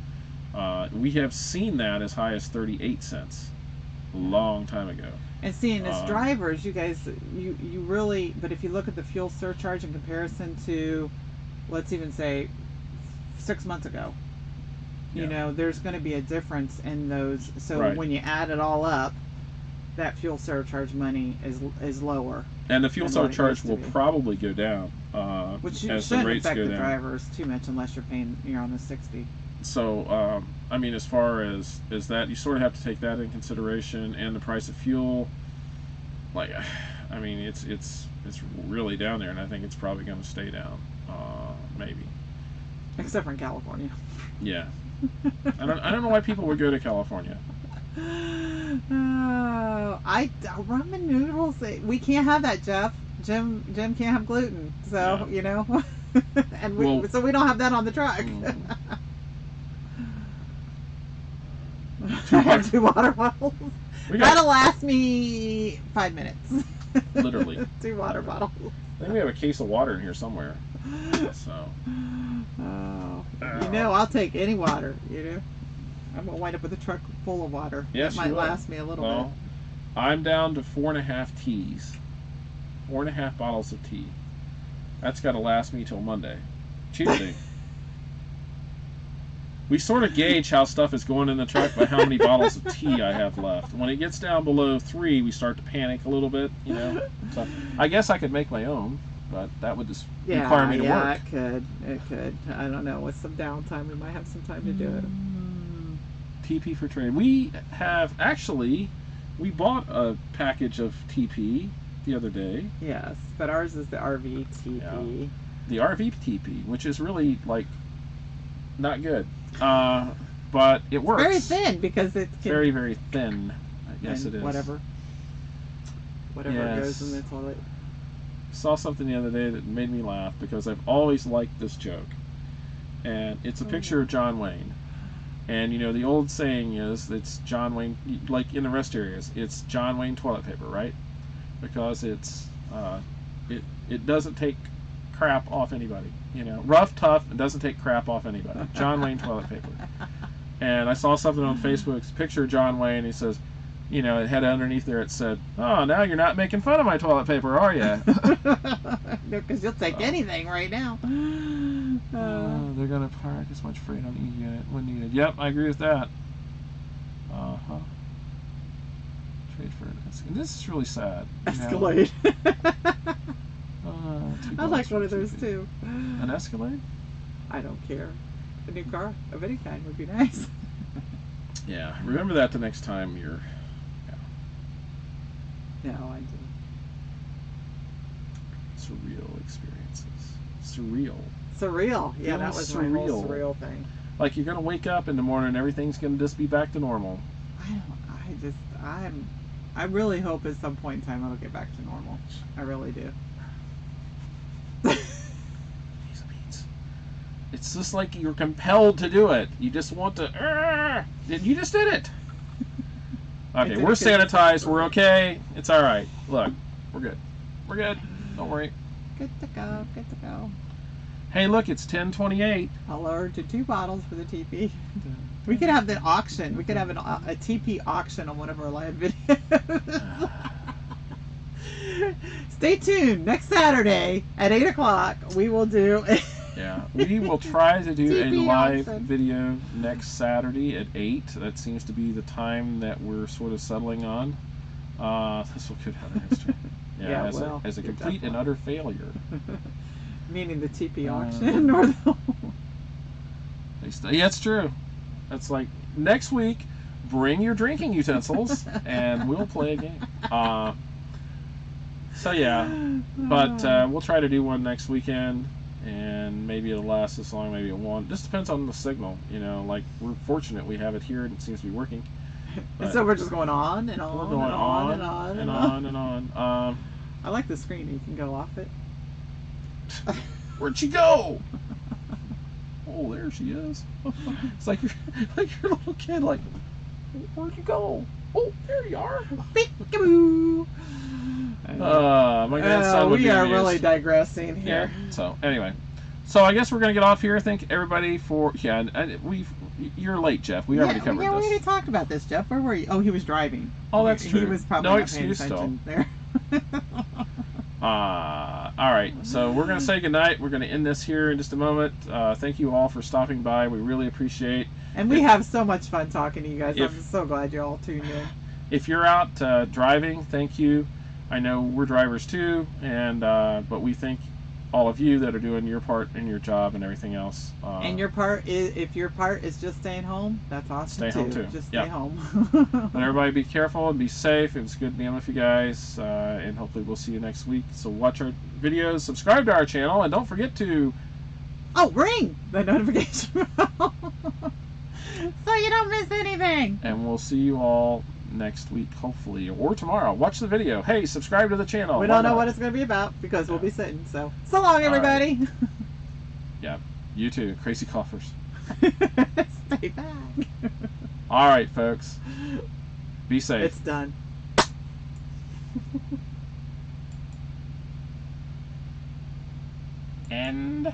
We have seen that as high as 38 cents a long time ago. And seeing as drivers, you guys, you really, but if you look at the fuel surcharge in comparison to, let's even say, 6 months ago, you know, there's going to be a difference in those. So when you add it all up, that fuel surcharge money is lower. And the fuel surcharge will probably go down which as shouldn't the rates affect go the down. drivers too much unless you're on the 60. So I mean, as far as that, you sort of have to take that in consideration, and the price of fuel. Like, I mean, it's really down there, and I think it's probably going to stay down, maybe. Except for in California. Yeah. I don't know why people would go to California. Ramen noodles. We can't have that, Jeff. Jim can't have gluten, so you know, and so we don't have that on the truck. I have 2 water bottles. That'll last me 5 minutes. Literally. 2 water bottles. I think we have a case of water in here somewhere. So. You know, I'll take any water. You know, I'm gonna wind up with a truck full of water. Yes, that might last me a little bit. I'm down to 4.5 teas. 4.5 bottles of tea. That's got to last me till Monday, Tuesday. We sort of gauge how stuff is going in the truck by how many bottles of tea I have left. When it gets down below 3, we start to panic a little bit, you know. So I guess I could make my own, but that would just require me to work. Yeah, it could. I don't know. With some downtime, we might have some time to do it. TP for trade. We have actually, we bought a package of TP the other day. Yes, but ours is the RV TP. Yeah. The RV TP, which is really like not good. But it works. Very thin because it's very, very thin. Yes, it is. Whatever goes in the toilet. Saw something the other day that made me laugh because I've always liked this joke, and it's a picture of John Wayne. And you know the old saying is it's John Wayne, like in the rest areas, it's John Wayne toilet paper, right? Because it's it doesn't take crap off anybody. You know, rough, tough, and doesn't take crap off anybody. John Wayne toilet paper. And I saw something on Facebook, it's a picture of John Wayne. He says, you know, it had underneath there, it said, "Oh, now you're not making fun of my toilet paper, are you?" No, because you'll take anything right now. They're going to park as much freight on E-unit when needed. Yep, I agree with that. Trade for it. This is really sad. Escalade. I like one of those too. An Escalade? I don't care. A new car of any kind would be nice. Yeah, remember that the next time you're No, I do. Surreal experiences. Surreal. Surreal. Yeah, that Feeling was my whole surreal. surreal thing. Like you're gonna wake up in the morning and everything's gonna just be back to normal. I really hope at some point in time it'll get back to normal. I really do. It's just like you're compelled to do it. You just want to. You just did it. Okay, we're sanitized. We're okay. It's all right. Look, we're good. We're good. Don't worry. Good to go. Good to go. Hey, look, it's 10:28. I'll order 2 bottles for the TP. We could have the auction. We could have a TP auction on one of our live videos. Stay tuned. Next Saturday at 8 o'clock, we will do. Yeah, we will try to do a TP live auction. video next Saturday at 8. That seems to be the time that we're sort of settling on. This will get out of history. Yeah, as, well, as a you're complete and utter failure. Meaning the TP auction or the. Yeah, it's true. That's like next week. Bring your drinking utensils and we'll play a game. So yeah, but we'll try to do one next weekend, and maybe it'll last this long, maybe it won't. Just depends on the signal, you know. Like we're fortunate we have it here and it seems to be working. And so we're just going on and on. We're going and on and on and on and on. I like the screen. You can go off it. Where'd she go? Oh, there she is. It's like you're a little kid. Like, where'd you go? Oh, there you are. Peekaboo. My grandson would we be are amused. really digressing Yeah. here. So anyway, so I guess we're gonna get off here. Thank everybody for and you're late, Jeff. We already covered we this. already talked about this, Jeff. Where were you? Oh, he was driving. Oh, that's true. He was probably No not paying excuse, attention there. All right, so we're going to say goodnight. We're going to end this here in just a moment. Thank you all for stopping by. We really appreciate. And we have so much fun talking to you guys. If- I'm so glad you're all tuned in. If you're out driving, thank you. I know we're drivers too, and but we thank all of you that are doing your part in your job and everything else. And your part is, if your part is just staying home, that's awesome. Stay home too. Just Yeah. stay home. But everybody be careful and be safe. It was good being with you guys, and hopefully we'll see you next week. So watch our videos, subscribe to our channel, and don't forget to ring the notification bell so you don't miss anything. and we'll see you all next week, hopefully, or tomorrow. Watch the video. Hey, subscribe to the channel. We don't know what it's going to be about because we'll be sitting. So long, All right. everybody. Yeah, you too, crazy coughlers. Stay back. All right, folks. Be safe. It's done. And